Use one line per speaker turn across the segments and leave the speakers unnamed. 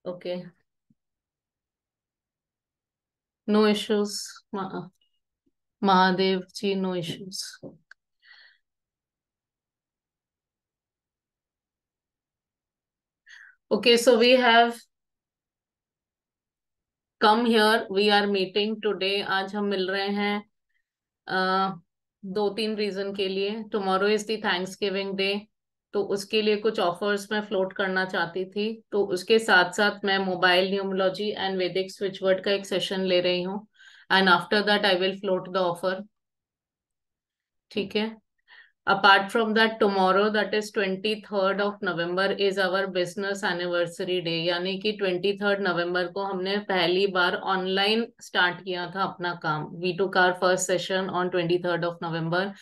Okay, no issues. Mahadev ji, no issues. Okay, so we have come here, we are meeting today. आज हम मिल रहे हैं दो तीन रीजन के लिए। Tomorrow is the thanks giving day, तो उसके लिए कुछ ऑफर्स मैं फ्लोट करना चाहती थी। तो उसके साथ साथ मैं मोबाइल न्यूमरोलॉजी एंड वैदिक स्विच वर्ड का एक सेशन ले रही हूँ। And after that I will float the offer. ठीक है। Apart from that, tomorrow, that is 23rd of November, is our business anniversary day। यानी कि 23rd नवंबर को हमने पहली बार ऑनलाइन स्टार्ट किया था अपना काम। We took our first session on 23rd of November.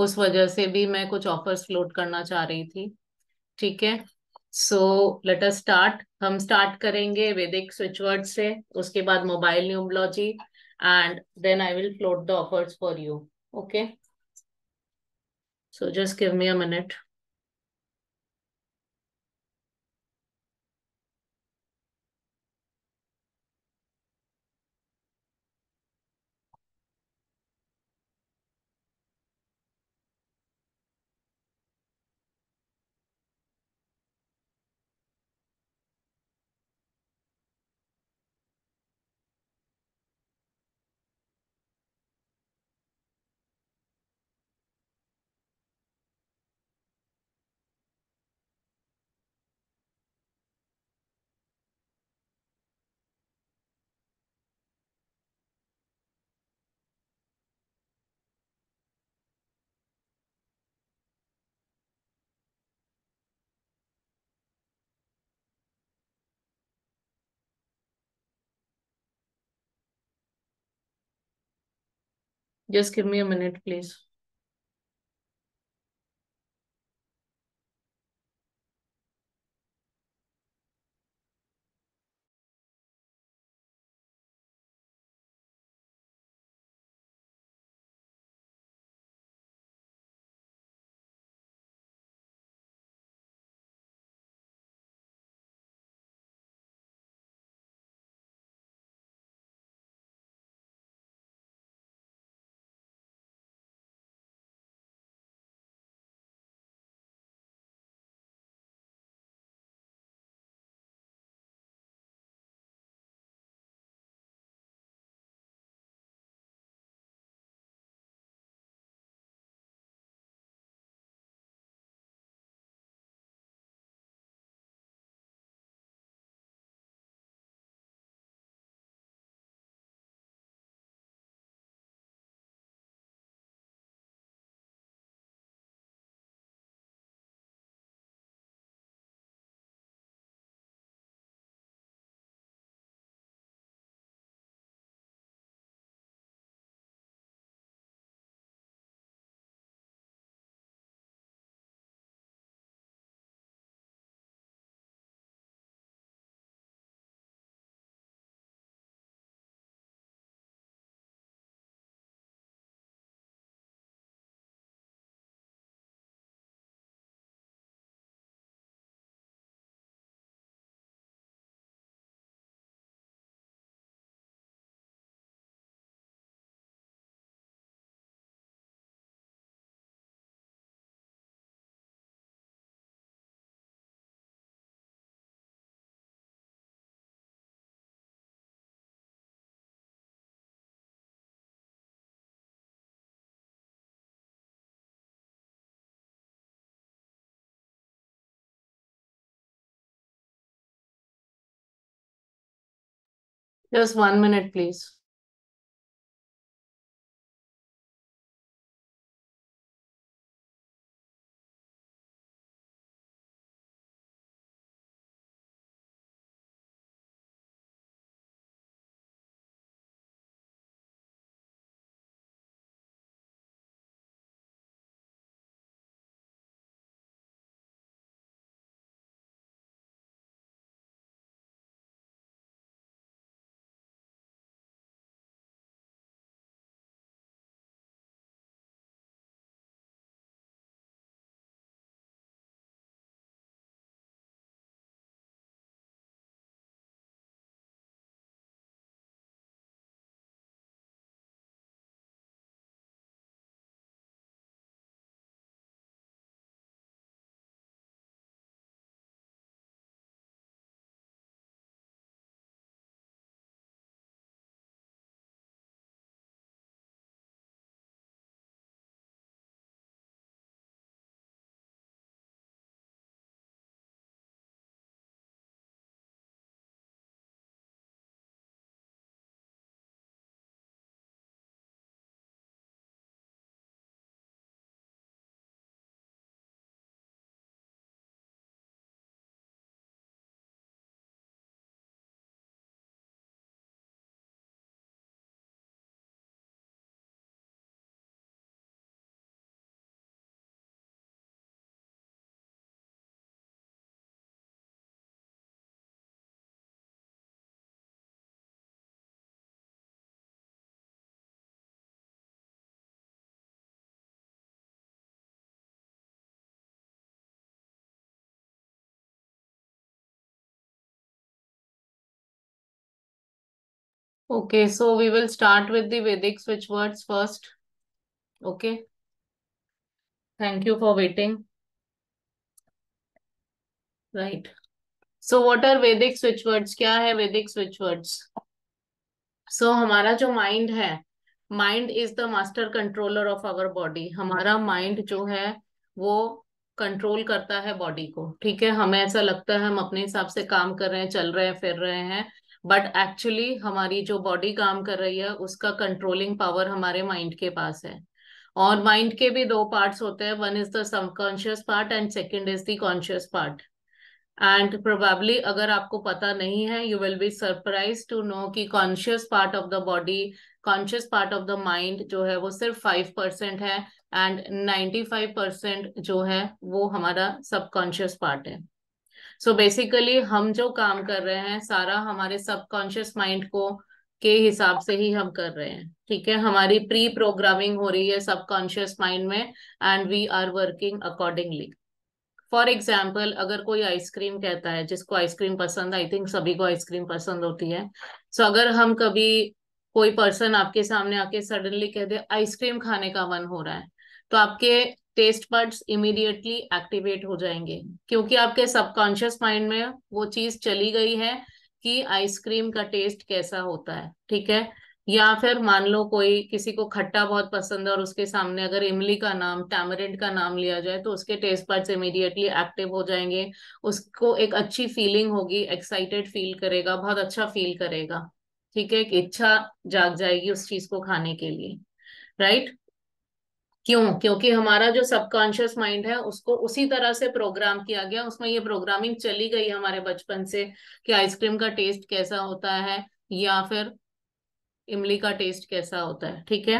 उस वजह से भी मैं कुछ ऑफर्स फ्लोट करना चाह रही थी। ठीक है। So let us start. हम स्टार्ट करेंगे वैदिक स्विच वर्ड से, उसके बाद mobile numerology, and then I will float the offers for you. Okay, so just give me a minute. Just give me a minute, please. Just 1 minute, please. Okay, so we will start with the Vedic switch words first. Okay, thank you for waiting. Right. So what are Vedic switch words? क्या है Vedic switch words? सो हमारा जो mind है, mind is the master controller of our body. हमारा mind जो है वो control करता है बॉडी को। ठीक है, हमें ऐसा लगता है हम अपने हिसाब से काम कर रहे हैं, चल रहे हैं, फिर रहे हैं, बट एक्चुअली हमारी जो बॉडी काम कर रही है उसका कंट्रोलिंग पावर हमारे माइंड के पास है। और माइंड के भी दो पार्ट्स होते हैं, one is the subconscious part and second is the conscious part. And probably अगर आपको पता नहीं है, you will be surprise to know कि conscious part of the body, conscious part of the mind जो है वो सिर्फ 5% है, एंड 95% जो है वो हमारा सबकॉन्शियस पार्ट है। सो बेसिकली हम जो काम कर रहे हैं सारा हमारे सबकॉन्शियस माइंड को के हिसाब से ही हम कर रहे हैं। ठीक है, हमारी प्री प्रोग्रामिंग हो रही है सबकॉन्शियस माइंड में, and we are working accordingly. For example, अगर कोई आइसक्रीम कहता है, जिसको आइसक्रीम पसंद, आई थिंक सभी को आइसक्रीम पसंद होती है। सो अगर हम कभी, कोई पर्सन आपके सामने आके सडनली कह दे आइसक्रीम खाने का मन हो रहा है, तो आपके टेस्ट बड्स इमीडिएटली एक्टिवेट हो जाएंगे, क्योंकि आपके सबकॉन्शियस माइंड में वो चीज चली गई है कि आइसक्रीम का टेस्ट कैसा होता है। ठीक है, या फिर मान लो कोई, किसी को खट्टा बहुत पसंद है और उसके सामने अगर इमली का नाम, टैमरिंड का नाम लिया जाए, तो उसके टेस्ट बड्स इमीडिएटली एक्टिव हो जाएंगे। उसको एक अच्छी फीलिंग होगी, एक्साइटेड फील करेगा, बहुत अच्छा फील करेगा। ठीक है, एक इच्छा जाग जाएगी उस चीज को खाने के लिए। राइट? क्यों? क्योंकि हमारा जो सबकॉन्शियस माइंड है उसको उसी तरह से प्रोग्राम किया गया, उसमें ये प्रोग्रामिंग चली गई हमारे बचपन से कि आइसक्रीम का टेस्ट कैसा होता है, या फिर इमली का टेस्ट कैसा होता है। ठीक है,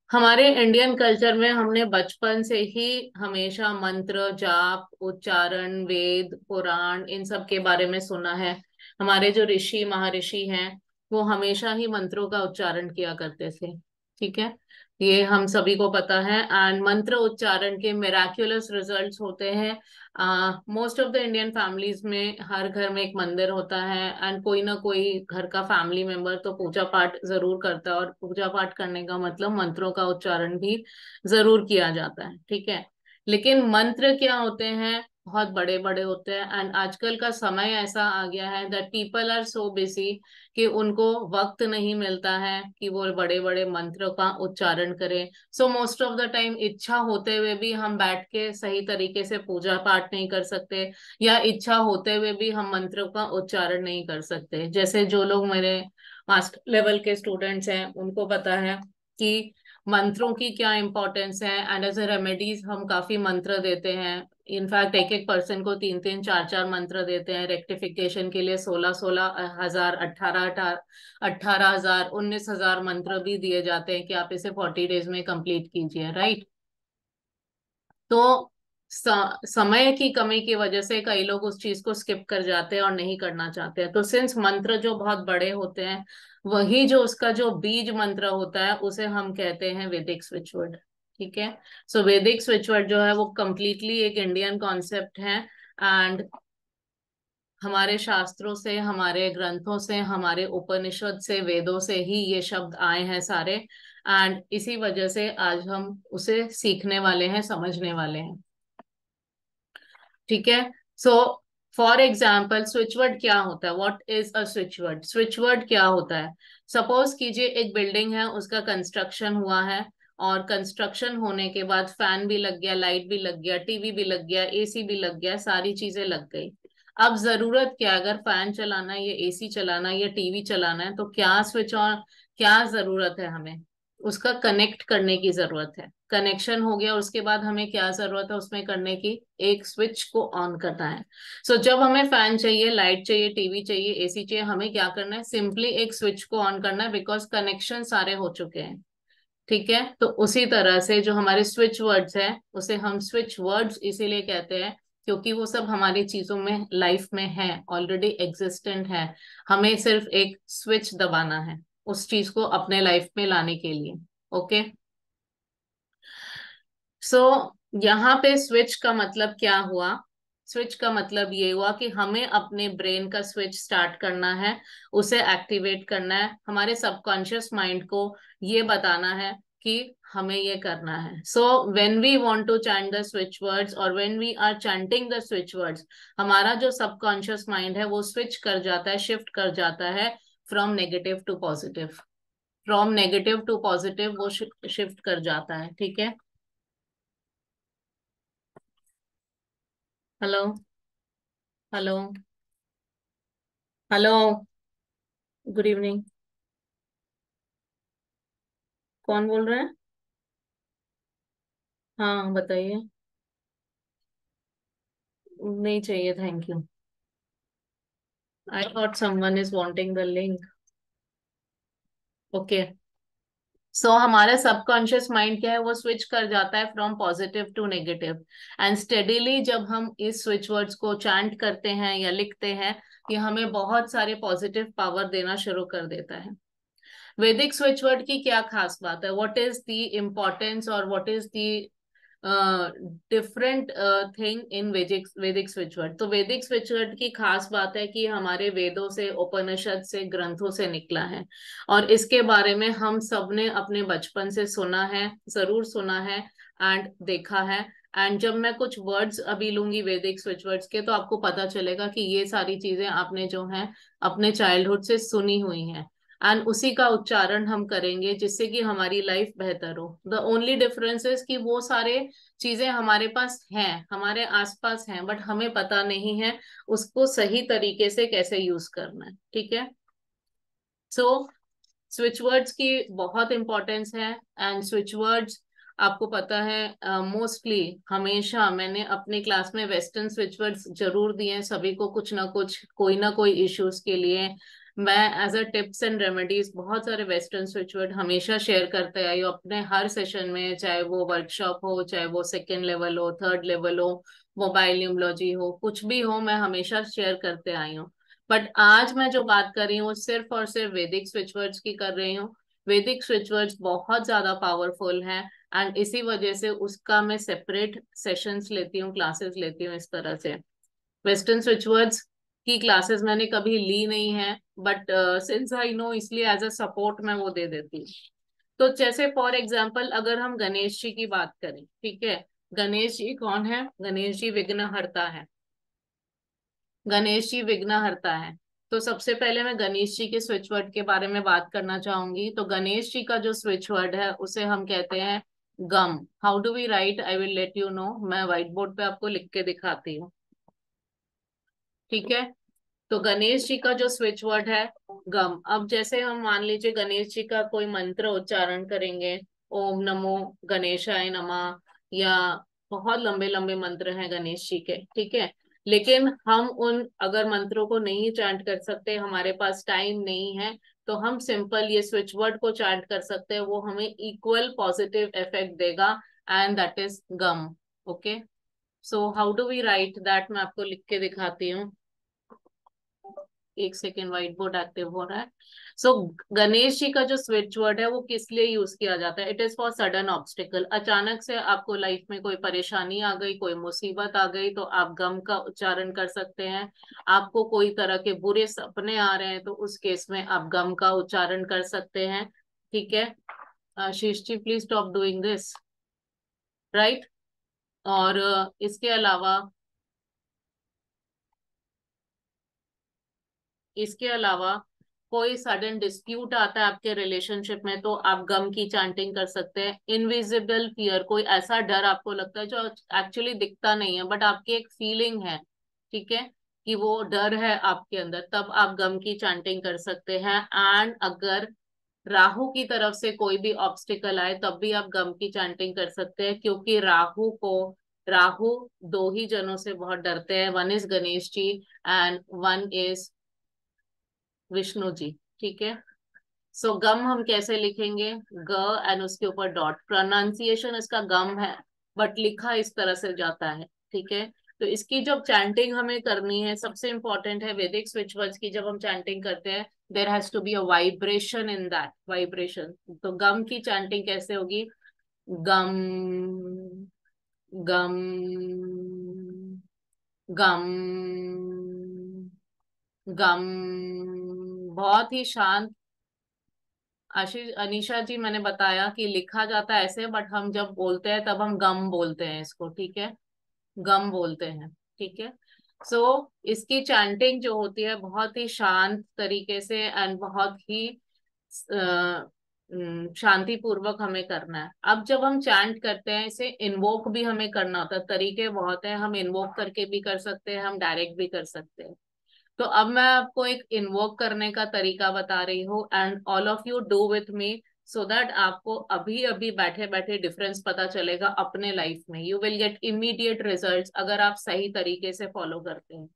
हमारे इंडियन कल्चर में हमने बचपन से ही हमेशा मंत्र, जाप, उच्चारण, वेद, पुराण, इन सब के बारे में सुना है। हमारे जो ऋषि महर्षि हैं वो हमेशा ही मंत्रों का उच्चारण किया करते थे। ठीक है, ये हम सभी को पता है, एंड मंत्र उच्चारण के मिराक्युलस रिजल्ट्स होते हैं। Most of the Indian families में हर घर में एक मंदिर होता है, एंड कोई ना कोई घर का फैमिली मेंबर तो पूजा पाठ जरूर करता है, और पूजा पाठ करने का मतलब मंत्रों का उच्चारण भी जरूर किया जाता है। ठीक है, लेकिन मंत्र क्या होते हैं, बहुत बड़े बड़े होते हैं, एंड आजकल का समय ऐसा आ गया है that people are so busy कि उनको वक्त नहीं मिलता है कि वो बड़े बड़े मंत्र का उच्चारण करें। So most of the time इच्छा होते हुए भी हम बैठ के सही तरीके से पूजा पाठ नहीं कर सकते, या इच्छा होते हुए भी हम मंत्रों का उच्चारण नहीं कर सकते। जैसे जो लोग मेरे मास्टर लेवल के स्टूडेंट्स हैं उनको पता है कि मंत्रों की क्या इंपॉर्टेंस है, एंड एज ए रेमेडीज हम काफी मंत्र देते हैं। इनफैक्ट एक एक पर्सन को 3 3 4 4 मंत्र देते हैं रेक्टिफिकेशन के लिए। 16 16 हजार, 18 18 18 हजार, 19 हजार मंत्र भी दिए जाते हैं कि आप इसे 40 डेज में कंप्लीट कीजिए। राइट? तो स, समय की कमी की वजह से कई लोग उस चीज को स्किप कर जाते हैं और नहीं करना चाहते हैं। तो सिंस मंत्र जो बहुत बड़े होते हैं, वही जो उसका जो बीज मंत्र होता है उसे हम कहते हैं वैदिक स्विचवर्ड। ठीक है, सो वैदिक स्विचवर्ड जो है वो कंप्लीटली एक इंडियन कॉन्सेप्ट है, एंड हमारे शास्त्रों से, हमारे ग्रंथों से, हमारे उपनिषद से, वेदों से ही ये शब्द आए हैं सारे, एंड इसी वजह से आज हम उसे सीखने वाले हैं, समझने वाले हैं। ठीक है, सो फॉर एग्जाम्पल स्विचवर्ड क्या होता है, what is a switch word? Switch word क्या होता है? सपोज कीजिए एक बिल्डिंग है, उसका कंस्ट्रक्शन हुआ है, और कंस्ट्रक्शन होने के बाद फैन भी लग गया, लाइट भी लग गया, टीवी भी लग गया, एसी भी लग गया, सारी चीजें लग गई। अब जरूरत क्या है, अगर फैन चलाना है, या एसी चलाना है, या टीवी चलाना है, तो क्या स्विच ऑन, क्या जरूरत है हमें? उसका कनेक्ट करने की जरूरत है। कनेक्शन हो गया, उसके बाद हमें क्या जरूरत है उसमें करने की? एक स्विच को ऑन करना है। सो जब हमें फैन चाहिए, लाइट चाहिए, टीवी चाहिए, एसी चाहिए, हमें क्या करना है? सिंपली एक स्विच को ऑन करना है, बिकॉज कनेक्शन सारे हो चुके हैं। ठीक है, तो उसी तरह से जो हमारे स्विच वर्ड्स है उसे हम स्विच वर्ड्स इसीलिए कहते हैं क्योंकि वो सब हमारी चीजों में, लाइफ में है, ऑलरेडी एग्जिस्टेंट है। हमें सिर्फ एक स्विच दबाना है उस चीज को अपने लाइफ में लाने के लिए। ओके, सो यहाँ पे स्विच का मतलब क्या हुआ? स्विच का मतलब ये हुआ कि हमें अपने ब्रेन का स्विच स्टार्ट करना है, उसे एक्टिवेट करना है, हमारे सबकॉन्शियस माइंड को ये बताना है कि हमें ये करना है। So when we want to chant the switch words और when we are chanting the switch words, हमारा जो सबकॉन्शियस माइंड है वो स्विच कर जाता है, शिफ्ट कर जाता है from negative to positive. From negative to positive वो शिफ्ट कर जाता है। ठीक है। Hello. Hello. Hello. Good evening. कौन बोल रहे हैं? हाँ बताइए। नहीं चाहिए, thank you. I thought someone is wanting the link. Okay. So हमारा सबकॉन्शियस माइंड क्या है, वो स्विच कर जाता है from positive to negative. And steadily जब हम इस स्विच वर्ड्स को चैंट करते हैं या लिखते हैं, ये हमें बहुत सारे पॉजिटिव पावर देना शुरू कर देता है। वैदिक स्विच वर्ड की क्या खास बात है, व्हाट इज द इम्पोर्टेंस और what is the different thing in वैदिक वैदिक स्विच वर्ड? तो वैदिक स्विच वर्ड की खास बात है कि हमारे वेदों से, उपनिषद से, ग्रंथों से निकला है। और इसके बारे में हम सबने अपने बचपन से सुना है, जरूर सुना है एंड देखा है। एंड जब मैं कुछ वर्ड्स अभी लूंगी वैदिक स्विच वर्ड्स के, तो आपको पता चलेगा कि ये सारी चीजें आपने जो है अपने चाइल्डहुड से सुनी हुई हैं। एंड उसी का उच्चारण हम करेंगे जिससे कि हमारी लाइफ बेहतर हो। द ओनली डिफरेंस इज कि वो सारे चीजें हमारे पास हैं, हमारे आसपास हैं, बट हमें पता नहीं है उसको सही तरीके से कैसे यूज करना है। ठीक है। सो स्विच वर्ड्स की बहुत इंपॉर्टेंस है। एंड स्विच वर्ड्स आपको पता है, मोस्टली हमेशा मैंने अपनी क्लास में वेस्टर्न स्विच वर्ड्स जरूर दिए हैं सभी को, कुछ ना कोई इश्यूज के लिए। मैं as a tips and remedies बहुत सारे वेस्टर्न स्विच वर्ड हमेशा शेयर करते आई हूँ अपने हर सेशन में, चाहे वो वर्कशॉप हो, चाहे वो सेकेंड लेवल हो, थर्ड लेवल हो, मोबाइल न्यूमोलॉजी हो, कुछ भी हो, मैं हमेशा शेयर करते आई हूँ। बट आज मैं जो बात कर रही हूँ सिर्फ और सिर्फ वैदिक स्विच वर्ड्स की कर रही हूँ। वैदिक स्विच वर्ड्स बहुत ज्यादा पावरफुल हैं। एंड इसी वजह से उसका मैं सेपरेट सेशंस लेती हूँ, क्लासेस लेती हूँ इस तरह से। वेस्टर्न स्विच वर्ड्स की क्लासेस मैंने कभी ली नहीं है, बट सिंस आई नो, इसलिए एज अ सपोर्ट मैं वो दे देती हूँ। तो जैसे फॉर एग्जाम्पल अगर हम गणेश जी की बात करें, ठीक है। गणेश जी कौन है? गणेश जी विघ्नहर्ता है। गणेश जी विघ्नहर्ता है। तो सबसे पहले मैं गणेश जी के स्विच वर्ड के बारे में बात करना चाहूंगी। तो गणेश जी का जो स्विच वर्ड है उसे हम कहते हैं गम। How do we write, I will let you know. मैं व्हाइट बोर्ड पे आपको लिख के दिखाती हूँ। ठीक है। तो गणेश जी का जो स्विच वर्ड है गम। अब जैसे हम मान लीजिए गणेश जी का कोई मंत्र उच्चारण करेंगे, ओम नमो गणेशाय नमः, या बहुत लंबे लंबे मंत्र हैं गणेश जी के, ठीक है। लेकिन हम उन अगर मंत्रों को नहीं चैंट कर सकते, हमारे पास टाइम नहीं है, तो हम सिंपल ये स्विच वर्ड को चैंट कर सकते हैं, वो हमें इक्वल पॉजिटिव इफेक्ट देगा। एंड दैट इज गम। Okay. So how do we write that, मैं आपको लिख के दिखाती हूँ। एक सेकेंड, व्हाइट बोर्ड एक्टिव हो रहा है। सो गणेश जी का जो स्विच वर्ड है वो किस लिए यूज किया जाता है? It is for sudden obstacle. अचानक से आपको लाइफ में कोई परेशानी आ गई, कोई मुसीबत आ गई, तो आप गम का उच्चारण कर सकते हैं। आपको कोई तरह के बुरे सपने आ रहे हैं, तो उस केस में आप गम का उच्चारण कर सकते हैं। ठीक है। Sheesh ji please stop doing this. Right. और इसके अलावा कोई सडन डिस्प्यूट आता है आपके रिलेशनशिप में, तो आप गम की चैंटिंग कर सकते हैं। इनविजिबल फियर, कोई ऐसा डर आपको लगता है जो एक्चुअली दिखता नहीं है बट आपकी एक फीलिंग है, ठीक है, कि वो डर है आपके अंदर, तब आप गम की चैंटिंग कर सकते हैं। एंड अगर राहु की तरफ से कोई भी ऑब्स्टिकल आए तब भी आप गम की चैंटिंग कर सकते हैं, क्योंकि राहु दो ही जनों से बहुत डरते हैं, one is Ganesh ji and one is Vishnu ji. ठीक है। सो गम हम कैसे लिखेंगे? ग एंड उसके ऊपर डॉट। प्रोनाउंसिएशन इसका गम है, बट लिखा इस तरह से जाता है। ठीक है। तो इसकी जब चैंटिंग हमें करनी है, सबसे इंपॉर्टेंट है वैदिक स्विच वर्ड्स की जब हम चैंटिंग करते हैं, there has to be a vibration in that vibration. तो गम की चैंटिंग कैसे होगी? गम, गम, गम, गम, बहुत ही शांत। आशीष, अनीशा जी, मैंने बताया कि लिखा जाता है ऐसे, बट हम जब बोलते हैं तब हम गम बोलते हैं इसको, ठीक है, गम बोलते हैं, ठीक है। सो इसकी चैंटिंग जो होती है बहुत ही शांत तरीके से एंड बहुत ही शांति पूर्वक हमें करना है। अब जब हम चैंट करते हैं, इसे इन्वोक भी हमें करना होता है। तरीके बहुत है, हम इन्वोक करके भी कर सकते हैं, हम डायरेक्ट भी कर सकते हैं। तो अब मैं आपको एक इन्वोक करने का तरीका बता रही हूँ, and all of you do with me, so that आपको अभी अभी बैठे बैठे डिफरेंस पता चलेगा अपने लाइफ में। You will get immediate results अगर आप सही तरीके से फॉलो करते हैं,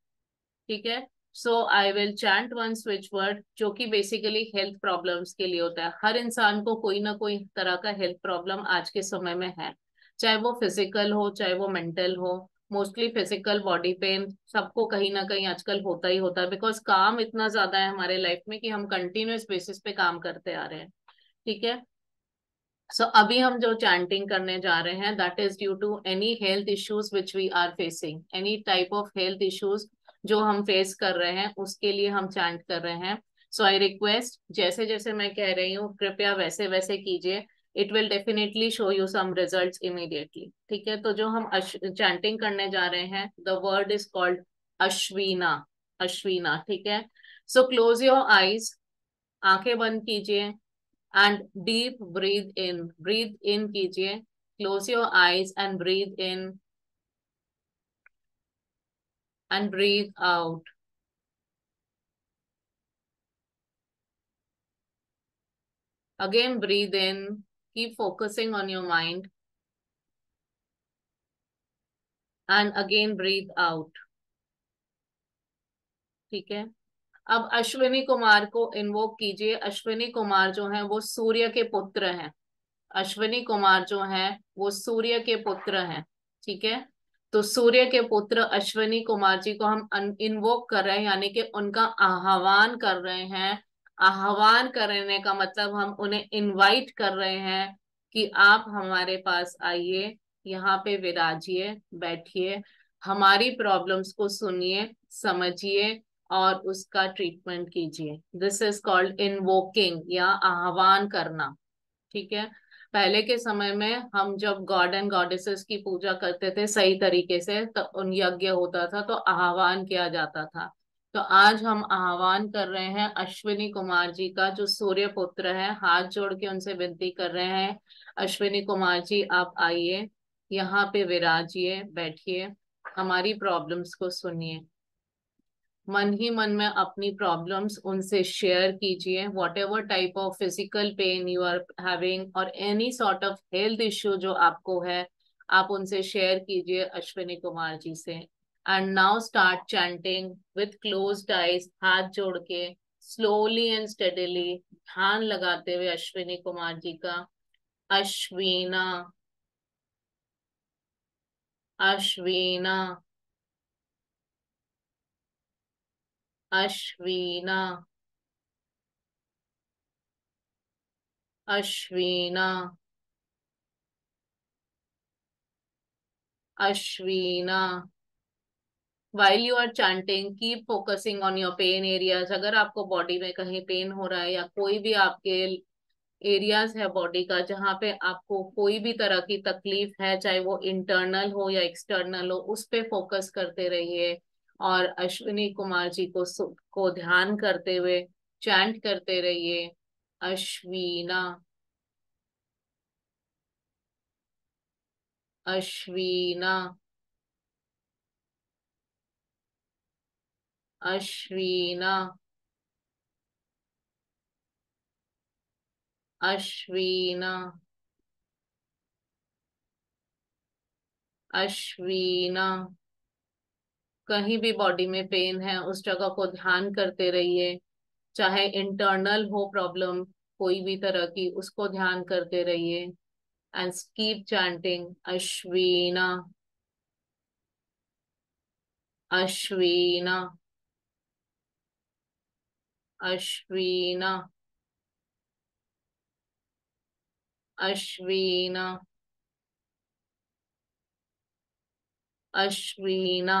ठीक है। So I will chant one switch word जो कि बेसिकली हेल्थ प्रॉब्लम्स के लिए होता है। हर इंसान को कोई ना कोई तरह का हेल्थ प्रॉब्लम आज के समय में है, चाहे वो फिजिकल हो चाहे वो मेंटल हो। मोस्टली फिजिकल बॉडी पेन सबको कहीं ना कहीं आजकल होता ही होता है, बिकॉज काम इतना ज्यादा है हमारे लाइफ में कि हम कंटिन्यूअस बेसिस पे काम करते आ रहे हैं, ठीक है। सो अभी हम जो चैंटिंग करने जा रहे हैं, that is due to any health issues which we are facing, any type of health issues जो हम फेस कर रहे हैं उसके लिए हम चैंट कर रहे हैं। सो आई रिक्वेस्ट, जैसे जैसे मैं कह रही हूँ कृपया वैसे वैसे कीजिए। It will definitely show you some results immediately, ठीक है। तो जो हम चैंटिंग करने जा रहे हैं, द वर्ड इज कॉल्ड अश्वीना, अश्वीना, ठीक है। सो क्लोज योर आईज, आंखें बंद कीजिए एंड डीप ब्रीथ इन कीजिए। Close your eyes and breathe in and breathe out. Again breathe in, keep focusing on your mind, and again breathe out, ठीक है। अब अश्विनी कुमार को इन्वोक कीजिए। अश्विनी कुमार जो है वो सूर्य के पुत्र हैं। अश्विनी कुमार जो हैं वो सूर्य के पुत्र हैं, ठीक है। तो सूर्य के पुत्र अश्विनी कुमार जी को हम इन्वोक कर रहे हैं, यानी कि उनका आह्वान कर रहे हैं। आह्वान करने का मतलब हम उन्हें इनवाइट कर रहे हैं कि आप हमारे पास आइए, यहाँ पे विराजिए, बैठिए, हमारी प्रॉब्लम्स को सुनिए, समझिए और उसका ट्रीटमेंट कीजिए। दिस इज कॉल्ड इनवोकिंग या आह्वान करना, ठीक है। पहले के समय में हम जब गॉड एंड गॉडेसेस की पूजा करते थे सही तरीके से, तो उन यज्ञ होता था तो आह्वान किया जाता था। तो आज हम आह्वान कर रहे हैं अश्विनी कुमार जी का, जो सूर्य पुत्र है। हाथ जोड़ के उनसे विनती कर रहे हैं, अश्विनी कुमार जी आप आइए, यहाँ पे विराजिए, बैठिए, हमारी प्रॉब्लम्स को सुनिए। मन ही मन में अपनी प्रॉब्लम्स उनसे शेयर कीजिए। Whatever type of physical pain you are having और any sort of health issue जो आपको है, आप उनसे शेयर कीजिए अश्विनी कुमार जी से। And now start chanting with closed eyes, हाथ जोड़ के स्लोली एंड स्टेडिली, ध्यान लगाते हुए अश्विनी कुमार जी का। Ashwina, Ashwina, Ashwina, Ashwina, Ashwina. While you are chanting keep focusing on your pain areas. अगर आपको बॉडी में कहीं पेन हो रहा है या कोई भी आपके एरियाज है बॉडी का जहाँ पे आपको कोई भी तरह की तकलीफ है, चाहे वो इंटरनल हो या एक्सटर्नल हो, उस पे फोकस करते रहिए। और अश्विनी कुमार जी को ध्यान करते हुए चैंट करते रहिए, अश्वीना, अश्वीना, अश्वीना, अश्वीना, अश्वीना। कहीं भी बॉडी में पेन है उस जगह को ध्यान करते रहिए, चाहे इंटरनल हो प्रॉब्लम कोई भी तरह की, उसको ध्यान करते रहिए। And keep chanting Ashwina, Ashwina, Ashwina, Ashwina, Ashwina.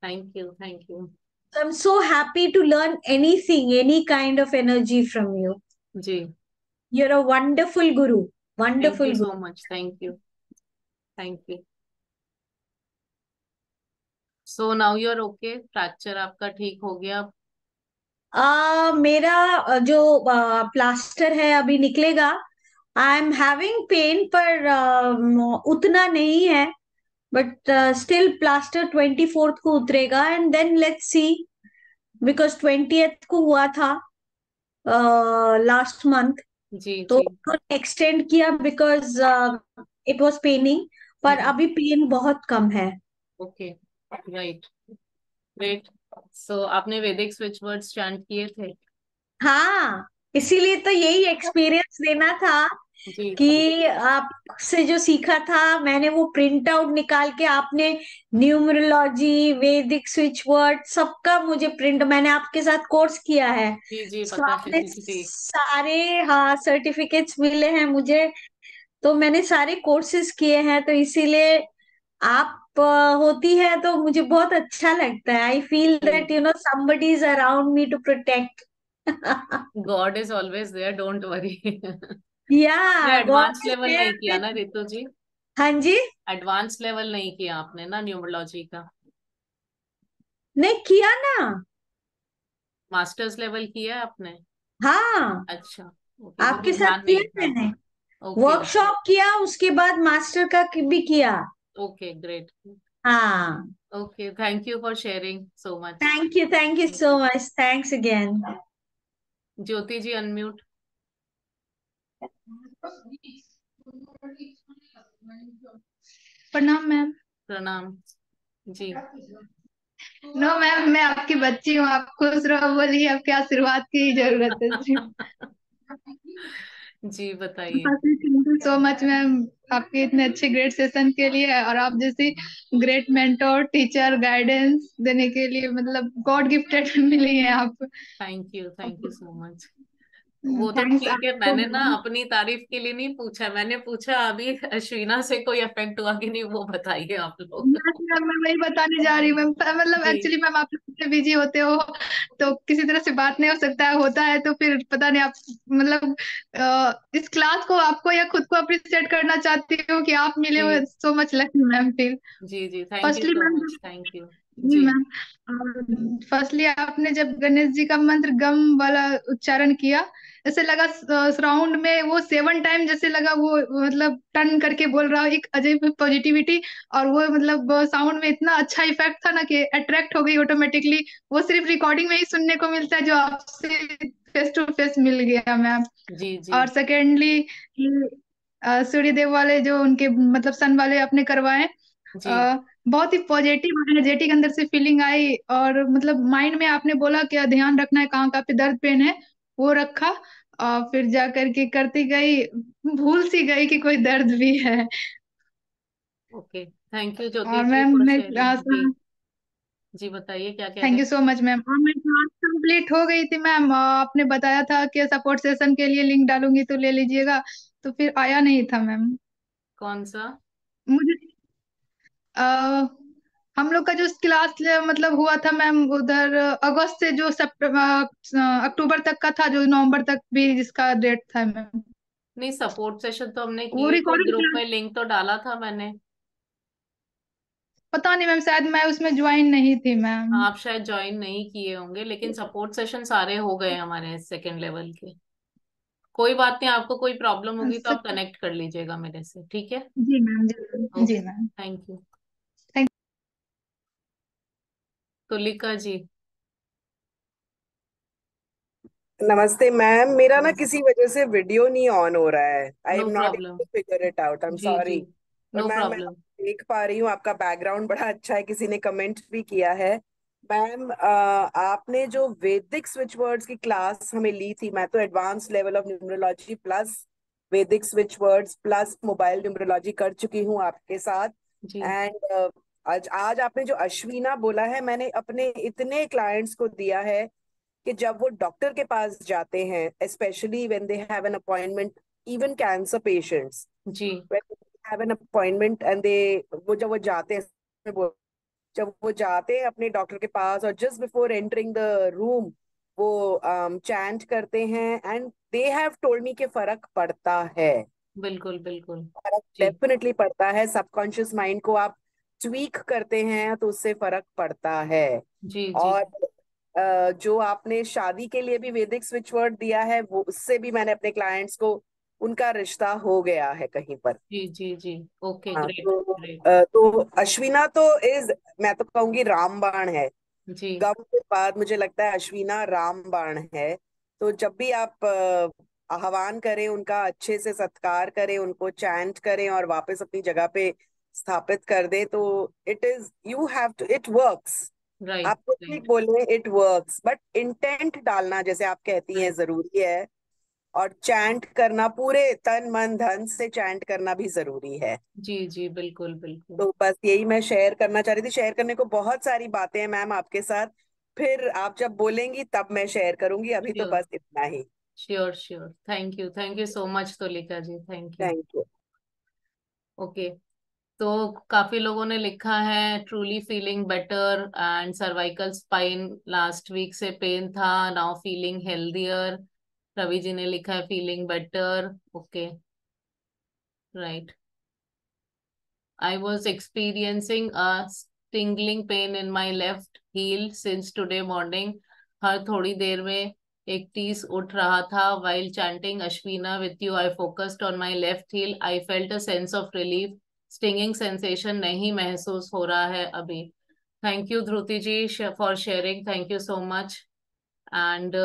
Thank you, thank you.
I'm so happy to learn anything, any kind of energy from you.
जी,
You're a wonderful guru.
Thank
Wonderful
you
guru.
So much, thank you, thank you. So now you are okay, fracture आपका ठीक हो गया?
मेरा जो plaster है अभी निकलेगा। आई एम हैविंग पेन, पर उतना नहीं है। बट स्टिल प्लास्टर 24th को उतरेगा, and then let's see, because 20th को हुआ था लास्ट मंथ।
जी
तो
जी।
एक्सटेंड किया बिकॉज इट वाज पेनिंग, पर अभी पेन बहुत कम है।
Okay, right, great. सो आपने वैदिक स्विच वर्ड्स चैंट किए थे?
हाँ, इसीलिए तो यही एक्सपीरियंस देना था
जी
कि आपसे जो सीखा था मैंने वो प्रिंट आउट निकाल के, आपने न्यूमरोलॉजी, वैदिक स्विच वर्ड सबका मुझे प्रिंट, मैंने आपके साथ कोर्स किया है।
जी जी,
तो
पता है
आपने
दीदी।
सारे, हाँ, सर्टिफिकेट्स मिले हैं मुझे। तो मैंने सारे कोर्सेज किए हैं, तो इसीलिए आप होती है तो मुझे बहुत अच्छा लगता है। I feel that somebody is around me to protect.
God is always there, don't worry. आपने
Yeah, God
advance
is
level
there
नहीं किया
with.
ना रितु जी?
हाँ जी,
एडवांस लेवल नहीं किया आपने ना न्यूमरोलॉजी का?
नहीं किया ना।
मास्टर्स लेवल किया है आपने?
हाँ,
अच्छा, ओके,
आपके
मुझे
साथ
ध्यान
किया
नहीं था।
मैंने।
Okay okay.
वर्कशॉप किया, उसके बाद मास्टर का भी किया।
Okay, great.
हाँ,
okay, thank you for sharing so much.
Thank you
thank
so
you.
Much, thanks again.
Jyoti ji unmute.
प्रणाम मैम।
प्रणाम जी।
नो मैम, मैं आपकी बच्ची हूँ, आप खुश रहो, बोलिए, आपके आशीर्वाद की जरूरत है जी।
जी बताइए।
Thank you so much ma'am, आपके इतने अच्छे ग्रेट सेशन के लिए, और आप जैसी ग्रेट मेंटोर, टीचर, गाइडेंस देने के लिए, मतलब गॉड गिफ्टेड मिली है आप।
Thank you so much. वो तो
थैंक्स
ठीक है,
आपको
मैंने ना
मैम।
अपनी तारीफ के लिए नहीं पूछा, मैंने पूछा अभी अश्विना से कोई इफेक्ट हुआ कि नहीं, वो बताइए आप लोग।
यस मैम, मैं वही बताने जा रही हूँ मैम, मतलब
जी
एक्चुअली मैम आप लोग इतने बिजी होते हो तो किसी तरह से बात नहीं हो सकता है, होता है तो फिर पता नहीं आप, मतलब इस क्लास को आपको या खुद को अप्रिशिएट करना चाहती हूँ कि आप मिले हो,
जी
सो मच लकी मैम फिर।
जी जी, thank you
firstly
so
ma'am,
much, thank you.
जी
जी
मैम, फर्स्टली आपने जब गणेश जी का मंत्र गम वाला उच्चारण किया, ऐसे लगा राउंड में वो 7 टाइम जैसे लगा, वो मतलब टर्न करके बोल रहा हो, एक अजीब पॉजिटिविटी, और वो मतलब साउंड में इतना अच्छा इफेक्ट था ना कि अट्रैक्ट हो गई ऑटोमेटिकली। वो सिर्फ रिकॉर्डिंग में ही सुनने को मिलता है, जो आपसे फेस टू फेस मिल गया मैम।
जी जी
और सेकेंडली, सूर्य देव वाले जो उनके मतलब सन वाले आपने करवाए,
जी।
बहुत ही पॉजिटिव एनर्जेटिक अंदर से फीलिंग आई, और मतलब माइंड में आपने बोला कि ध्यान रखना है, कहाँ कहाँ पे दर्द पेन है, वो रखा, और फिर जा करके करती गई, भूल सी गई कि कोई दर्द भी है।
ओके, थैंक यू ज्योति
और
जी
मैम
फॉर
मैं
शेयरिंग।
क्लास,
जी जी बताइए, क्या कह
थैंक
रहे
यू
हैं?
सो मच मैम, और मैं क्लास कंप्लीट हो गई थी मैम, आपने बताया था कि सपोर्ट सेशन के लिए लिंक डालूंगी तो ले लीजिएगा, तो फिर आया नहीं था मैम
कौन सा?
मुझे। हम लोग का जो क्लास मतलब हुआ था मैम उधर, अगस्त से जो अक्टूबर तक का था, जो नवंबर तक भी जिसका डेट था मैम,
नहीं, सपोर्ट सेशन तो हमने
वो
किए थे,
रिकॉर्डिंग
ग्रुप
क्लास,
में लिंक तो डाला था मैंने।
पता नहीं मैम, शायद मैं उसमें ज्वाइन नहीं थी मैम।
आप शायद ज्वाइन नहीं किए होंगे, लेकिन सपोर्ट सेशन सारे हो गए हमारे सेकंड लेवल के। कोई बात नहीं, आपको कोई प्रॉब्लम होगी तो आप कनेक्ट कर लीजिएगा मेरे से, ठीक है?
जी मैम, जी जी
okay,
ma'am.
Thank you.
Thank
Tulika ji.
नमस्ते मैम, मेरा ना
नमस्ते।
किसी वजह से वीडियो नहीं ऑन हो रहा है। I
know
am not able
problem.
To figure it out, I am
जी जी,
सॉरी। पर
नो
मैम मैं
प्रॉब्लम।
देख पा रही हूँ आपका बैकग्राउंड बड़ा अच्छा है, किसी ने कमेंट भी किया है। मैम आपने जो वैदिक स्विच वर्ड्स की क्लास हमें ली थी, मैं तो advance level of numerology plus Vedic switch words plus mobile numerology कर चुकी हूँ आपके साथ।
जी
एंड आज आज आपने जो अश्विना बोला है, मैंने अपने इतने क्लाइंट्स को दिया है कि जब वो डॉक्टर के पास जाते हैं, specially when they have an appointment, even cancer patients
जी
when they have an appointment and they, वो जब वो जाते हैं, जब वो जाते हैं अपने डॉक्टर के पास और just before entering the room वो चैंट करते हैं, and they have told me कि फर्क पड़ता है।
बिल्कुल बिल्कुल।
फर्क
जी
डेफिनेटली पड़ता है। सबकॉन्शियस माइंड को आप ट्वीक करते हैं तो उससे फर्क पड़ता है।
जी जी
और जो आपने शादी के लिए भी वैदिक स्विच वर्ड दिया है, वो उससे भी मैंने अपने क्लाइंट्स को, उनका रिश्ता हो गया है कहीं पर।
जी जी जी। ओके,
हाँ,
ग्रेट
तो
ग्रेट।
तो अश्विना तो इज, मैं तो कहूंगी रामबाण है।
जी
गम के बाद मुझे लगता है अश्विना रामबाण है। तो जब भी आप आह्वान करें उनका, अच्छे से सत्कार करें, उनको चैंट करें और वापस अपनी जगह पे स्थापित कर दें, तो it is, you have to, it works.
Right
आप कुछ भी
राइट।
बोले, इट वर्क्स, बट इंटेंट डालना जैसे आप कहती हैं
राइट।
जरूरी है। और चैंट करना, पूरे तन मन धन से चैंट करना भी जरूरी है।
जी जी बिल्कुल बिल्कुल।
तो बस यही मैं शेयर करना चाह रही थी। शेयर करने को बहुत सारी बातें हैं मैम आपके साथ, फिर आप जब बोलेंगी तब मैं शेयर करूंगी, अभी तो
श्योर
बस इतना ही।
Sure sure. Thank you so much Tulika ji, thank you.
Thank you.
Okay, तो काफी लोगों ने लिखा है truly feeling better and cervical spine last week से पेन था, now feeling healthier. Ravi ji ने लिखा है feeling better. Okay, right. I was experiencing a tingling pain in my left heel since today morning. हर थोड़ी देर में एक टीस उठ रहा था while chanting Ashwina with you. I focused on my left heel. I felt a sense of relief. Stinging sensation नहीं महसूस हो रहा है अभी. Thank you Dhruti ji for sharing. Thank you so much. And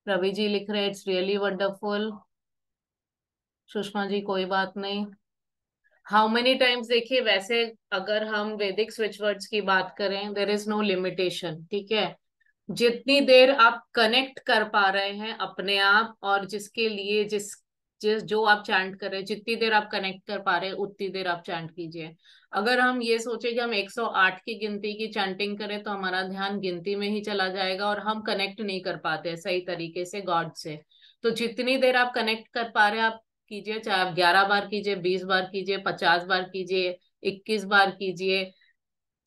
Ravi ji लिख रहे हैं it's really wonderful. Sushma ji कोई बात नहीं। हाउ मेनी टाइम्स, देखिए वैसे अगर हम वैदिक स्विच वर्ड्स की बात करें, देर इज नो लिमिटेशन, ठीक है। जितनी देर आप कनेक्ट कर पा रहे हैं अपने आप और जिसके लिए जिस जिस जो आप चैंट कर रहे हैं, जितनी देर आप कनेक्ट कर पा रहे हैं उतनी देर आप चैंट कीजिए। अगर हम ये सोचे कि हम 108 की गिनती की चैंटिंग करें तो हमारा ध्यान गिनती में ही चला जाएगा और हम कनेक्ट नहीं कर पाते सही तरीके से गॉड से। तो जितनी देर आप कनेक्ट कर पा रहे हैं आप कीजिए, चाहे आप 11 बार कीजिए, 20 बार कीजिए, 50 बार कीजिए, 21 बार कीजिए,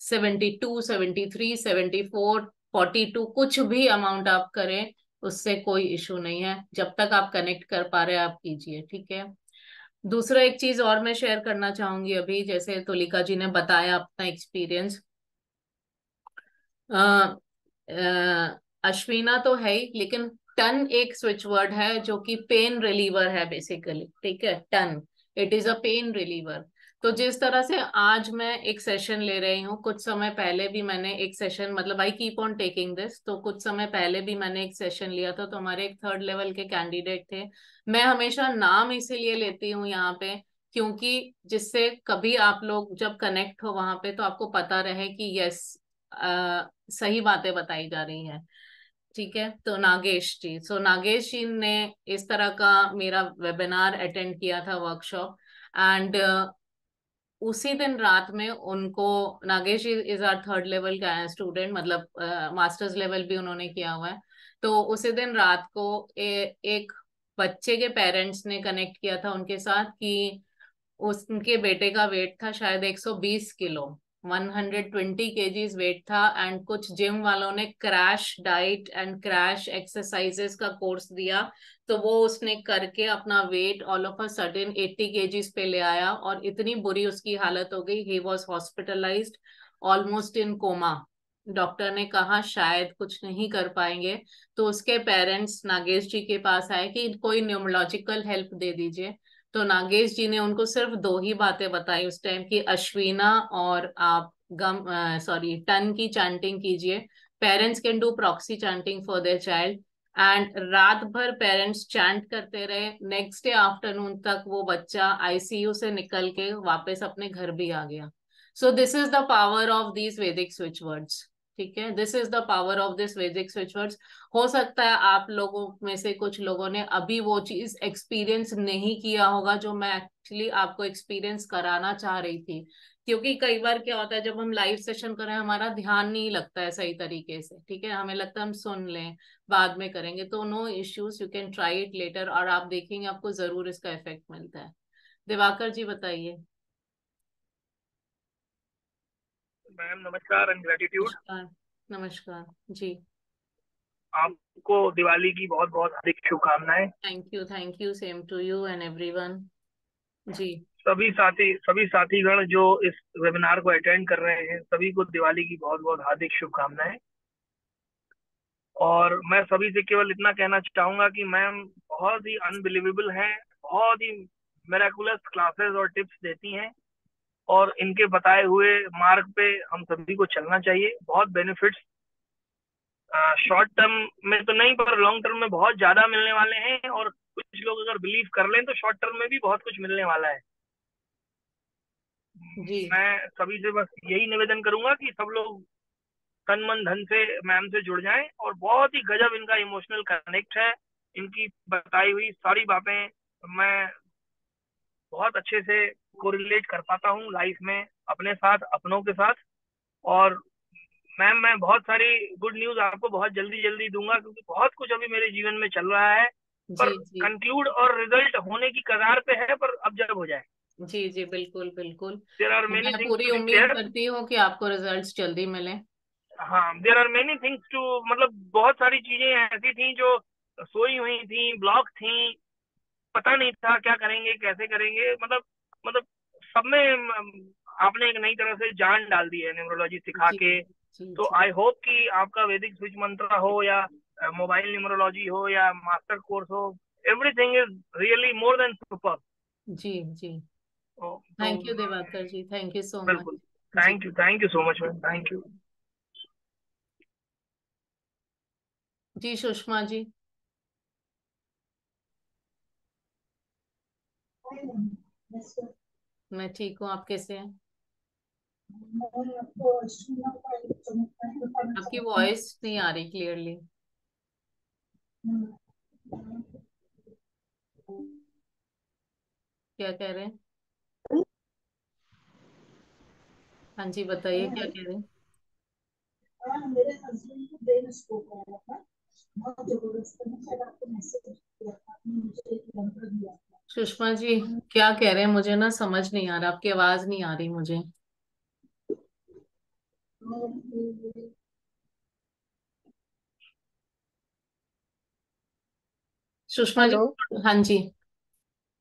72, 73, 74, 42, कुछ भी अमाउंट आप करें, उससे कोई इशू नहीं है। जब तक आप कनेक्ट कर पा रहे हैं आप कीजिए, ठीक है। दूसरा एक चीज और मैं शेयर करना चाहूंगी अभी, जैसे तुलिका जी ने बताया अपना एक्सपीरियंस। अश्विना तो है ही, लेकिन टन एक स्विच वर्ड है जो कि पेन रिलीवर है बेसिकली, ठीक है। टन, it is a pain reliever. तो जिस तरह से आज मैं एक सेशन ले रही हूँ, कुछ समय पहले भी मैंने एक सेशन, मतलब I keep on taking this, तो कुछ समय पहले भी मैंने एक सेशन लिया था, तो हमारे एक 3rd लेवल के कैंडिडेट थे। मैं हमेशा नाम इसीलिए लेती हूँ यहाँ पे क्योंकि जिससे कभी आप लोग जब कनेक्ट हो वहां पे तो आपको पता रहे कि यस सही बातें बताई जा रही हैं, ठीक है। तो नागेश जी, सो नागेश जी ने इस तरह का मेरा वेबिनार अटेंड किया था, वर्कशॉप। एंड उसी दिन रात में उनको, नागेश जी इज आर 3rd लेवल का स्टूडेंट, मतलब मास्टर्स लेवल भी उन्होंने किया हुआ है। तो उसी दिन रात को एक बच्चे के पेरेंट्स ने कनेक्ट किया था उनके साथ कि उनके बेटे का वेट था शायद 120 किलो, 120 केजीज वेट था। एंड कुछ जिम वालों ने crash diet and crash exercises का कोर्स दिया, तो वो उसने करके अपना weight all of a sudden 80 KGs पे ले आया और इतनी बुरी उसकी हालत हो गई, he was hospitalised, almost in coma. Doctor ने कहा शायद कुछ नहीं कर पाएंगे। तो उसके पेरेंट्स नागेश जी के पास आए कि कोई न्यूमोलॉजिकल हेल्प दे दीजिए। तो नागेश जी ने उनको सिर्फ 2 ही बातें बताई उस टाइम की, अश्विना और आप गम सॉरी टन की चैंटिंग कीजिए। Parents can do proxy chanting for their child. And रात भर पेरेंट्स चैंट करते रहे, नेक्स्ट डे आफ्टरनून तक वो बच्चा आईसीयू से निकल के वापस अपने घर भी आ गया। So this is the power of these वैदिक स्विच वर्ड्स, ठीक है। This is the power of this वैदिक स्विच वर्ड्स। हो सकता है आप लोगों में से कुछ लोगों ने अभी वो चीज एक्सपीरियंस नहीं किया होगा जो मैं एक्चुअली आपको एक्सपीरियंस कराना चाह रही थी। क्योंकि कई बार क्या होता है जब हम लाइव सेशन कर रहे हैं हमारा ध्यान नहीं लगता है सही तरीके से, ठीक है, हमें लगता है हम सुन लें बाद में करेंगे। तो no issues, you can try it later और आप देखेंगे आपको जरूर इसका इफेक्ट मिलता है। दिवाकर जी बताइए।
मैम नमस्कार एंड ग्रेटिट्यूड।
नमस्कार। नमस्कार जी।
आपको दिवाली की बहुत बहुत हार्दिक शुभकामनाएं।
Thank you same to you and everyone जी।
सभी साथीगण जो इस वेबिनार को अटेंड कर रहे हैं सभी को दिवाली की बहुत बहुत हार्दिक शुभकामनाएं। और मैं सभी से केवल इतना कहना चाहूंगा कि मैम बहुत ही अनबिलीवेबल हैं, बहुत ही मेराकुलस क्लासेस और टिप्स देती हैं और इनके बताए हुए मार्ग पे हम सभी को चलना चाहिए। बहुत बेनिफिट्स शॉर्ट टर्म में तो नहीं पर लॉन्ग टर्म में बहुत ज्यादा मिलने वाले हैं, और कुछ लोग अगर बिलीव कर लें तो शॉर्ट टर्म में भी बहुत कुछ मिलने वाला है।
जी
मैं सभी से बस यही निवेदन करूंगा कि सब लोग तन मन धन से मैम से जुड़ जाएं, और बहुत ही गजब इनका इमोशनल कनेक्ट है। इनकी बताई हुई सारी बातें मैं बहुत अच्छे से कोरिलेट कर पाता हूँ लाइफ में अपने साथ, अपनों के साथ। और मैम मैं बहुत सारी गुड न्यूज आपको बहुत जल्दी जल्दी दूंगा, क्योंकि बहुत कुछ अभी मेरे जीवन में चल रहा है, पर
जी जी
कंक्लूड और रिजल्ट होने की कगार पे है, पर अब जब हो जाए।
जी जी बिल्कुल बिल्कुल।
देर आर मेनी
मैं
थिंग्स
पूरी
टू
उम्मीद
डिक्लेयर।
करती हूँ कि आपको रिजल्ट्स जल्दी मिले।
हाँ, there are many things to, मतलब बहुत सारी चीजें ऐसी थी जो सोई हुई थी, ब्लॉक थी, पता नहीं था क्या करेंगे कैसे करेंगे। मतलब सब में आपने एक नई तरह से जान डाल दी है न्यूमरोलॉजी सिखा
जी
के।
जी
तो
जी
आई होप कि आपका वैदिक स्विच मंत्र हो या मोबाइल न्यूमरोलॉजी हो या मास्टर कोर्स हो, everything is really more than super.
जी जी।
तो
thank you Divakar ji, thank you so much.
बिल्कुल,
जी
thank you so much ma'am, thank you.
जी सुषमा जी। मैं ठीक हूँ, आप कैसे हैं? आपकी वॉइस नहीं आ रही क्लियरली। क्या कह रहे हैं? हाँ जी बताइए, क्या कह रहे हैं?
मेरे हस्बैंड को ब्रेन स्ट्रोक आया था, बहुत जबरदस्त। मैंने शायद आपको मैसेज किया था, आपने मुझे एक नंबर दिया था।
सुषमा जी क्या कह रहे हैं, मुझे ना समझ नहीं आ रहा, आपकी आवाज नहीं आ रही मुझे। सुषमा जी।
हेलो,
हाँ जी।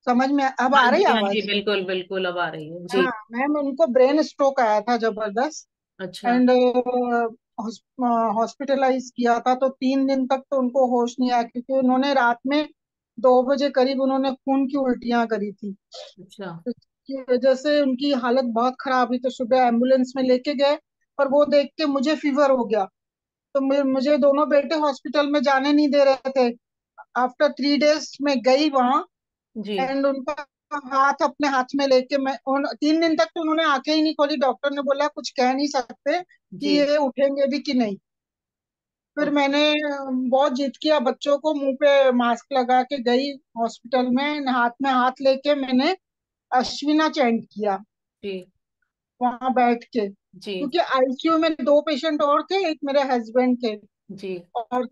समझ में अब
हाँ
आ रही
जी
है
हाँ जी
आवाज?
बिल्कुल बिल्कुल अब आ रही है जी।
हाँ मैम, उनको ब्रेन स्ट्रोक आया था जबरदस्त।
अच्छा
एंड हॉस्पिटलाइज किया था, तो 3 दिन तक तो उनको होश नहीं आया, क्योंकि उन्होंने रात में 2 बजे करीब उन्होंने खून की उल्टियां करी थी।
अच्छा
इसकी वजह से उनकी हालत बहुत खराब हुई, तो सुबह एम्बुलेंस में लेके गए, और वो देख के मुझे फीवर हो गया। तो मुझे दोनों बेटे हॉस्पिटल में जाने नहीं दे रहे थे। आफ्टर 3 डेज में गई वहां,
जी
एंड उनका हाथ अपने हाथ में लेके 3 दिन तक तो उन्होंने आंखें ही नहीं खोली। डॉक्टर ने बोला कुछ कह नहीं सकते कि
जी।
ये उठेंगे भी कि नहीं। फिर
ओके
मैंने बहुत जिद किया, बच्चों को मुंह पे मास्क लगा के गई हॉस्पिटल में, हाथ में हाथ लेके मैंने अश्विना चैंट किया
जी
वहां बैठ के,
जी
क्योंकि आईसीयू में 2 पेशेंट और थे, एक मेरे हस्बैंड थे,
जी।
और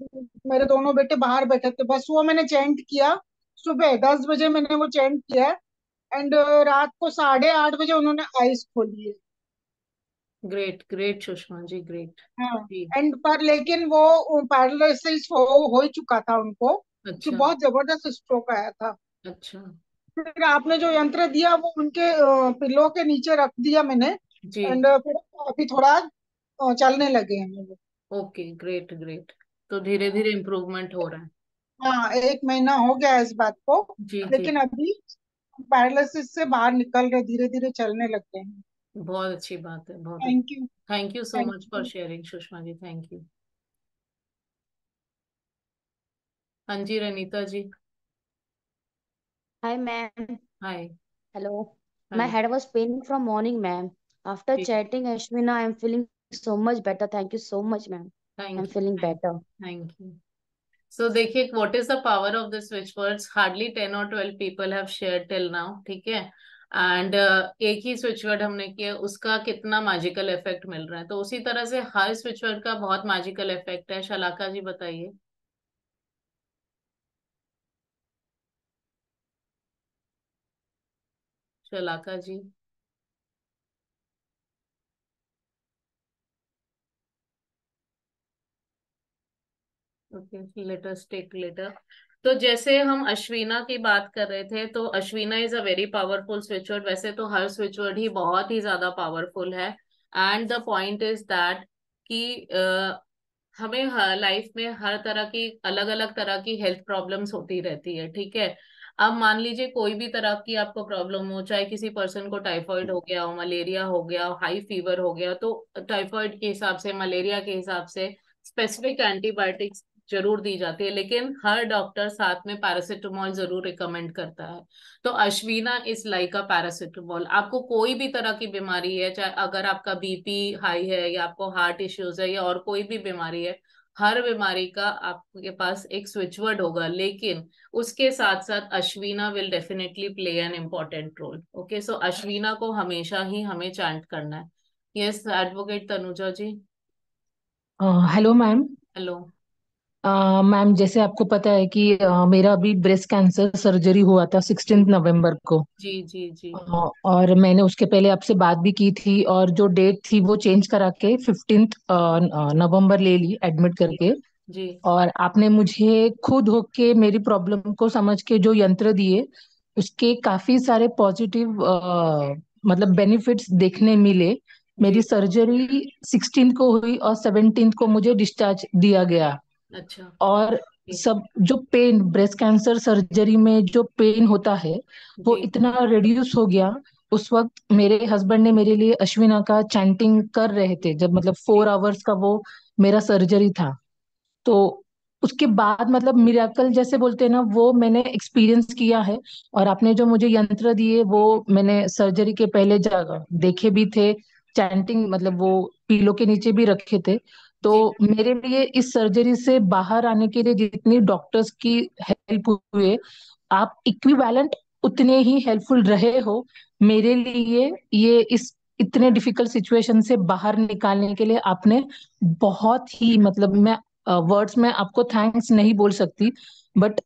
मेरे दोनों बेटे बाहर बैठे थे। बस वो मैंने चैंट किया, सुबह 10 बजे मैंने वो चैंट किया। एंड रात को 8:30 बजे उन्होंने आईज खोली है।
Great great Sushma ji, great.
हाँ,
जी।
एंड पर लेकिन वो पैरालिसिस हो ही चुका था उनको, क्योंकि
अच्छा
बहुत जबरदस्त स्ट्रोक आया था।
अच्छा।
फिर आपने जो यंत्र दिया वो उनके पिलो के नीचे रख दिया मैंने।
जी।
एंड फिर अभी थोड़ा चलने लगे हैं वो।
Okay great great. तो धीरे धीरे इम्प्रूवमेंट हो रहा है।
हाँ, 1 महीना हो गया है इस बात को,
जी जी।
लेकिन अभी पैरालिसिस से बाहर निकल रहे, धीरे धीरे चलने लग गए हैं।
बहुत अच्छी बात है, बहुत अच्छी।
Thank you.
Thank you so
thank
much for
you.
Sharing Sushma ji, thank you. हाँ जी Ranita ji.
Hi, ma'am.
Hi.
Hello. My
hi.
head was paining from morning, ma'am. After
जी।
chatting Ashwina, I'm feeling so much better. Thank you so much, ma'am. I'm
thank you
feeling
thank
better.
Thank you. So देखिए what is the power of the switch words, hardly 10 or 12 people have share till now, ठीक है। And एक ही switch word हमने किया, उसका कितना magical effect मिल रहा है, तो उसी तरह से हर स्विच वर्ड का बहुत मैजिकल इफेक्ट है। शलाका जी बताइए। Shalaka ji. Okay, let us take letter. तो जैसे हम अश्विना की बात कर रहे थे, तो Ashwina is a very powerful switch word. वैसे तो हर स्विच वर्ड ही बहुत ही ज्यादा पावरफुल है। And the point is that कि हमें लाइफ में हर तरह की अलग अलग तरह की हेल्थ प्रॉब्लम्स होती रहती है, ठीक है। अब मान लीजिए कोई भी तरह की आपको प्रॉब्लम हो, चाहे किसी पर्सन को टाइफाइड हो गया हो, मलेरिया हो गया हो, हाई फीवर हो गया, तो टाइफाइड के हिसाब से, मलेरिया के हिसाब से स्पेसिफिक एंटीबायोटिक्स जरूर दी जाती है, लेकिन हर डॉक्टर साथ में पैरासिटामोल जरूर रिकमेंड करता है। तो Ashwina is like a paracetamol. आपको कोई भी तरह की बीमारी है, चाहे अगर आपका बीपी हाई है या आपको हार्ट इश्यूज है या और कोई भी बीमारी है, हर बीमारी का आपके पास एक स्विच वर्ड होगा, लेकिन उसके साथ साथ Ashwina will definitely play an important role. Okay, so Ashwina को हमेशा ही हमें चैंट करना है। Yes, advocate Tanuja ji.
Hello ma'am.
Hello.
Ma'am, जैसे आपको पता है कि मेरा अभी ब्रेस्ट कैंसर सर्जरी हुआ था 16 नवंबर को।
जी जी जी।
और मैंने उसके पहले आपसे बात भी की थी, और जो डेट थी वो चेंज करा के 15 नवंबर ले ली एडमिट
जी
करके।
जी
और आपने मुझे खुद होके मेरी प्रॉब्लम को समझ के जो यंत्र दिए, उसके काफी सारे पॉजिटिव मतलब बेनिफिट्स देखने मिले।
जी।
मेरी सर्जरी 16 को हुई और 17 को मुझे डिस्चार्ज दिया गया।
अच्छा।
और
जी
सब जो पेन, ब्रेस्ट कैंसर सर्जरी में जो पेन होता है वो
जी
इतना रिड्यूस हो गया। उस वक्त मेरे हस्बैंड ने मेरे लिए अश्विना का चैंटिंग कर रहे थे, जब मतलब
जी
4 आवर्स का वो मेरा सर्जरी था। तो उसके बाद मतलब मिराकल जैसे बोलते हैं ना, वो मैंने एक्सपीरियंस किया है। और आपने जो मुझे यंत्र दिए वो मैंने सर्जरी के पहले जगह देखे भी थे। चैंटिंग मतलब वो पीलो के नीचे भी रखे थे। तो
जी
मेरे लिए इस सर्जरी से बाहर आने के लिए जितनी डॉक्टर्स की हेल्प हुए, आप इक्विवेलेंट उतने ही हेल्पफुल रहे हो मेरे लिए। ये इस इतने डिफिकल्ट सिचुएशन से बाहर निकालने के लिए आपने बहुत ही मतलब, मैं वर्ड्स में आपको थैंक्स नहीं बोल सकती। बट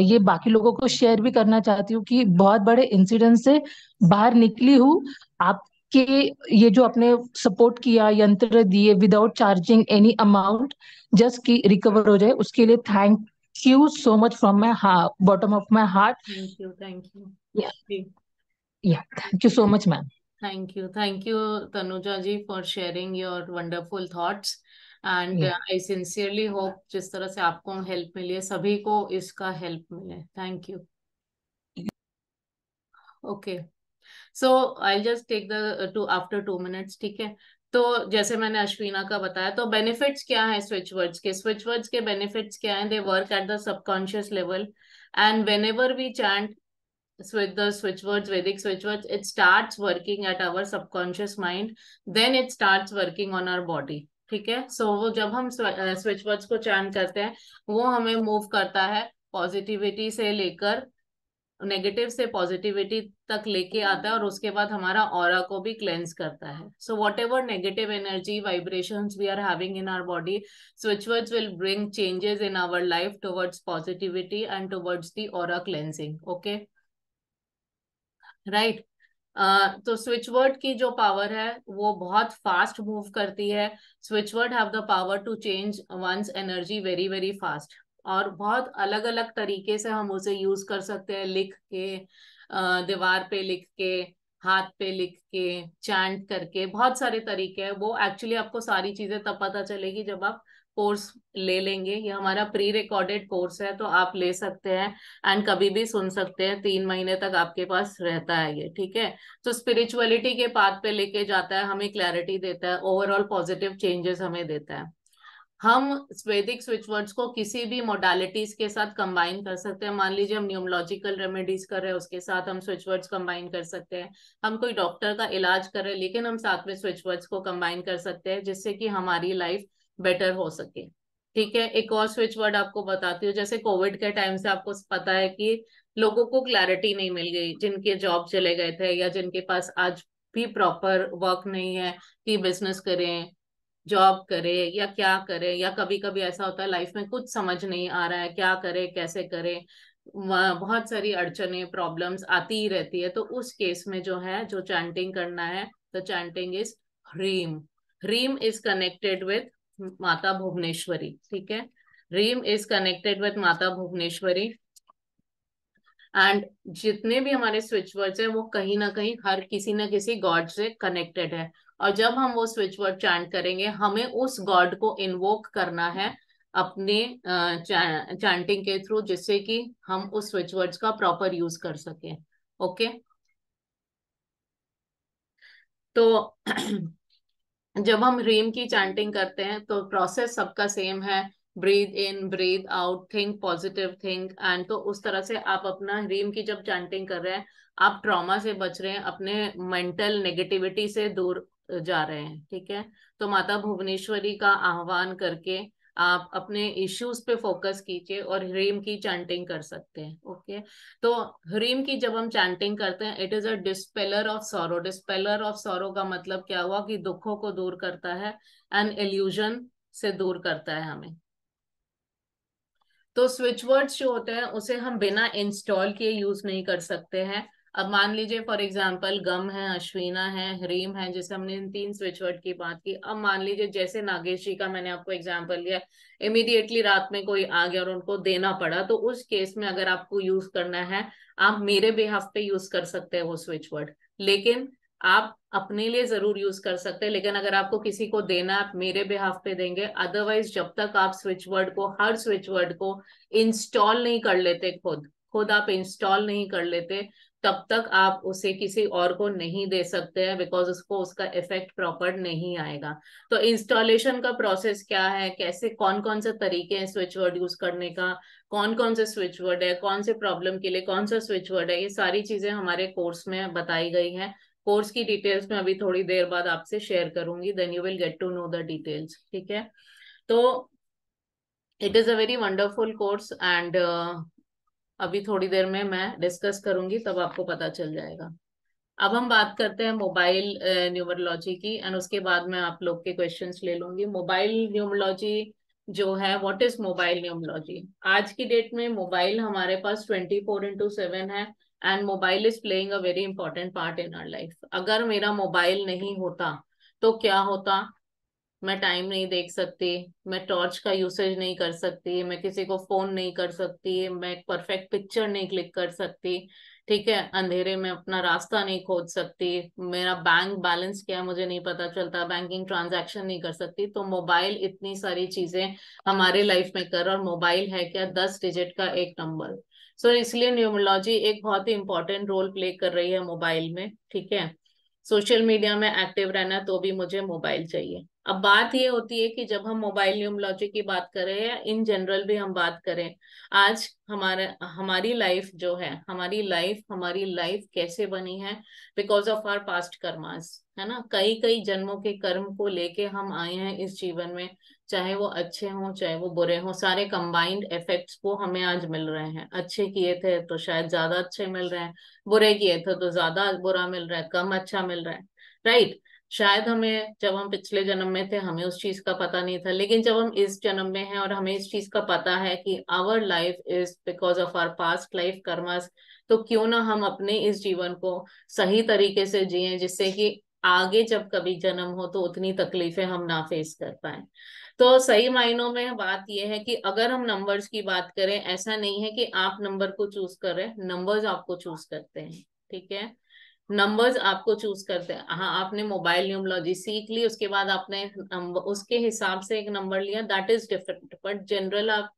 ये बाकी लोगों को शेयर भी करना चाहती हूँ कि बहुत बड़े इंसिडेंट से बाहर निकली हूँ। आपके ये जो आपने सपोर्ट किया, यंत्र दिए without charging any amount, just की रिकवर हो जाए, उसके लिए thank you so much from my bottom of my heart.
Thank you, thank you.
Yeah
जी।
Yeah thank you so much ma'am.
Thank you Tanuja ji for sharing your wonderful thoughts. And
yeah
I sincerely hope जिस तरह से आपको help मिली है, सभी को इसका help मिले। Thank you. Okay, so I just take the two after 2 minutes, ठीक है। तो जैसे मैंने अश्विना का बताया, तो बेनिफिट्स क्या है स्विच वर्ड्स के? स्विच वर्ड्स के बेनिफिट्स क्या हैं? They work at the subconscious level, and whenever we chant with the switch words, Vedic switch words, it starts working at our subconscious mind, then it starts working on our body, ठीक है। सो वो जब हम switch words को chant करते हैं, वो हमें मूव करता है पॉजिटिविटी से लेकर, नेगेटिव से पॉजिटिविटी तक लेके आता है, और उसके बाद हमारा ऑरा को भी क्लेंस करता है। So whatever negative energy vibrations we are having in our body, switch words will bring changes in our life towards positivity and towards the aura cleansing, okay, right. तो switch word की जो power है वो बहुत fast move करती है। Switch word have the power to change one's energy very very fast, और बहुत अलग अलग तरीके से हम उसे यूज कर सकते हैं। लिख के, दीवार पे लिख के, हाथ पे लिख के, चैंट करके, बहुत सारे तरीके हैं। वो एक्चुअली आपको सारी चीजें तब पता चलेगी जब आप कोर्स ले लेंगे। ये हमारा प्री रिकॉर्डेड कोर्स है, तो आप ले सकते हैं एंड कभी भी सुन सकते हैं। 3 महीने तक आपके पास रहता है ये, ठीक है। तो स्पिरिचुअलिटी के पाथ पे लेके जाता है, हमें क्लैरिटी देता है, ओवरऑल पॉजिटिव चेंजेस हमें देता है। हम वैदिक स्विच वर्ड्स को किसी भी मोडालिटीज के साथ कंबाइन कर सकते हैं। मान लीजिए हम न्यूमोलॉजिकल रेमेडीज कर रहे हैं, उसके साथ हम स्विच वर्ड्स कंबाइन कर सकते हैं। हम कोई डॉक्टर का इलाज कर रहे हैं, लेकिन हम साथ में स्विच वर्ड्स को कंबाइन कर सकते हैं, जिससे कि हमारी लाइफ बेटर हो सके, ठीक है। एक और स्विच वर्ड आपको बताती हूँ। जैसे कोविड के टाइम से आपको पता है कि लोगों को क्लैरिटी नहीं मिल गई, जिनके जॉब चले गए थे या जिनके पास आज भी प्रॉपर वर्क नहीं है कि बिजनेस करें, जॉब करे या क्या करे, या कभी कभी ऐसा होता है लाइफ में कुछ समझ नहीं आ रहा है, क्या करे कैसे करे, बहुत सारी अड़चने प्रॉब्लम्स आती ही रहती है। तो उस केस में जो है, जो चैंटिंग करना है, the chanting is hreem. Hreem is connected with माता भुवनेश्वरी, ठीक है। रीम इज कनेक्टेड विद माता भुवनेश्वरी एंड जितने भी हमारे स्विच वर्ड्स है वो कहीं ना कहीं हर किसी ना किसी गॉड से कनेक्टेड है। और जब हम वो स्विच वर्ड चैंट करेंगे हमें उस गॉड को इन्वोक करना है अपने चैंटिंग के थ्रू, जिससे कि हम उस स्विच वर्ड्स का प्रॉपर यूज कर सकें। ओके तो जब हम रीम की चैंटिंग करते हैं तो प्रोसेस सबका सेम है, breathe in breathe out, think positive think and. तो उस तरह से आप अपना रीम की जब चैंटिंग कर रहे हैं आप ट्रॉमा से बच रहे हैं, अपने मेंटल नेगेटिविटी से दूर जा रहे हैं। ठीक है, तो माता भुवनेश्वरी का आह्वान करके आप अपने इश्यूज पे फोकस कीजिए और रीम की चैंटिंग कर सकते हैं। ओके तो रीम की जब हम चैंटिंग करते हैं it is a dispeller of sorrow. Dispeller of sorrow का मतलब क्या हुआ कि दुखों को दूर करता है एंड इल्यूजन से दूर करता है हमें। तो स्विच वर्ड्स जो होते हैं उसे हम बिना इंस्टॉल किए यूज नहीं कर सकते हैं। अब मान लीजिए फॉर एग्जांपल गम है, अश्विना है, ह्रीम है, जैसे हमने इन 3 स्विच वर्ड की बात की। अब मान लीजिए जैसे नागेश जी का मैंने आपको एग्जांपल दिया, इमीडिएटली रात में कोई आ गया और उनको देना पड़ा, तो उस केस में अगर आपको यूज करना है आप मेरे बिहाफ पे यूज कर सकते हैं वो स्विच वर्ड, लेकिन आप अपने लिए जरूर यूज कर सकते हैं। लेकिन अगर आपको किसी को देना आप मेरे बिहाफ पे देंगे। अदरवाइज जब तक आप स्विच वर्ड को, हर स्विच वर्ड को इंस्टॉल नहीं कर लेते, खुद आप इंस्टॉल नहीं कर लेते, तब तक आप उसे किसी और को नहीं दे सकते हैं, बिकॉज उसको उसका इफेक्ट प्रॉपर नहीं आएगा। तो इंस्टॉलेशन का प्रोसेस क्या है, कैसे, कौन कौन से तरीके हैं स्विच वर्ड यूज करने का, कौन कौन से स्विच वर्ड है, कौन से प्रॉब्लम के लिए कौन सा स्विच वर्ड है, ये सारी चीजें हमारे कोर्स में बताई गई हैं। कोर्स की डिटेल्स में अभी थोड़ी देर बाद आपसे शेयर करूंगी, then you will get to know the details. ठीक है, तो it is a very wonderful course and अभी थोड़ी देर में मैं डिस्कस करूंगी, तब आपको पता चल जाएगा। अब हम बात करते हैं मोबाइल न्यूमरोलॉजी की एंड उसके बाद मैं आप लोग के क्वेश्चंस ले लूंगी। मोबाइल न्यूमरोलॉजी जो है, व्हाट इज मोबाइल न्यूमरोलॉजी? आज की डेट में मोबाइल हमारे पास 24/7 है and mobile is playing a very important part in our life. अगर मेरा मोबाइल नहीं होता तो क्या होता? मैं टाइम नहीं देख सकती, मैं टॉर्च का यूसेज नहीं कर सकती, मैं किसी को फोन नहीं कर सकती, मैं एक परफेक्ट पिक्चर नहीं क्लिक कर सकती, ठीक है, अंधेरे में अपना रास्ता नहीं खोज सकती, मेरा बैंक बैलेंस क्या है मुझे नहीं पता चलता, बैंकिंग ट्रांजैक्शन नहीं कर सकती। तो मोबाइल इतनी सारी चीजें हमारे लाइफ में कर, और मोबाइल है क्या? 10 डिजिट का एक नंबर। सो इसलिए न्यूमरोलॉजी एक बहुत ही इंपॉर्टेंट रोल प्ले कर रही है मोबाइल में। ठीक है, सोशल मीडिया में एक्टिव रहना तो भी मुझे मोबाइल चाहिए। अब बात ये होती है कि जब हम मोबाइल न्यूमरोलॉजी की बात करें या इन जनरल भी हम बात करें, आज हमारी लाइफ जो है, हमारी लाइफ कैसे बनी है? Because of our past karmas, है ना। कई कई जन्मों के कर्म को लेके हम आए हैं इस जीवन में, चाहे वो अच्छे हों चाहे वो बुरे हों, सारे कंबाइंड इफेक्ट्स को हमें आज मिल रहे हैं। अच्छे किए थे तो शायद ज्यादा अच्छे मिल रहे हैं, बुरे किए थे तो ज्यादा बुरा मिल रहा है, कम अच्छा मिल रहा है, राइट। शायद हमें, जब हम पिछले जन्म में थे हमें उस चीज का पता नहीं था, लेकिन जब हम इस जन्म में हैं और हमें इस चीज का पता है कि our life is because of our past life karmas, तो क्यों ना हम अपने इस जीवन को सही तरीके से जिएं, जिससे कि आगे जब कभी जन्म हो तो उतनी तकलीफें हम ना फेस कर पाए। तो सही मायनों में बात यह है कि अगर हम नंबर्स की बात करें, ऐसा नहीं है कि आप नंबर को चूज कर रहे हैं, नंबर्स आपको चूज करते हैं। ठीक है, नंबर्स आपको चूज करते हैं। हाँ, आपने मोबाइल न्यूमरोलॉजी सीख ली, उसके बाद आपने उसके हिसाब से एक नंबर लिया, that is different. But general आप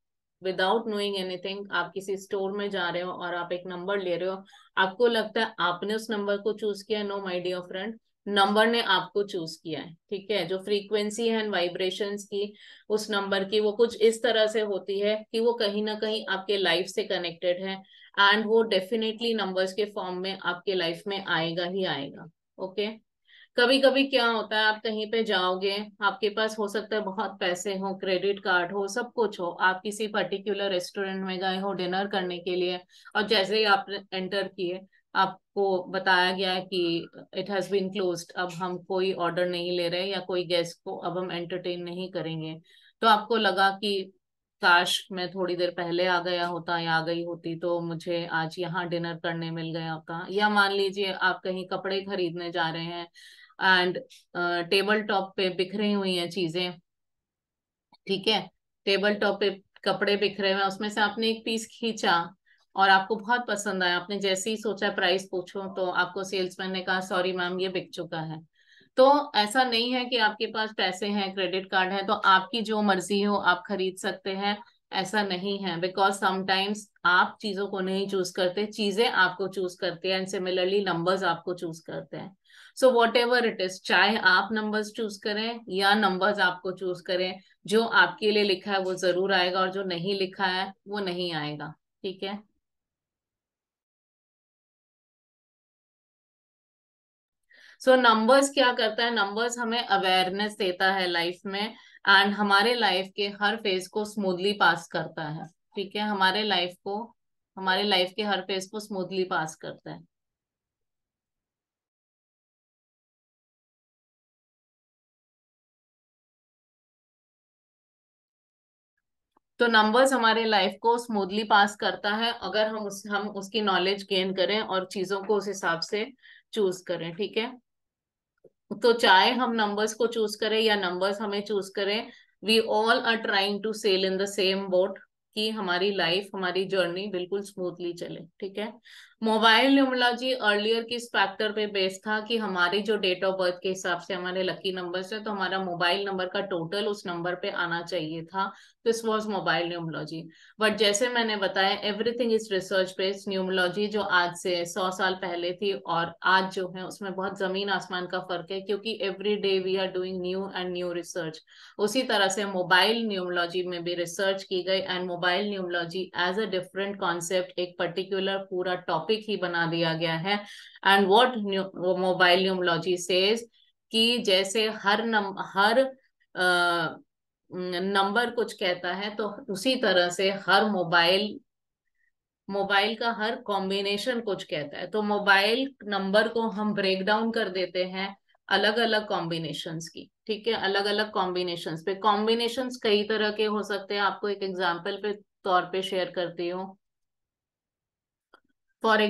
विदाउट नोइंग एनीथिंग, आप किसी स्टोर में जा रहे हो और आप एक नंबर ले रहे हो, आपको लगता है आपने उस नंबर को चूज किया। No my dear friend, number ने आपको चूज किया है। ठीक है, जो फ्रीक्वेंसी है वाइब्रेशंस की उस नंबर की, वो कुछ इस तरह से होती है कि वो कहीं ना कहीं आपके लाइफ से कनेक्टेड है एंड वो डेफिनेटली नंबर्स के फॉर्म में आपके लाइफ में आएगा ही आएगा। ओके, कभी कभी क्या होता है, आप कहीं पे जाओगे, आपके पास हो सकता है बहुत पैसे हो, क्रेडिट कार्ड हो, सब कुछ हो, आप किसी पर्टिकुलर रेस्टोरेंट में गए हो डिनर करने के लिए, और जैसे ही आप एंटर किए आपको बताया गया कि इट हैज बीन क्लोज्ड, अब हम कोई ऑर्डर नहीं ले रहे या कोई गेस्ट को अब हम एंटरटेन नहीं करेंगे। तो आपको लगा कि काश मैं थोड़ी देर पहले आ गया होता या आ गई होती तो मुझे आज यहाँ डिनर करने मिल गया होता। या मान लीजिए आप कहीं कपड़े खरीदने जा रहे हैं एंड टेबल टॉप पे बिखरी हुई हैं चीजें, ठीक है, टेबल टॉप पे कपड़े बिखरे हुए, उसमें से आपने एक पीस खींचा और आपको बहुत पसंद आया, आपने जैसे ही सोचा प्राइस पूछो तो आपको सेल्समैन ने कहा सॉरी मैम ये बिक चुका है। तो ऐसा नहीं है कि आपके पास पैसे हैं, क्रेडिट कार्ड है तो आपकी जो मर्जी हो आप खरीद सकते हैं, ऐसा नहीं है। बिकॉज समटाइम्स आप चीजों को नहीं चूज करते, चीजें आपको चूज करती है, एंड सिमिलरली नंबर्स आपको चूज करते हैं। So what ever it is, चाहे आप नंबर्स चूज करें या नंबर्स आपको चूज करें, जो आपके लिए लिखा है वो जरूर आएगा और जो नहीं लिखा है वो नहीं आएगा। ठीक है। सो नंबर्स क्या करता है, नंबर्स हमें अवेयरनेस देता है लाइफ में, एंड हमारे लाइफ के हर फेज को स्मूथली पास करता है। ठीक है, हमारे लाइफ के हर फेज को स्मूथली पास करता है। तो नंबर्स हमारे लाइफ को स्मूथली पास करता है अगर हम उसकी नॉलेज गेन करें और चीजों को उस हिसाब से चूज करें। ठीक है। तो चाहे हम नंबर्स को चूज करें या नंबर्स हमें चूज करें, we all are trying to sail in the same boat, कि हमारी लाइफ, हमारी जर्नी बिल्कुल स्मूथली चले। ठीक है। मोबाइल न्यूमरोलॉजी अर्लियर किस फैक्टर पे बेस्ड था, कि हमारी जो डेट ऑफ बर्थ के हिसाब से हमारे लकी नंबर्स है, तो हमारा मोबाइल नंबर का टोटल उस नंबर पे आना चाहिए था। This was mobile numerology. But जैसे मैंने बताया, everything is research based. Numerology जो आज से 100 साल पहले थी और आज जो है उसमें बहुत जमीन आसमान का फर्क है, क्योंकि every day we are doing new and new research. उसी तरह से मोबाइल न्यूमरोलॉजी में भी रिसर्च की गई, and mobile numerology as a different concept, एक पर्टिकुलर पूरा टॉपिक ही बना दिया गया है। And what mobile numerology says, कि जैसे हर नंबर कुछ कहता है, तो उसी तरह से हर मोबाइल का हर कॉम्बिनेशन कुछ कहता है। तो मोबाइल नंबर को हम ब्रेक डाउन कर देते हैं अलग अलग कॉम्बिनेशंस की। ठीक है, अलग अलग कॉम्बिनेशंस पे। कॉम्बिनेशंस कई तरह के हो सकते हैं, आपको एक एग्जांपल पे तौर पे शेयर करती हूँ। फॉर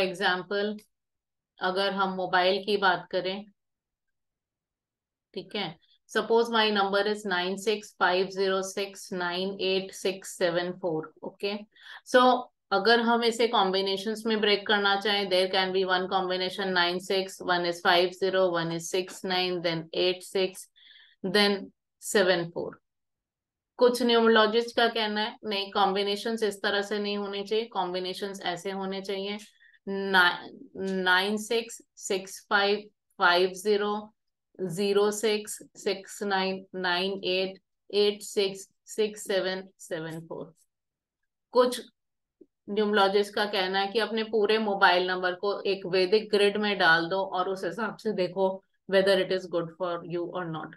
एग्जाम्पल अगर हम मोबाइल की बात करें, ठीक है, suppose my number is 9650698674। Okay, so अगर हम इसे कॉम्बिनेशंस में ब्रेक करना चाहें, there can be one combination 96, one is 50, one is 69, then 86, then 74। कुछ न्यूमरोलॉजिस्ट का कहना है नहीं, कॉम्बिनेशंस इस तरह से नहीं होने चाहिए, कॉम्बिनेशंस ऐसे होने चाहिए, 966550066998866774। कुछ न्यूमरोलॉजिस्ट का कहना है कि अपने पूरे मोबाइल नंबर को एक वैदिक ग्रिड में डाल दो और उस हिसाब से देखो weather it is good for you और नॉट।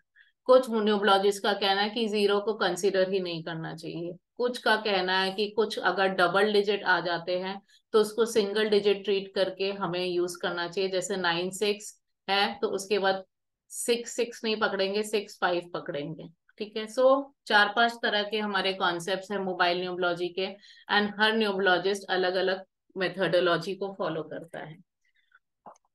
कुछ न्यूमरोलॉजिस्ट का कहना है कि जीरो को कंसीडर ही नहीं करना चाहिए। कुछ का कहना है कि कुछ अगर डबल डिजिट आ जाते हैं तो उसको सिंगल डिजिट ट्रीट करके हमें यूज करना चाहिए। जैसे 96 है तो उसके बाद 66 नहीं पकड़ेंगे, 65 पकड़ेंगे। ठीक है। सो 4-5 तरह के हमारे कॉन्सेप्ट्स हैं मोबाइल न्यूमरोलॉजी के, एंड हर न्यूमरोलॉजिस्ट अलग अलग मेथोडोलॉजी को फॉलो करता है।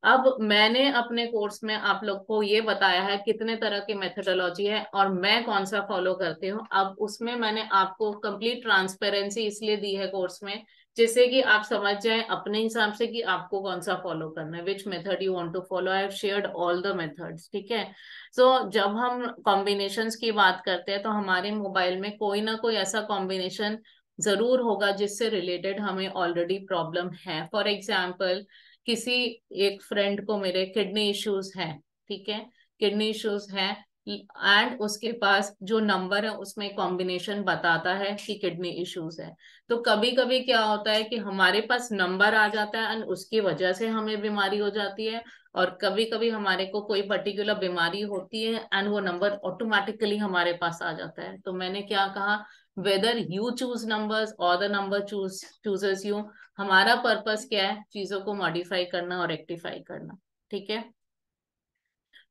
अब मैंने अपने कोर्स में आप लोग को ये बताया है कितने तरह की मेथोडोलॉजी है और मैं कौन सा फॉलो करती हूँ। अब उसमें मैंने आपको कंप्लीट ट्रांसपेरेंसी इसलिए दी है कोर्स में, जिससे कि आप समझ जाएं अपने हिसाब से कि आपको कौन सा फॉलो करना है, which method you want to follow. I have shared all the methods. ठीक है। सो जब हम कॉम्बिनेशंस की बात करते हैं तो हमारे मोबाइल में कोई ना कोई ऐसा कॉम्बिनेशन जरूर होगा जिससे रिलेटेड हमें ऑलरेडी प्रॉब्लम है। फॉर एग्जाम्पल, किसी एक फ्रेंड को मेरे किडनी इश्यूज हैं, ठीक है, किडनी इश्यूज हैं, एंड उसके पास जो नंबर है उसमें कॉम्बिनेशन बताता है कि किडनी इश्यूज है। तो कभी कभी क्या होता है कि हमारे पास नंबर आ जाता है एंड उसकी वजह से हमें बीमारी हो जाती है, और कभी कभी हमारे को कोई पर्टिकुलर बीमारी होती है एंड वो नंबर ऑटोमेटिकली हमारे पास आ जाता है। तो मैंने क्या कहा, वेदर यू चूज नंबर्स और द नंबर चूजेस यू, हमारा पर्पस क्या है, चीजों को मॉडिफाई करना और रेक्टिफाई करना। ठीक है।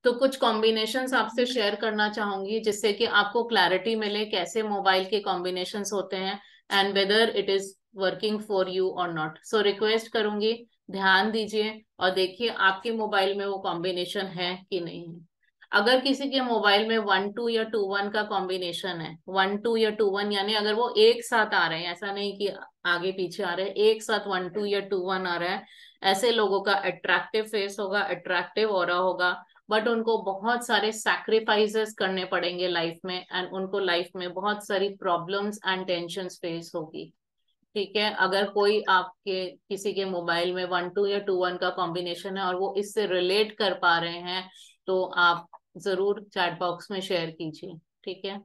तो कुछ कॉम्बिनेशंस आपसे शेयर करना चाहूंगी जिससे कि आपको क्लैरिटी मिले कैसे मोबाइल के कॉम्बिनेशंस होते हैं and weather it is working for you और नॉट। सो रिक्वेस्ट करूंगी ध्यान दीजिए और देखिए आपके मोबाइल में वो कॉम्बिनेशन है कि नहीं है। अगर किसी के मोबाइल में 1 2 या 2 1 का कॉम्बिनेशन है, 1 2 या 2 1, यानी अगर वो एक साथ आ रहे हैं, ऐसा नहीं कि आगे पीछे आ रहे हैं, एक साथ 1 2 या 2 1 आ रहा है, ऐसे लोगों का अट्रैक्टिव फेस होगा, अट्रैक्टिव ऑरा होगा, बट उनको बहुत सारे सैक्रिफाइसेस करने पड़ेंगे लाइफ में, एंड उनको लाइफ में बहुत सारी प्रॉब्लम्स एंड टेंशन्स फेस होगी। ठीक है, अगर कोई आपके किसी के मोबाइल में 1 2 या 2 1 का कॉम्बिनेशन है और वो इससे रिलेट कर पा रहे हैं, तो आप जरूर चैट बॉक्स में शेयर कीजिए। ठीक है,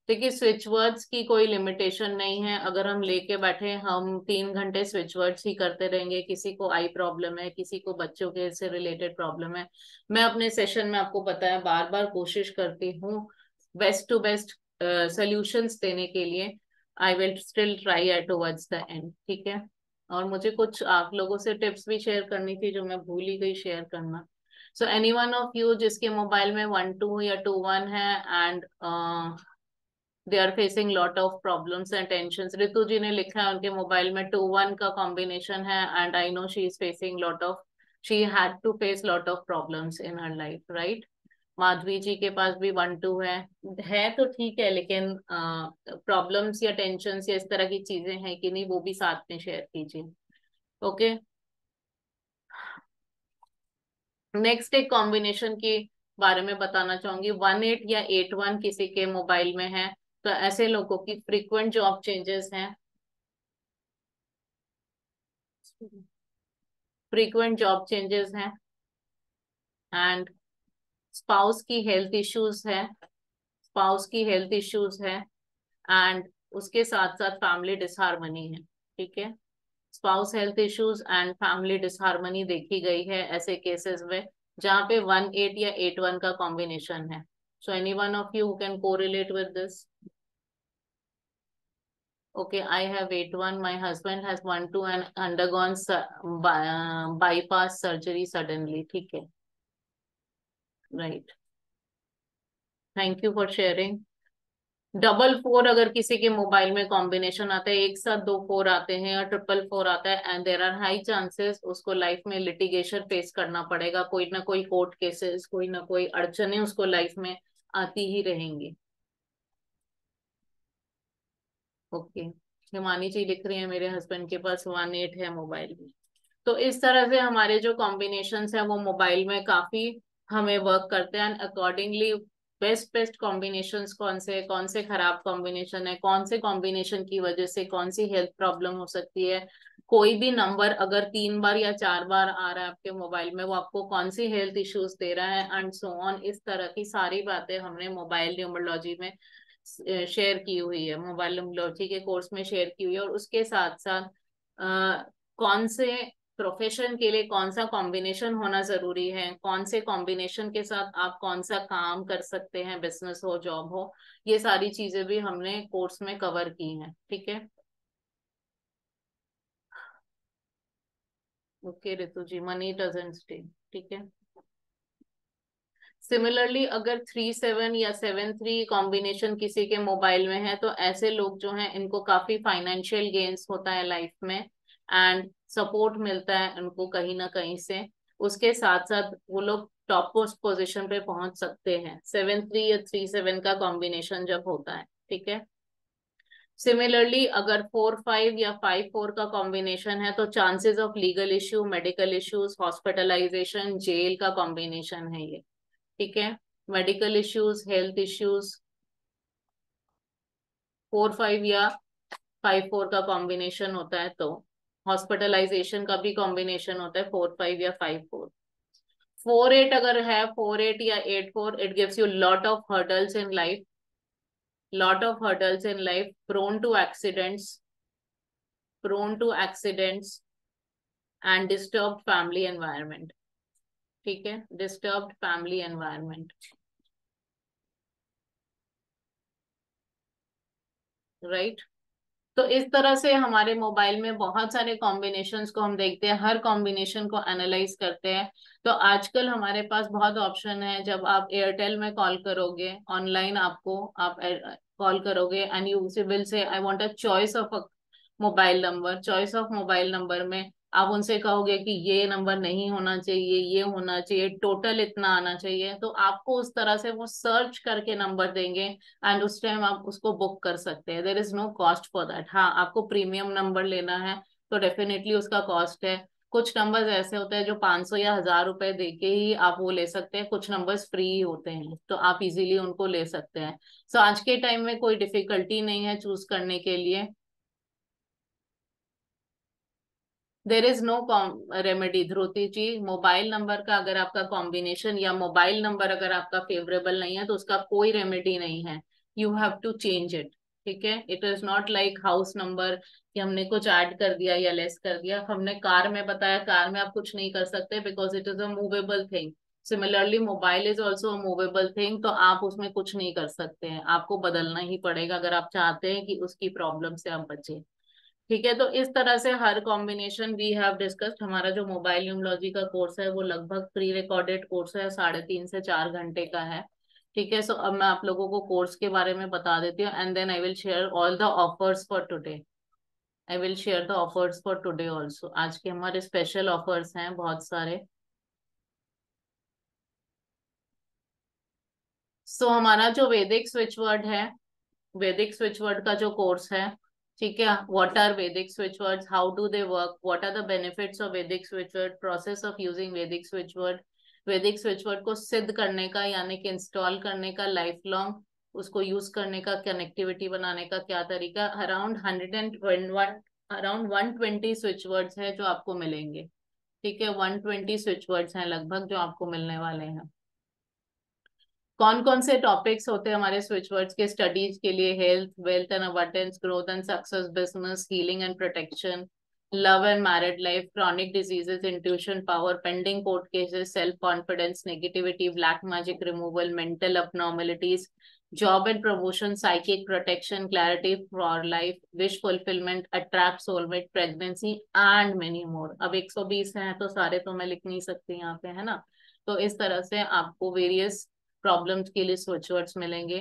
देखिए स्विच वर्ड्स की कोई लिमिटेशन नहीं है। अगर हम लेके बैठे हम 3 घंटे स्विच वर्ड्स ही करते रहेंगे, किसी को आई प्रॉब्लम है, किसी को बच्चों के से रिलेटेड प्रॉब्लम है, मैं अपने सेशन में आपको पता है बार बार कोशिश करती हूँ बेस्ट टू बेस्ट सोल्यूशंस देने के लिए। I will still try at towards the end. ठीक है, और मुझे कुछ आप लोगों से टिप्स भी शेयर करनी थी जो मैं भूल ही गई शेयर करना। So any one of you जिसके मोबाइल में 1 2 या 2 1 है and they are facing lot of problems and tensions. Ritu ji ने लिखा है उनके मोबाइल में 2 1 का कॉम्बिनेशन है, and I know she is facing lot of, she had to face lot of problems in her life, right. Madhavi ji के पास भी 1 2 है तो ठीक है, लेकिन प्रॉब्लम्स या टेंशंस या इस तरह की चीजें हैं कि नहीं, वो भी साथ में शेयर कीजिए। ओके, नेक्स्ट एक कॉम्बिनेशन के बारे में बताना चाहूंगी। 1 8 या 8 1 किसी के मोबाइल में है, तो ऐसे लोगों की फ्रीक्वेंट जॉब चेंजेस हैं, फ्रीक्वेंट जॉब चेंजेस हैं, एंड स्पाउस की हेल्थ इश्यूज है, स्पाउस की हेल्थ इश्यूज है, एंड उसके साथ साथ फैमिली डिसहार्मनी है। ठीक है, spouse health issues and family disharmony देखी गई है ऐसे केसेस में जहाँ पे 1 8 या 8 1 का कॉम्बिनेशन है। सो any one of you can correlate with this? Okay, I have 8 1. My husband has 1 2 and undergone bypass surgery suddenly. ठीक है, right. Thank you for sharing. 4 अगर किसी के मोबाइल में कॉम्बिनेशन आता है, एक साथ 2 4 आते हैं या 4 आता है, and there are high chances उसको लाइफ में लिटिगेशन फेस करना पड़ेगा, कोई ना कोई कोर्ट केसेस, कोई ना कोई अड़चने उसको लाइफ में आती ही रहेंगी। ओके, हिमानी जी लिख रही है मेरे हस्बैंड के पास 1 8 है मोबाइल में। तो इस तरह से हमारे जो कॉम्बिनेशंस हैं वो मोबाइल में काफी हमें वर्क करते हैं, एंड अकॉर्डिंगली बेस्ट कॉम्बिनेशंस कौन से खराब कॉम्बिनेशन है, कौन से कॉम्बिनेशन की वजह से कौन सी हेल्थ प्रॉब्लम हो सकती है, कोई भी नंबर अगर 3 बार या 4 बार आ रहा है आपके मोबाइल में, वो आपको कौन सी हेल्थ इश्यूज दे रहा है, एंड सो ऑन। इस तरह की सारी बातें हमने मोबाइल न्यूमरोलॉजी में शेयर की हुई है, मोबाइल न्यूमरोलॉजी के कोर्स में शेयर की हुई है। और उसके साथ साथ कौन से प्रोफेशन के लिए कौन सा कॉम्बिनेशन होना जरूरी है, कौन से कॉम्बिनेशन के साथ आप कौन सा काम कर सकते हैं, बिजनेस हो जॉब हो, ये सारी चीजें भी हमने कोर्स में कवर की हैं। ठीक है, okay Ritu ji, money doesn't stay. ठीक है, सिमिलरली अगर 3 7 या 7 3 कॉम्बिनेशन किसी के मोबाइल में है, तो ऐसे लोग जो हैं इनको काफी फाइनेंशियल गेन्स होता है लाइफ में, एंड सपोर्ट मिलता है उनको कहीं ना कहीं से। उसके साथ साथ वो लोग टॉप पोस्ट पोजीशन पे पहुंच सकते हैं 7 3 या 3 7 का कॉम्बिनेशन जब होता है। ठीक है, सिमिलरली अगर 4 5 या 5 4 का कॉम्बिनेशन है, तो chances of legal issue, medical issues, hospitalisation, jail का कॉम्बिनेशन है ये। ठीक है, मेडिकल इश्यूज, हेल्थ इश्यूज, 4 5 या 5 4 का कॉम्बिनेशन होता है, तो हॉस्पिटलाइजेशन का भी कॉम्बिनेशन होता है 4 5 या 5 4। 4 8 अगर है, 4 8 या 8 4, it gives you lot of hurdles in life, lot of hurdles in life, prone to accidents and disturbed family environment. ठीक है, disturbed family environment, right? तो इस तरह से हमारे मोबाइल में बहुत सारे कॉम्बिनेशंस को हम देखते हैं, हर कॉम्बिनेशन को एनालाइज करते हैं। तो आजकल हमारे पास बहुत ऑप्शन है, जब आप एयरटेल में कॉल करोगे ऑनलाइन, आपको आप कॉल करोगे and you will say I want a choice of a mobile number, choice of mobile number में आप उनसे कहोगे कि ये नंबर नहीं होना चाहिए, ये होना चाहिए, टोटल इतना आना चाहिए, तो आपको उस तरह से वो सर्च करके नंबर देंगे एंड उस टाइम आप उसको बुक कर सकते हैं। There is no cost for that. हाँ, आपको प्रीमियम नंबर लेना है तो डेफिनेटली उसका कॉस्ट है। कुछ नंबर्स ऐसे होते हैं जो 500 या 1000 रुपए दे के ही आप वो ले सकते हैं, कुछ नंबर्स फ्री होते हैं तो आप इजीली उनको ले सकते हैं। सो आज के टाइम में कोई डिफिकल्टी नहीं है चूज करने के लिए। There is no remedy Dhruti ji. Mobile number का अगर आपका कॉम्बिनेशन या मोबाइल नंबर अगर आपका फेवरेबल नहीं है तो उसका कोई रेमेडी नहीं है। You have to change it. ठीक है, it is not like house number कि हमने कुछ ऐड कर दिया या लेस कर दिया। हमने कार में बताया, कार में आप कुछ नहीं कर सकते because it is a movable thing. Similarly mobile is also a movable thing, तो आप उसमें कुछ नहीं कर सकते हैं, आपको बदलना ही पड़ेगा अगर आप चाहते हैं कि उसकी प्रॉब्लम से आप बचें। ठीक है, तो इस तरह से हर कॉम्बिनेशन वी हैव डिस्कस्ड। हमारा जो मोबाइल न्यूमरोलॉजी का कोर्स है वो लगभग प्री रिकॉर्डेड कोर्स है, 3.5 से 4 घंटे का है। ठीक है, सो अब मैं आप लोगों को कोर्स के बारे में बता देती हूँ and then I will share all the offers for today. I will share the offers for today also. आज के हमारे स्पेशल ऑफर्स हैं बहुत सारे। सो हमारा जो वैदिक स्विच वर्ड है, वैदिक स्विच वर्ड का जो कोर्स है, ठीक है, what are Vedic switch words, how do they work, what are the benefits of Vedic switch word, process of using Vedic switch word, Vedic switch word को सिद्ध करने का यानी कि इंस्टॉल करने का, लाइफ लॉन्ग उसको यूज करने का, कनेक्टिविटी बनाने का क्या तरीका। अराउंड 120 स्विच वर्ड्स है जो आपको मिलेंगे। ठीक है, 120 स्विच वर्ड्स हैं लगभग जो आपको मिलने वाले हैं। कौन कौन से टॉपिक्स होते हैं हमारे स्विच वर्ड्स के स्टडीज के लिए? Health, wealth and abundance, growth and success, business, healing and protection, love and married life, chronic diseases, intuition power, pending court cases, self confidence, negativity, black magic removal, mental abnormalities, job and promotion, psychic protection, clarity for life, wish fulfilment, attract soulmate, pregnancy and many more. अब 120 हैं तो सारे तो मैं लिख नहीं सकती यहाँ पे, है ना। तो इस तरह से आपको वेरियस प्रॉब्लम्स के लिए स्विच वर्ड्स मिलेंगे।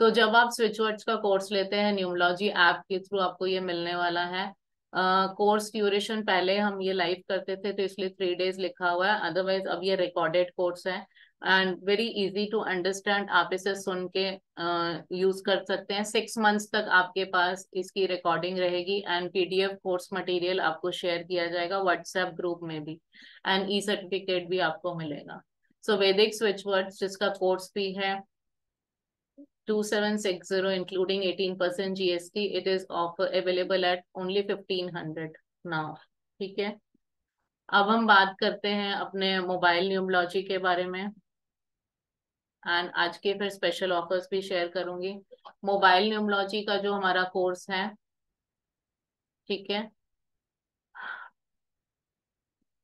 तो जब आप स्विच वर्ड्स का कोर्स लेते हैं न्यूमलॉजी ऐप के थ्रू आपको ये मिलने वाला है। कोर्स ड्यूरेशन पहले हम ये लाइव करते थे तो इसलिए 3 days लिखा हुआ है, अदरवाइज अब ये रिकॉर्डेड कोर्स है and very easy to understand. आप इसे सुन के यूज कर सकते हैं। 6 months तक आपके पास इसकी रिकॉर्डिंग रहेगी एंड पीडीएफ कोर्स मटेरियल आपको शेयर किया जाएगा व्हाट्सएप ग्रुप में भी एंड ई सर्टिफिकेट भी आपको मिलेगा। सो वैदिक स्विच वर्ड्स जिसका कोर्स भी है 2760 including 18% GST, it is offer available at only 1500 now। ठीक है, अब हम बात करते हैं अपने मोबाइल न्यूमरोलॉजी के बारे में एंड आज के फिर स्पेशल ऑफर्स भी शेयर करूंगी। मोबाइल न्यूमरोलॉजी का जो हमारा कोर्स है, ठीक है,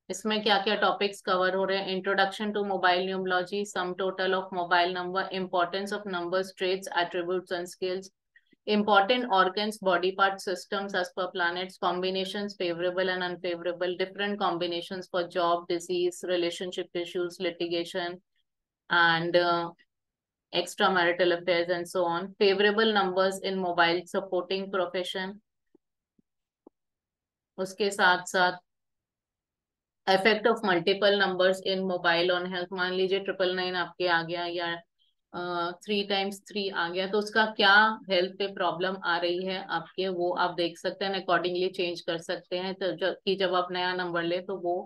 इसमें क्या क्या टॉपिक्स कवर हो रहे हैं? Introduction to mobile numerology, sum total of mobile number, importance of numbers, traits, attributes and skills, important organs, body part systems as per planets, combinations favorable and unfavorable, different combinations for job, disease, relationship issues, litigation and extramarital affairs and so on, favorable numbers in mobile supporting profession, उसके साथ साथ effect of multiple numbers in mobile on health. मान लीजिए 999 आपके आ गया या 3 times 3 आ गया तो उसका क्या हेल्थ पे प्रॉब्लम आ रही है आपके, वो आप देख सकते हैं, अकॉर्डिंगली चेंज कर सकते हैं तो कि जब आप नया नंबर ले तो वो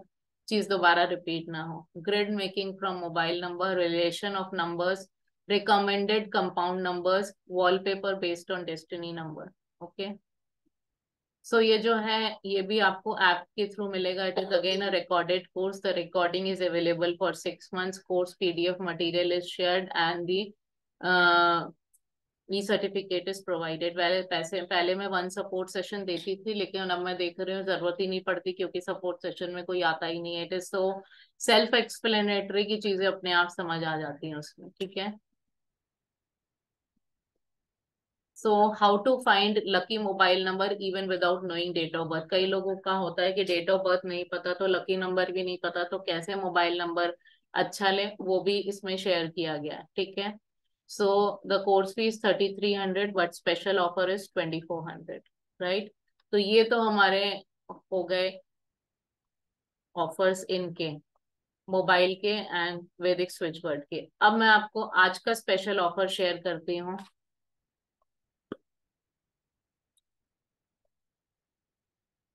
चीज दोबारा रिपीट ना हो। Grid making from mobile number, relation of numbers, recommended compound numbers, wallpaper based on destiny number. Okay, so ये जो है ये भी आपको ऐप के थ्रू मिलेगा। It is again a recorded course. The recording is available for 6 months। Course PDF material is shared and the E certificate is provided. पहले मैं 1 सपोर्ट सेशन देती थी लेकिन अब मैं देख रही हूँ जरूरत ही नहीं पड़ती क्योंकि सपोर्ट सेशन में कोई आता ही नहीं है। It is so self explanatory की चीजें अपने आप समझ आ जाती हैं उसमें। ठीक है, so how to find lucky mobile number even without knowing date of birth. कई लोगों का होता है कि डेट ऑफ बर्थ नहीं पता तो लकी नंबर भी नहीं पता, तो कैसे मोबाइल नंबर अच्छा ले वो भी इसमें शेयर किया गया है। ठीक है, so the course fees 3300 but special offer is 2400, right. तो ये तो हमारे हो गए ऑफर्स इनके मोबाइल के एंड वैदिक स्विचवर्ड के। अब मैं आपको आज का स्पेशल ऑफर शेयर करती हूँ।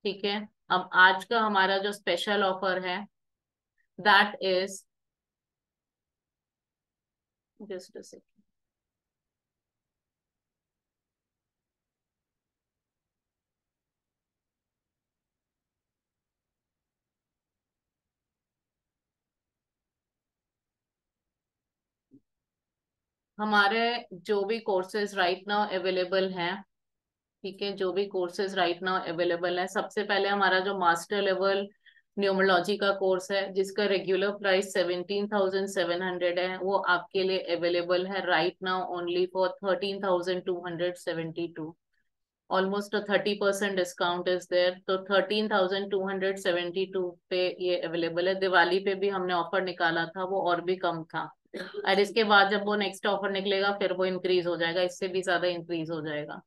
ठीक है, अब आज का हमारा जो स्पेशल ऑफर है that is, just a second, हमारे जो भी कोर्सेज राइट नाउ अवेलेबल हैं, ठीक है, जो भी कोर्सेज राइट नाउ अवेलेबल है, सबसे पहले हमारा जो मास्टर लेवल न्यूमरोलॉजी का कोर्स है जिसका रेगुलर प्राइस 17,700 है, वो आपके लिए अवेलेबल है right now only for 13,272। Almost 30% discount is there, तो 13,272 पे ये अवेलेबल है। दिवाली पे भी हमने ऑफर निकाला था, वो और भी कम था, और इसके बाद जब वो नेक्स्ट ऑफर निकलेगा फिर वो इंक्रीज हो जाएगा, इससे भी ज्यादा इंक्रीज हो जाएगा।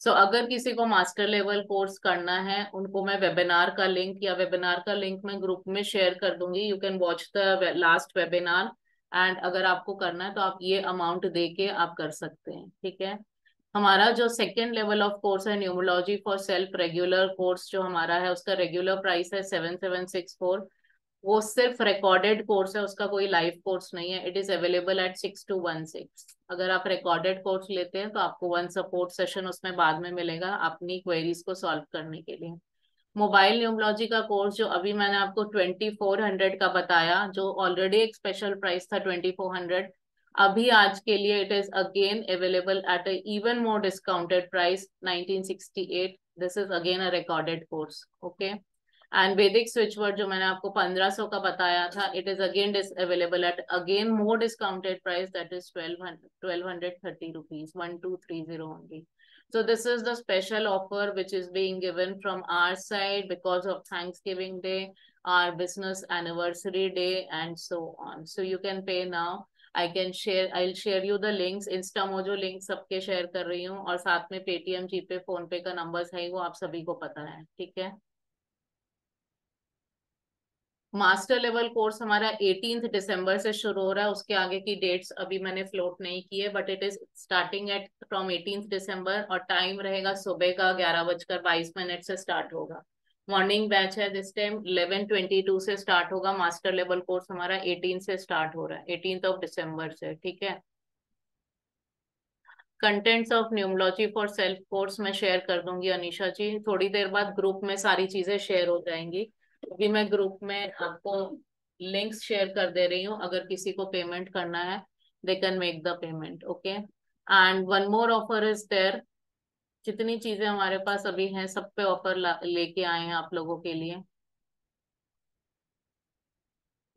सो अगर किसी को मास्टर लेवल कोर्स करना है, उनको मैं वेबिनार का लिंक मैं ग्रुप में शेयर कर दूंगी। You can watch the last webinar, and अगर आपको करना है तो आप ये अमाउंट दे के आप कर सकते हैं। ठीक है, हमारा जो सेकेंड लेवल ऑफ कोर्स है numerology for self regular course, जो हमारा है उसका रेगुलर प्राइस है 7764। वो सिर्फ रिकॉर्डेड कोर्स है, उसका कोई लाइव कोर्स नहीं है। It is available at 6216। अगर आप रिकॉर्डेड कोर्स लेते हैं तो आपको 1 सपोर्ट सेशन उसमें बाद में मिलेगा अपनी क्वेरीज को सॉल्व करने के लिए। मोबाइल न्यूमरोलॉजी का कोर्स जो अभी मैंने आपको 2400 का बताया, जो ऑलरेडी एक स्पेशल प्राइस था 2400, अभी आज के लिए it is again available at a even more discounted price 1968। This is again a recorded course. Okay, and वैदिक स्विचवर्ड जो मैंने आपको 1500 का बताया था, it is again available at again more discounted price, that is 1230 rupees, 1230 only. So this is the special offer which is being given from our side because of Thanksgiving Day, our business anniversary day, and so on. So you can pay now. I'll share you the links. Instamojo link सबके share कर रही हूँ, और साथ में Paytm, जीपे, phone पे का numbers है, वो आप सभी को पता है। ठीक है, मास्टर लेवल कोर्स हमारा 18 दिसंबर से शुरू हो रहा है। उसके आगे की डेट्स अभी मैंने फ्लोट नहीं की है, but it is starting at from 18 दिसंबर, और टाइम रहेगा सुबह का 11:22 से स्टार्ट होगा। मॉर्निंग बैच है, दिस टाइम 11:22 से स्टार्ट होगा। मास्टर लेवल कोर्स हमारा 18 से स्टार्ट हो रहा है, 18 ऑफ दिसंबर से। ठीक है, contents of numerology for self course मैं शेयर कर दूंगी अनीशा जी, थोड़ी देर बाद ग्रुप में सारी चीजें शेयर हो जाएंगी। अभी मैं ग्रुप में आपको लिंक्स शेयर कर दे रही हूँ, अगर किसी को पेमेंट करना है they can make the payment. Okay, and one more offer is there. जितनी चीजें हमारे पास अभी हैं सब पे ऑफर लेके आए हैं आप लोगों के लिए।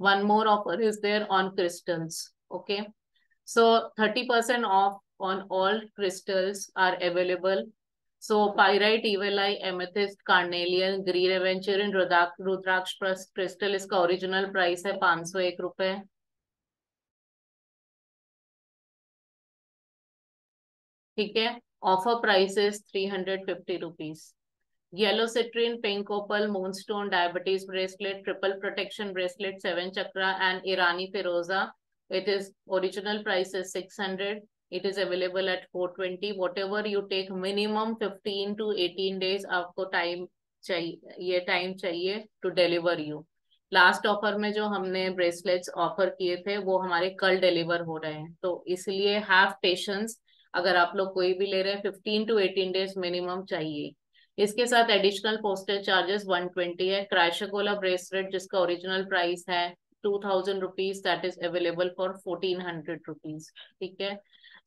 One more offer is there on crystals. Okay, so 30% off on all crystals are available. So pyrite, evelite, amethyst, carnelian, green aventurine, rudraksha crystal, इसका ओरिजिनल प्राइस है 501 रुपए। ठीक है, offer price is 350 rupees. Yellow citrine, pink opal, moonstone, diabetes bracelet, triple protection bracelet, 7 chakra and ईरानी फिरोजा, it is original price is 600. It is available at 420. Whatever you take, minimum 15 to 18 days आपको time चाहिए, ये time चाहिए to deliver you. Last offer में जो हमने bracelets offer किए थे वो हमारे कल डिलीवर हो रहे हैं, तो इसलिए हैव पेशेंस। अगर आप लोग कोई भी ले रहे हैं 15 to 18 डेज मिनिमम चाहिए। इसके साथ एडिशनल पोस्टेज चार्जेस 120 है। क्राइशकोला ब्रेसलेट जिसका ओरिजिनल प्राइस है 2000 rupees, that is available for 1400 rupees. ठीक है,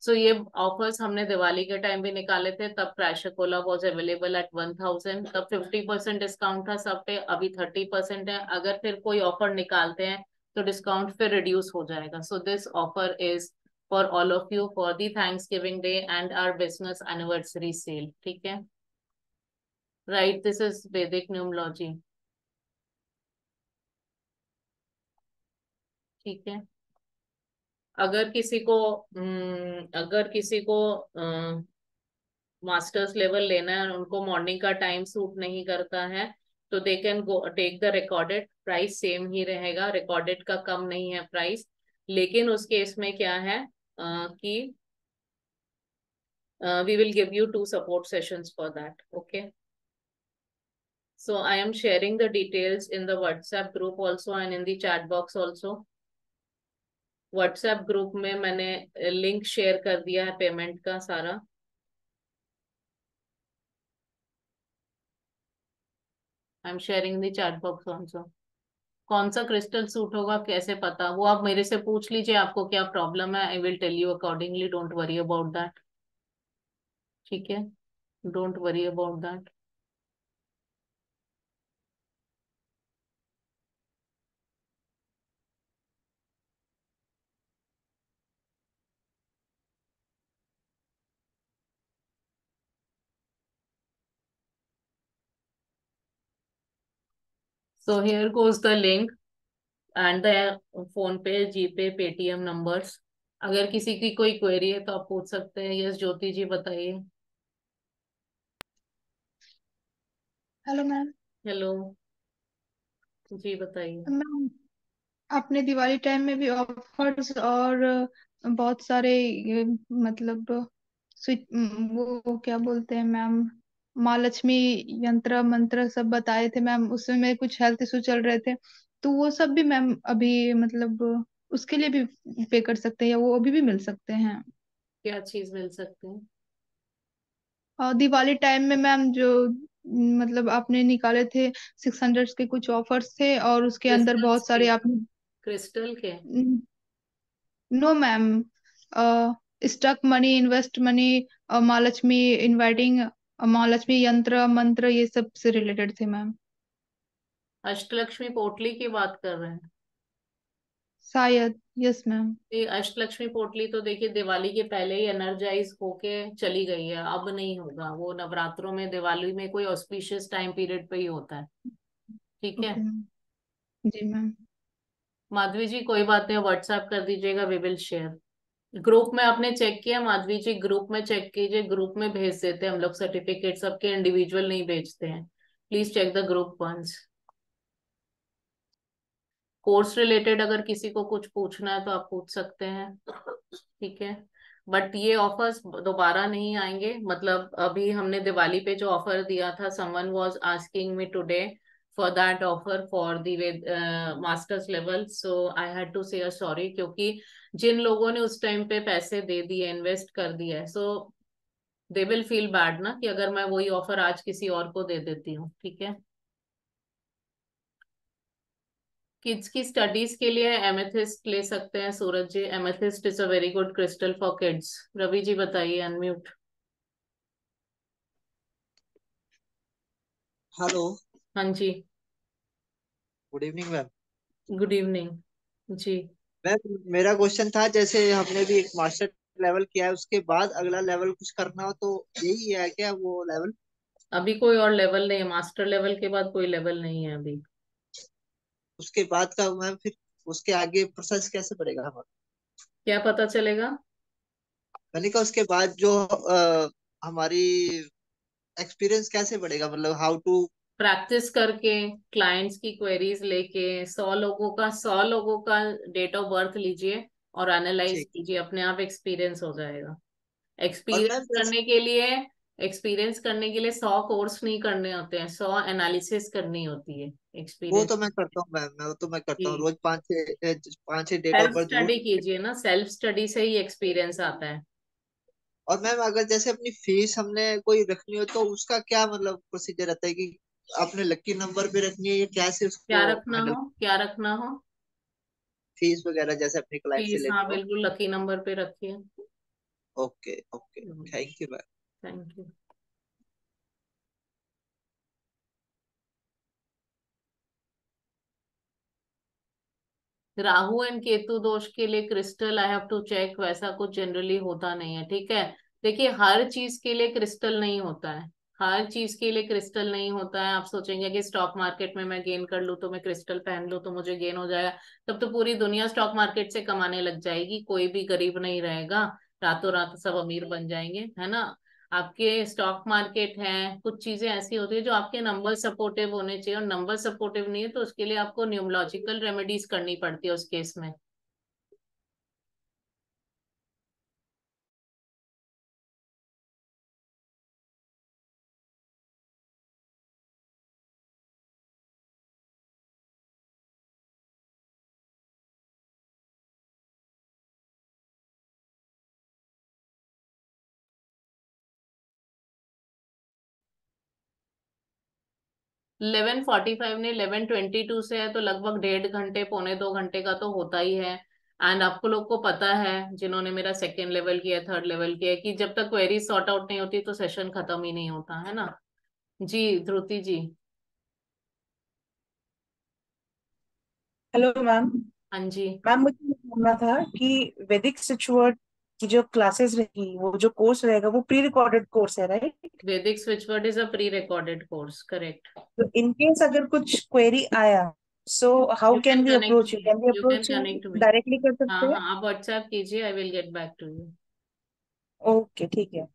सो ये ऑफर्स हमने दिवाली के टाइम भी निकाले थे, तब क्राइशकोला वॉज अवेलेबल एट 1000, तब 50% डिस्काउंट था सब पे, अभी 30% है। अगर फिर कोई ऑफर निकालते हैं तो डिस्काउंट फिर रिड्यूस हो जाएगा। So this offer is for all of you for the Thanksgiving Day and our business anniversary sale. ठीक है, right, this is Vedic numerology. ठीक है, अगर किसी को मास्टर्स लेवल लेना है, उनको मॉर्निंग का टाइम सूट नहीं करता है, तो they can go take the recorded price, same ही रहेगा, रिकॉर्डेड का कम नहीं है प्राइस। लेकिन उस केस में क्या है कि we will give you 2 support sessions for that. Okay, so I am sharing the details in the WhatsApp group also and in the chat box also. WhatsApp group में मैंने लिंक शेयर कर दिया है payment का सारा। I am sharing the chat box also. कौन सा crystal suit होगा कैसे पता, वो आप मेरे से पूछ लीजिए, आपको क्या प्रॉब्लम है, I will tell you accordingly, don't worry about that. ठीक है, don't worry about that. So here goes the link and the PhonePe, GPay, Paytm numbers. अगर किसी की कोई क्वेरी है तो आप पूछ सकते हैं। यस ज्योति जी बताइए।
Hello ma'am.
हेलो जी बताइए।
मैम, आपने दिवाली टाइम में भी ऑफर्स और बहुत सारे मतलब वो क्या बोलते हैं मैम, माँ लक्ष्मी यंत्र मंत्र सब बताए थे मैम, उसमें मेरे कुछ हेल्थ इशू चल रहे थे, तो वो सब भी मैम अभी मतलब उसके लिए भी पे कर सकते हैं या वो अभी भी मिल सकते हैं?
क्या चीज मिल सकते हैं?
और दिवाली टाइम में मैम जो मतलब आपने निकाले थे 600 के कुछ ऑफर्स थे और उसके अंदर
क्रिस्टल्स
बहुत
के?
सारे आपने।
क्रिस्टल के?
No ma'am, stock money, invest money, माँ लक्ष्मी इनवाइटिंग, माँ लक्ष्मी यंत्र मंत्र, ये सब से रिलेटेड थे मैम।
अष्टलक्ष्मी पोटली की बात कर रहे हैं?
शायद, यस मैम।
ये अष्टलक्ष्मी पोटली तो देखिए दिवाली के पहले ही एनर्जाइज होके चली गई है, अब नहीं होगा वो। नवरात्रों में, दिवाली में कोई ऑस्पिशियस टाइम पीरियड पे ही होता है। ठीक है
ओके मैम। जी मैम।
माधवी जी, कोई बात नहीं, व्हाट्सएप कर दीजिएगा, वी विल शेयर। ग्रुप में आपने चेक किया माधवी जी? ग्रुप में चेक कीजिए, ग्रुप में भेज देते हैं हम लोग सर्टिफिकेट, सबके इंडिविजुअल नहीं भेजते हैं। Please check the group once. Course related अगर किसी को कुछ पूछना है तो आप पूछ सकते हैं। ठीक है, बट ये ऑफर्स दोबारा नहीं आएंगे। मतलब अभी हमने दिवाली पे जो ऑफर दिया था, someone was asking me today for that offer for the masters level, so I had to say sorry, क्योंकि जिन लोगों ने उस टाइम पे पैसे दे दिए, इन्वेस्ट कर दिया है, सो दे विल फील बैड ना कि अगर मैं वही ऑफर आज किसी और को दे देती हूँ। ठीक है, किड्स की स्टडीज के लिए एमेथिस्ट ले सकते हैं Suraj ji. Amethyst is a very good crystal for kids. Ravi ji बताइए, अनम्यूट।
हेलो।
हाँ जी,
good evening ma'am.
Good evening जी।
मैम, मेरा क्वेश्चन था, जैसे हमने भी एक मास्टर लेवल किया है, उसके बाद अगला लेवल कुछ करना हो तो यही है क्या वो लेवल?
अभी कोई और लेवल नहीं है, मास्टर लेवल के बाद कोई लेवल नहीं है अभी।
उसके बाद का मैम फिर उसके आगे प्रोसेस कैसे बढ़ेगा हमारा?
क्या पता चलेगा?
मैंने कहा उसके बाद जो हमारी एक्सपीरियंस कैसे बढ़ेगा, मतलब हाउ टू।
प्रैक्टिस करके, क्लाइंट्स की क्वेरीज लेके, 100 लोगों का डेट ऑफ बर्थ लीजिए और एनालाइज
ठीक।
कीजिए, अपने आप एक्सपीरियंस हो जाएगा।
और मैम
एक्सपीरियंस करने के लिए 100 कोर्स नहीं करने होते हैं, 100 एनालिसिस करनी होती है
वो
एक्सपीरियंस।
तो मैं करता हूँ मैम, मैं वो तो मैं करता हूँ
जी,
रोज 5-6 डेट ऑफ
सेल्फ
बर्थ वो।
स्टडी कीजिए ना, सेल्फ स्टडी से ही एक्सपीरियंस आता है।
और मैम अगर जैसे अपनी फीस हमने कोई रखनी हो तो उसका क्या मतलब प्रोसीजर रहता है कि अपने लकी नंबर पे रखनी है या कैसे
क्या
उसको
रखना
हैंडल?
हो, क्या रखना हो?
फीस वगैरह जैसे अपनी क्लाइंट से
फीस,
लेनी
हाँ
हो।
बिल्कुल लकी नंबर पे रखिए।
Okay okay. Thank you ma'am.
Thank you. Rahu and Ketu दोष के लिए crystal I have to check, वैसा कुछ जनरली होता नहीं है। ठीक है, देखिए हर चीज के लिए क्रिस्टल नहीं होता है, हर चीज के लिए क्रिस्टल नहीं होता है। आप सोचेंगे कि स्टॉक मार्केट में मैं गेन कर लूं तो मैं क्रिस्टल पहन लूं तो मुझे गेन हो जाएगा, तब तो पूरी दुनिया स्टॉक मार्केट से कमाने लग जाएगी, कोई भी गरीब नहीं रहेगा, रातों रात सब अमीर बन जाएंगे, है ना। आपके स्टॉक मार्केट है, कुछ चीजें ऐसी होती है जो आपके नंबर सपोर्टिव होने चाहिए, और नंबर सपोर्टिव नहीं है तो उसके लिए आपको न्यूमलॉजिकल रेमेडीज करनी पड़ती है उस केस में। 11:45 ने 11:22 से है, तो लगभग 1.5 घंटे, 1.25 घंटे का तो होता ही है। एंड आपको लोग को पता है, जिन्होंने मेरा सेकेंड लेवल किया, थर्ड लेवल किया, कि जब तक क्वेरी सॉर्ट आउट नहीं होती तो सेशन खत्म ही नहीं होता है ना। जी ध्रुति जी।
Hello ma'am.
हाँ जी।
मैम मुझे ये जानना था कि वैदिक स्विचवर्ड की जो क्लासेस रहेगी, वो जो कोर्स रहेगा, वो प्री रिकॉर्डेड कोर्स है, right?
Vedic switchword is a pre recorded course, correct.
तो इन केस अगर कुछ क्वेरी आया, so how
you can
can we
connect
approach you?
Me,
can we
you can
approach you
connect me.
Directly कर
हाँ
सकते हैं?
हाँ, आप व्हाट्सएप कीजिए, I will get back to you.
Okay, ठीक है।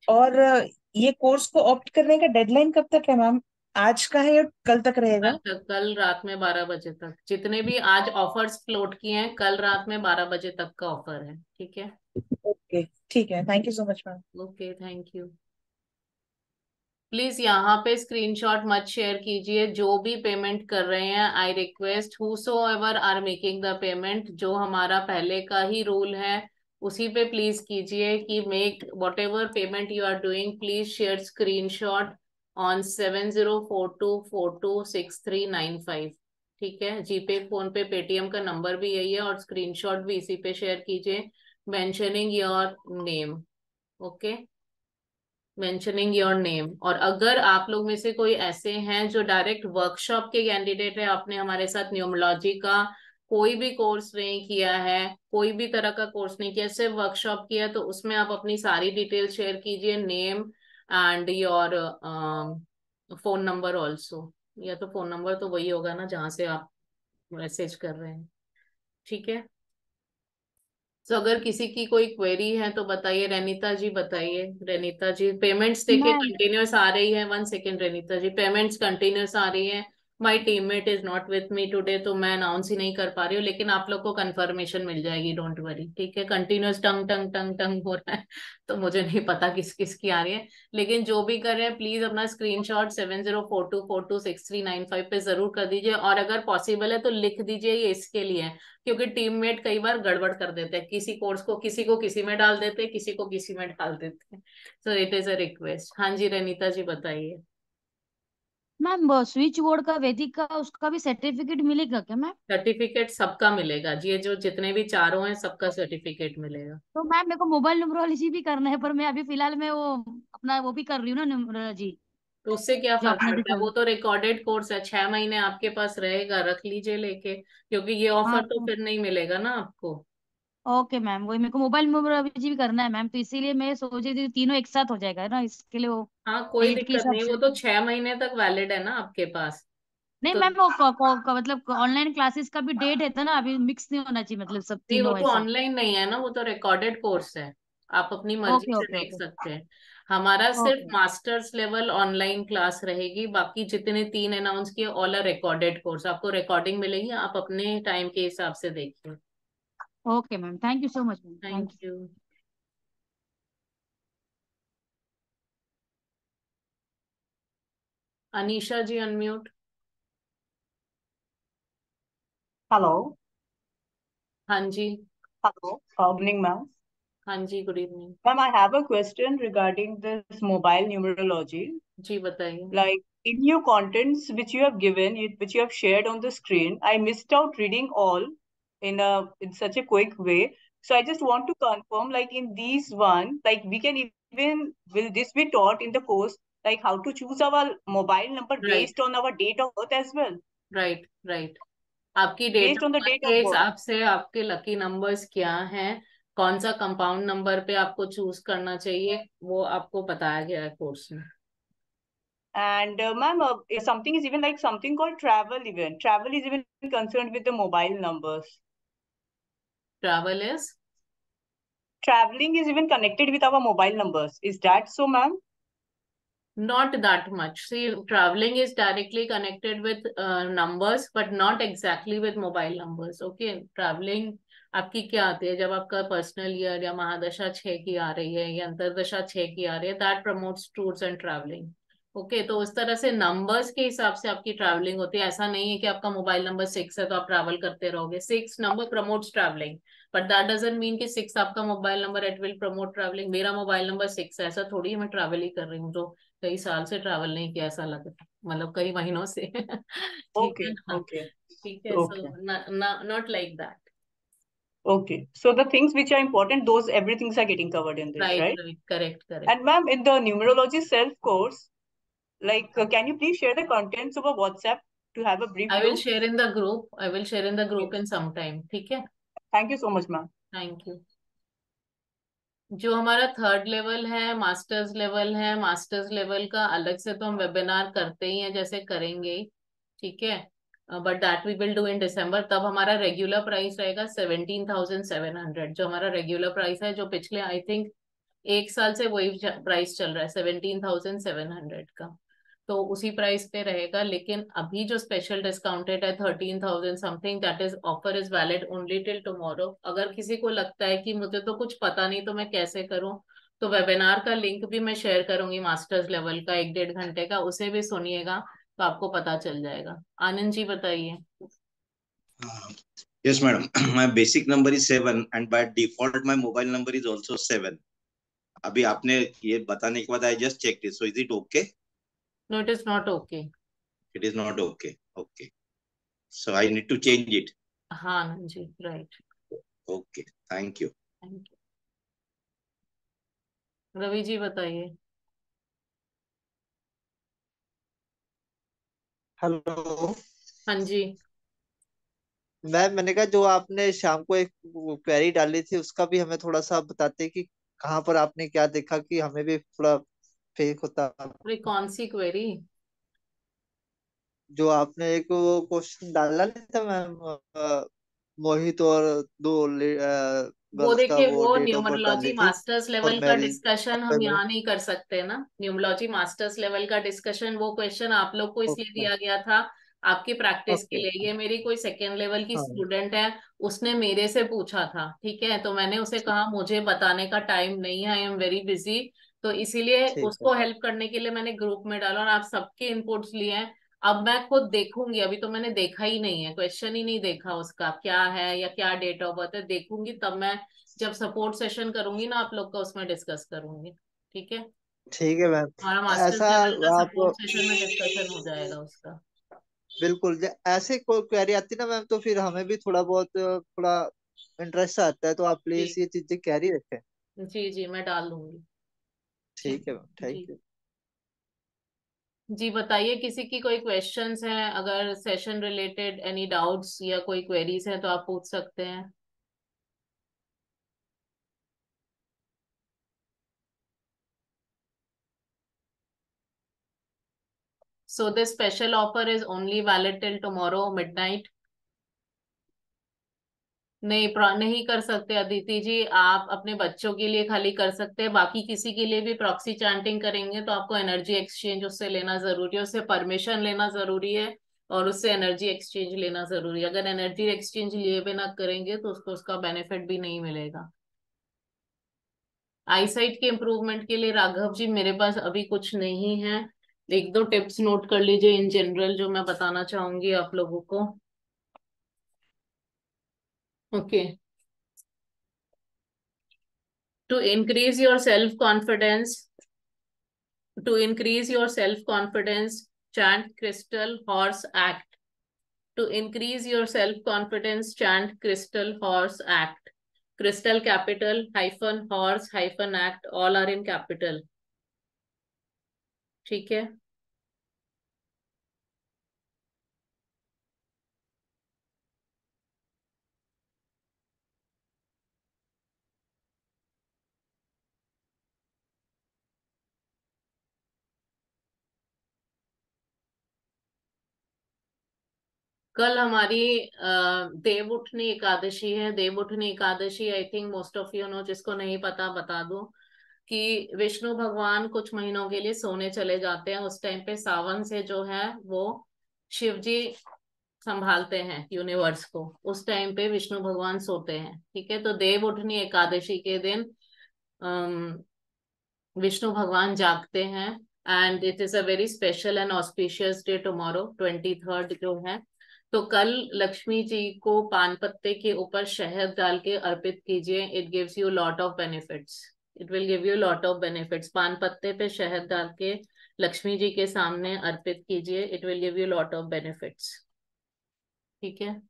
और ये कोर्स को ऑप्ट करने का डेडलाइन कब तक है मैम? आज का है या कल तक रहेगा?
कल तक, कल रात में 12 बजे तक। जितने भी आज ऑफर्स फ्लोट किए हैं, कल रात में 12 बजे तक का ऑफर है, ठीक है।
ओके, ठीक है। Thank you so much ma'am.
Okay, thank you. Please यहाँ पे स्क्रीनशॉट मत शेयर कीजिए, जो भी पेमेंट कर रहे हैं। I request whosoever are making the payment, जो हमारा पहले का ही रूल है उसी पे प्लीज कीजिए कि make whatever payment you are doing, please share screenshot on 7042426395। ठीक है, जीपे, फोन पे, पेटीएम का नंबर भी यही है, और स्क्रीनशॉट भी इसी पे शेयर कीजिए, mentioning your name. Okay, mentioning your name. और अगर आप लोग में से कोई ऐसे हैं जो डायरेक्ट वर्कशॉप के कैंडिडेट है, आपने हमारे साथ न्यूमोलॉजी का कोई भी कोर्स नहीं किया है, कोई भी तरह का कोर्स नहीं किया, सिर्फ वर्कशॉप किया, तो उसमें आप अपनी सारी डिटेल शेयर कीजिए, name and your phone number also. या तो फोन नंबर तो वही होगा ना जहाँ से आप मैसेज कर रहे हैं, ठीक है। तो अगर किसी की कोई क्वेरी है तो बताइए। रेनिता जी बताइए। रेनिता जी, पेमेंट्स देखिए
मैम
कंटिन्यूअस आ रही है। 1 सेकेंड रेनिता जी, पेमेंट्स कंटिन्यूअस आ रही है। My teammate is not with me today, तो मैं अनाउंस ही नहीं कर पा रही हूँ, लेकिन आप लोग को कंफर्मेशन मिल जाएगी, डोंट वरी, ठीक है। कंटिन्यूअस टंग टंग टंग टंग हो रहा है तो मुझे नहीं पता किस किस की आ रही है, लेकिन जो भी कर रहे हैं प्लीज अपना स्क्रीनशॉट 7042426395 पे जरूर कर दीजिए। और अगर पॉसिबल है तो लिख दीजिए ये इसके लिए है, क्योंकि टीममेट कई बार गड़बड़ कर देते हैं, किसी कोर्स को किसी में डाल देते हैं, किसी को किसी में डाल देते हैं। So it is a request. हाँ जी रेनिता जी बताइए।
मैम स्विच बोर्ड का वैदिक का उसका भी सर्टिफिकेट मिलेगा क्या मैम?
सर्टिफिकेट सबका मिलेगा जी, ये जो जितने भी चारों हैं सबका सर्टिफिकेट मिलेगा।
तो मैम मेरे को मोबाइल न्यूमरोलॉजी भी करना है, पर मैं अभी फिलहाल में वो अपना वो भी कर रही हूँ ना न्यूमरोलॉजी,
तो उससे क्या
जो
फर्क
आपने
पड़ता है,
दिखा।
वो तो रिकॉर्डेड कोर्स है, 6 महीने आपके पास रहेगा, रख लीजिए लेके, क्योंकि ये ऑफर
हाँ
तो
तो
फिर नहीं मिलेगा ना आपको।
ओके मैम, वही मेरे को मोबाइल न्यूमरोलॉजी भी करना है मैम, तो इसीलिए मैं सोच रही थी तीनों एक साथ हो जाएगा ना, इसके लिए वो
हाँ कोई
डेट के
दिक्कत
हिसाब
नहीं, वो
से।
तो 6 महीने तक वैलिड है ना आपके पास।
नहीं
तो
मैम वो मतलब ऑनलाइन क्लासेस का भी डेट है था ना, अभी मिक्स नहीं होना चाहिए मतलब सब
नहीं, वो
तीनों
तो
ऐसा।
ऑनलाइन नहीं है ना, वो तो रिकॉर्डेड कोर्स है, आप अपनी मर्जी
ओके
से
ओके
देख
ओके
सकते हैं। हमारा सिर्फ
okay
masters level online class रहेगी, बाकी जितने 3 अनाउंस किए ऑल आर रिकॉर्डेड कोर्स, आपको रिकॉर्डिंग मिलेगी, आप अपने टाइम के हिसाब से देखिए।
Okay ma'am, thank you so much ma'am,
thank
thank you.
You. Anisha ji unmute.
Hello,
हाँ जी।
hello. Evening, ma'am.
हाँ जी, good evening.
Ma'am, I have a question regarding this mobile numerology.
जी बताइए।
Like in your contents which you have given, which you have shared on the screen, I missed out reading all in such a quick way. So I just want to confirm, like in these one, like we can even will this be taught in the course, like how to choose our mobile number
right,
based on our date of birth as well,
right, right. आपकी date
based
of
on the
birth
date
के
of birth.
हिसाब से आपके lucky numbers क्या हैं, कौन सा compound number पे आपको चूज करना चाहिए, वो आपको बताया गया है कोर्स में।
And ma'am, something is even like something called travel event. Travel is even concerned with the mobile numbers.
Travel is
traveling is even connected with our mobile numbers. Is that so, ma'am?
Not that much. See, traveling is directly connected with numbers, but not exactly with mobile numbers. Okay, traveling आपकी क्या आती है जब आपका personal year या महादशा 6 की आ रही है या अंतरदशा 6 की आ रही है, that promotes tours and travelling. Okay, तो उस तरह से नंबर्स के हिसाब से आपकी ट्रैवलिंग होती है। ऐसा नहीं है कि आपका मोबाइल नंबर 6 है तो आप ट्रैवल करते रहोगे। 6 number promotes travelling, but that doesn't mean कि 6 आपका mobile number it will promote travelling. मेरा मोबाइल नंबर 6 है, ऐसा थोड़ी है मैं ट्रैवल ही कर रही हूँ। तो कई साल से ट्रैवल नहीं किया ऐसा लगता, मतलब कई महीनों से। ठीक है
Okay,
ना?
okay,
ठीक है,
okay,
so not like that.
okay. So the things which are important, those everything are getting covered in this,
right
right?
Right, correct correct.
And ma'am, in the numerology self course, like, can you please share the contents over WhatsApp to have a brief
I will
look?
Share in the group, I will share in the
Yes.
Group in some time. ठीक है,
Thank you so much, ma'am.
Thank you. जो हमारा third level है, masters level है, masters level का अलग से तो हम वेबिनार करते ही हैं, जैसे करेंगे ही। ठीक है, but that we will do in December. तब हमारा रेगुलर प्राइस रहेगा 17,700। जो हमारा रेगुलर प्राइस है, जो पिछले आई थिंक 1 साल से वही प्राइस चल रहा है, 17,700 का। तो उसी प्राइस पे रहेगा। लेकिन अभी जो स्पेशल डिस्काउंटेड है 13,000 something, that is offer is valid only till tomorrow. अगर किसी को लगता है कि मुझे तो कुछ पता नहीं तो मैं कैसे करूं, तो वेबिनार का लिंक भी मैं शेयर करूंगी, मास्टर्स लेवल का 1-1.5 घंटे का, उसे भी सुनिएगा तो आपको पता चल जाएगा। आनंद जी बताइए।
Yes, madam. My basic number is 7 and by default my mobile number is also 7. अभी आपने ये बताने के बाद I just checked it. So is it okay?
No, it is not okay.
It is not okay. Okay. So I need to change it.
हाँ Anand ji, right.
Okay. Thank you.
Thank you. Ravi ji बताइए।
Hello
हाँ जी।
Ma'am, मैंने कहा जो आपने शाम को एक क्वेरी डाली थी उसका भी हमें थोड़ा सा बताते कि कहाँ पर आपने क्या देखा कि हमें भी थोड़ा फेक होता।
अरे कौन सी क्वेरी?
जो आपने एक वो क्वेश्चन डाला नहीं था मैम, मोहित और दो
वो
गर्ल्स का
देखिए,
वो
वो
डेट ऑफ बर्थ
न्यूमरोलॉजी
डाली थी
मास्टर्स
फॉर
लेवल का
मैरिज।
डिस्कशन हम यहाँ नहीं कर सकते ना। न्यूमरोलॉजी मास्टर्स लेवल का डिस्कशन, वो क्वेश्चन आप लोग को इसलिए
ओके
दिया गया था आपकी प्रैक्टिस के
ओके।
लिए। ये मेरी कोई सेकेंड लेवल की
हाँ
स्टूडेंट है, उसने मेरे से पूछा था। ठीक है, तो मैंने उसे
ठीक
कहा मुझे बताने का टाइम नहीं है, आई एम वेरी बिजी। तो इसीलिए
ठीक है।
उसको हेल्प करने के लिए मैंने ग्रुप में डाला और आप सबके इनपुट्स लिए हैं। अब मैं खुद देखूंगी, अभी तो मैंने देखा ही नहीं है, क्वेश्चन ही नहीं देखा उसका क्या है या क्या डेट ऑफ बर्थ है। देखूंगी तब मैं जब सपोर्ट सेशन करूंगी ना आप लोग का, उसमें डिस्कस करूंगी। ठीक है,
ठीक है मैम।
हमारा मास्टर्स
ऐसा
लेवल का
आप
सपोर्ट सेशन में डिस्कशन हो जाएगा उसका।
बिल्कुल ऐसे कोई क्वेरी आती ना मैम तो फिर हमें भी थोड़ा बहुत थोड़ा इंटरेस्ट आता है, तो आप
जी
प्लीज ये चीजें कैरी रखें।
जी जी, मैं डाल दूंगी। ठीक
ठीक है मैम,
है
थैंक
जी।
यू।
जी बताइए, किसी की कोई क्वेश्चंस हैं? अगर सेशन रिलेटेड एनी डाउट्स या कोई क्वेरीज हैं तो आप पूछ सकते हैं। So this special offer is only valid till tomorrow midnight. नहीं, नहीं कर सकते अदिति जी, आप अपने बच्चों के लिए खाली कर सकते हैं। बाकी किसी के लिए भी प्रॉक्सी चैंटिंग करेंगे तो आपको एनर्जी एक्सचेंज उससे लेना जरूरी है, उससे परमिशन लेना जरूरी है और उससे एनर्जी एक्सचेंज लेना जरूरी है। अगर एनर्जी एक्सचेंज लिए बिना करेंगे तो उसको उसका बेनिफिट भी नहीं मिलेगा। आईसाइट के इम्प्रूवमेंट के लिए राघव जी मेरे पास अभी कुछ नहीं है। एक दो टिप्स नोट कर लीजिए इन जनरल जो मैं बताना चाहूंगी आप लोगों को। Okay, to increase your self confidence, to increase your self confidence, chant crystal horse act. To increase your self confidence, chant crystal horse act. Crystal capital hyphen horse hyphen act, all are in capital. ठीक है, कल हमारी देवउठनी एकादशी है। Devuthani Ekadashi I think most of you know, जिसको नहीं पता बता दूं कि विष्णु भगवान कुछ महीनों के लिए सोने चले जाते हैं। उस टाइम पे सावन से जो है वो शिव जी संभालते हैं यूनिवर्स को। उस टाइम पे विष्णु भगवान सोते हैं, ठीक है। तो देव उठनी एकादशी के दिन विष्णु भगवान जागते हैं। And it is a very special and auspicious day tomorrow 23rd जो है। तो कल लक्ष्मी जी को पान पत्ते के ऊपर शहद डाल के अर्पित कीजिए। It gives you lot of benefits. It will give you lot of benefits. पान पत्ते पे शहद डाल के लक्ष्मी जी के सामने अर्पित कीजिए। It will give you lot of benefits, ठीक है।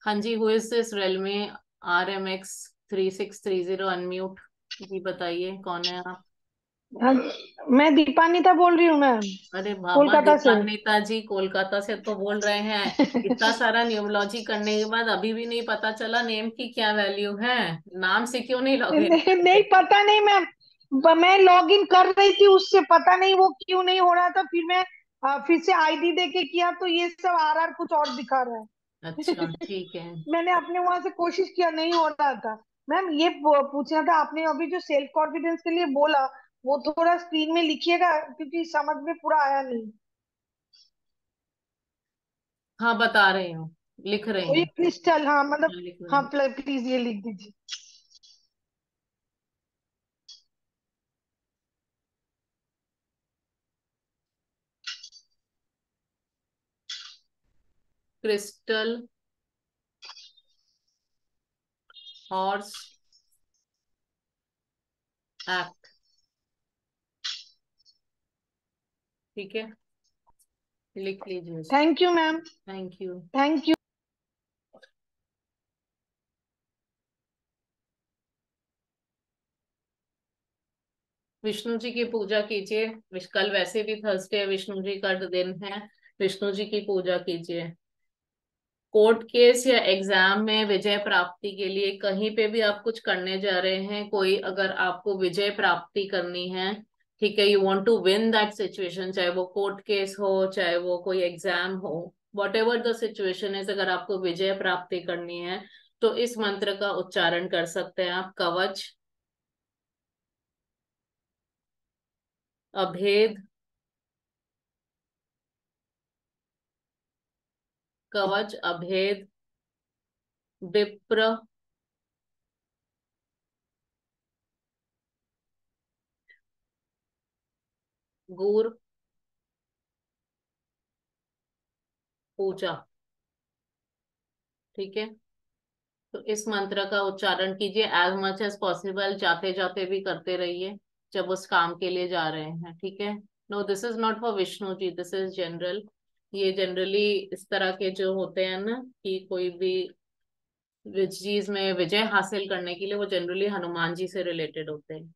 हाँ जी, who is this Realme RMX 3630 unmute जी, बताइए कौन है आप?
हाँ, मैं दीपानिता बोल रही हूँ मैम,
अरे बाबा,
कोलकाता से।
दीपान्विता जी कोलकाता से तो बोल रहे हैं। इतना सारा न्यूमरोलॉजी करने के बाद अभी भी नहीं पता चला नेम की क्या वैल्यू है। नाम से क्यों नहीं लॉग इन
नहीं, नहीं
करते?
पता नहीं मैम, मैं लॉग इन कर रही थी उससे, पता नहीं वो क्यों नहीं हो रहा था। फिर मैं फिर से आईडी देके किया तो ये सब RR कुछ और दिखा रहा
अच्छा,
है।
ठीक है।
मैंने अपने वहां से कोशिश किया, नहीं हो रहा था। मैम ये पूछना था, आपने अभी जो सेल्फ कॉन्फिडेंस के लिए बोला वो थोड़ा स्क्रीन में लिखिएगा क्योंकि समझ में पूरा आया नहीं।
हाँ, बता रही हूँ, लिख रही
तो ये
हूँ।
क्रिस्टल, हाँ मतलब,
हाँ, लिख रही
हाँ
हूँ।
प्लीज ये लिख दीजिए।
क्रिस्टल हॉर्स एक्ट, ठीक है, लिख लीजिए।
Thank you ma'am,
thank you.
Thank you.
Vishnu ji की पूजा कीजिए। कल वैसे भी थर्सडे है, विष्णु जी का दिन है। विष्णु जी की पूजा कीजिए। कोर्ट केस या एग्जाम में विजय प्राप्ति के लिए कहीं पे भी आप कुछ करने जा रहे हैं, कोई अगर आपको विजय प्राप्ति करनी है, ठीक है, you want to win that situation, चाहे वो कोर्ट केस हो, चाहे वो कोई एग्जाम हो, वॉट एवर द सिचुएशन है, अगर आपको विजय प्राप्ति करनी है तो इस मंत्र का उच्चारण कर सकते हैं आप। कवच अभेद, कवच अभेद विप्र गूर पूजा, ठीक है। तो इस मंत्र का उच्चारण कीजिए एज मच एज पॉसिबल, जाते जाते भी करते रहिए जब उस काम के लिए जा रहे हैं, ठीक है। No, this is not for Vishnu ji, this is general. ये जनरली इस तरह के जो होते हैं ना, कि कोई भी चीज में विजय हासिल करने के लिए, वो जनरली हनुमान जी से रिलेटेड होते हैं।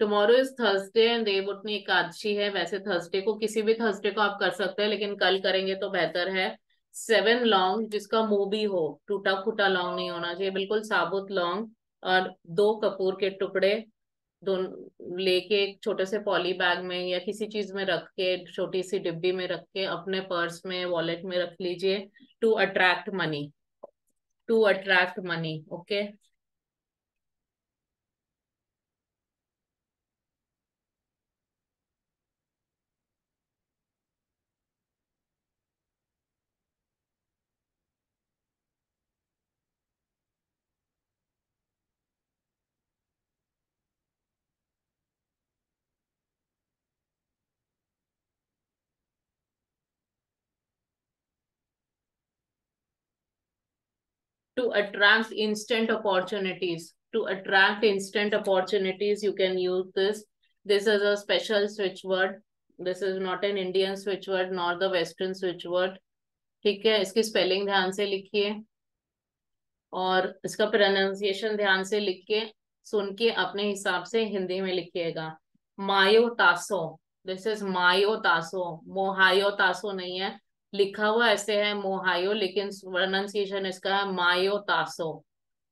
Tomorrow is Thursday and Devuthani Ekadashi है। वैसे थर्सडे को, किसी भी थर्सडे को आप कर सकते हैं, लेकिन कल करेंगे तो बेहतर है। 7 लौंग, जिसका मुंह भी हो, टूटा फूटा लौंग नहीं होना चाहिए, बिल्कुल साबुत लौंग, और 2 कपूर के टुकड़े, दोनों लेके एक छोटे से पॉली बैग में या किसी चीज में रख के, छोटी सी डिब्बी में रख के अपने पर्स में, वॉलेट में रख लीजिए। To attract money, to attract money, okay. To attract instant opportunities, to attract instant opportunities, you can use this. This is a special switch word. This is not an Indian switch word nor the Western switch word, ठीक है। इसकी spelling ध्यान से लिखिए और इसका pronunciation ध्यान से लिख के, सुन के अपने हिसाब से हिंदी में लिखिएगा। मायो तासो, दिस इज मायो तासो, मोहायो तासो नहीं है। लिखा हुआ ऐसे है मोहायो, लेकिन प्रोनाउंसिएशन इसका है मायो तासो।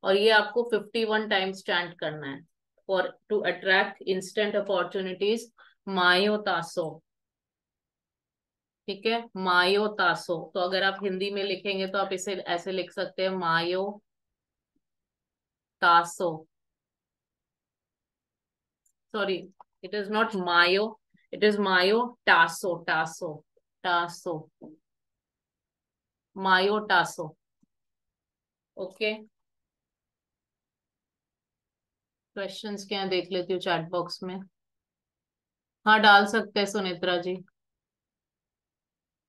और ये आपको 51 टाइम्स चैंट करना है। For to attract instant opportunities, मायो तासो। ठीक है, मायो तासो। तो अगर आप हिंदी में लिखेंगे तो आप इसे ऐसे लिख सकते हैं, मायो तासो। सॉरी, इट इज नॉट मायो, इट इज मायो टासो, टासो, टासो, मायो टासो। ओके, क्वेश्चंस क्या है देख लेती हूँ चैट बॉक्स में। हाँ, डाल सकते हैं सुनेत्रा जी।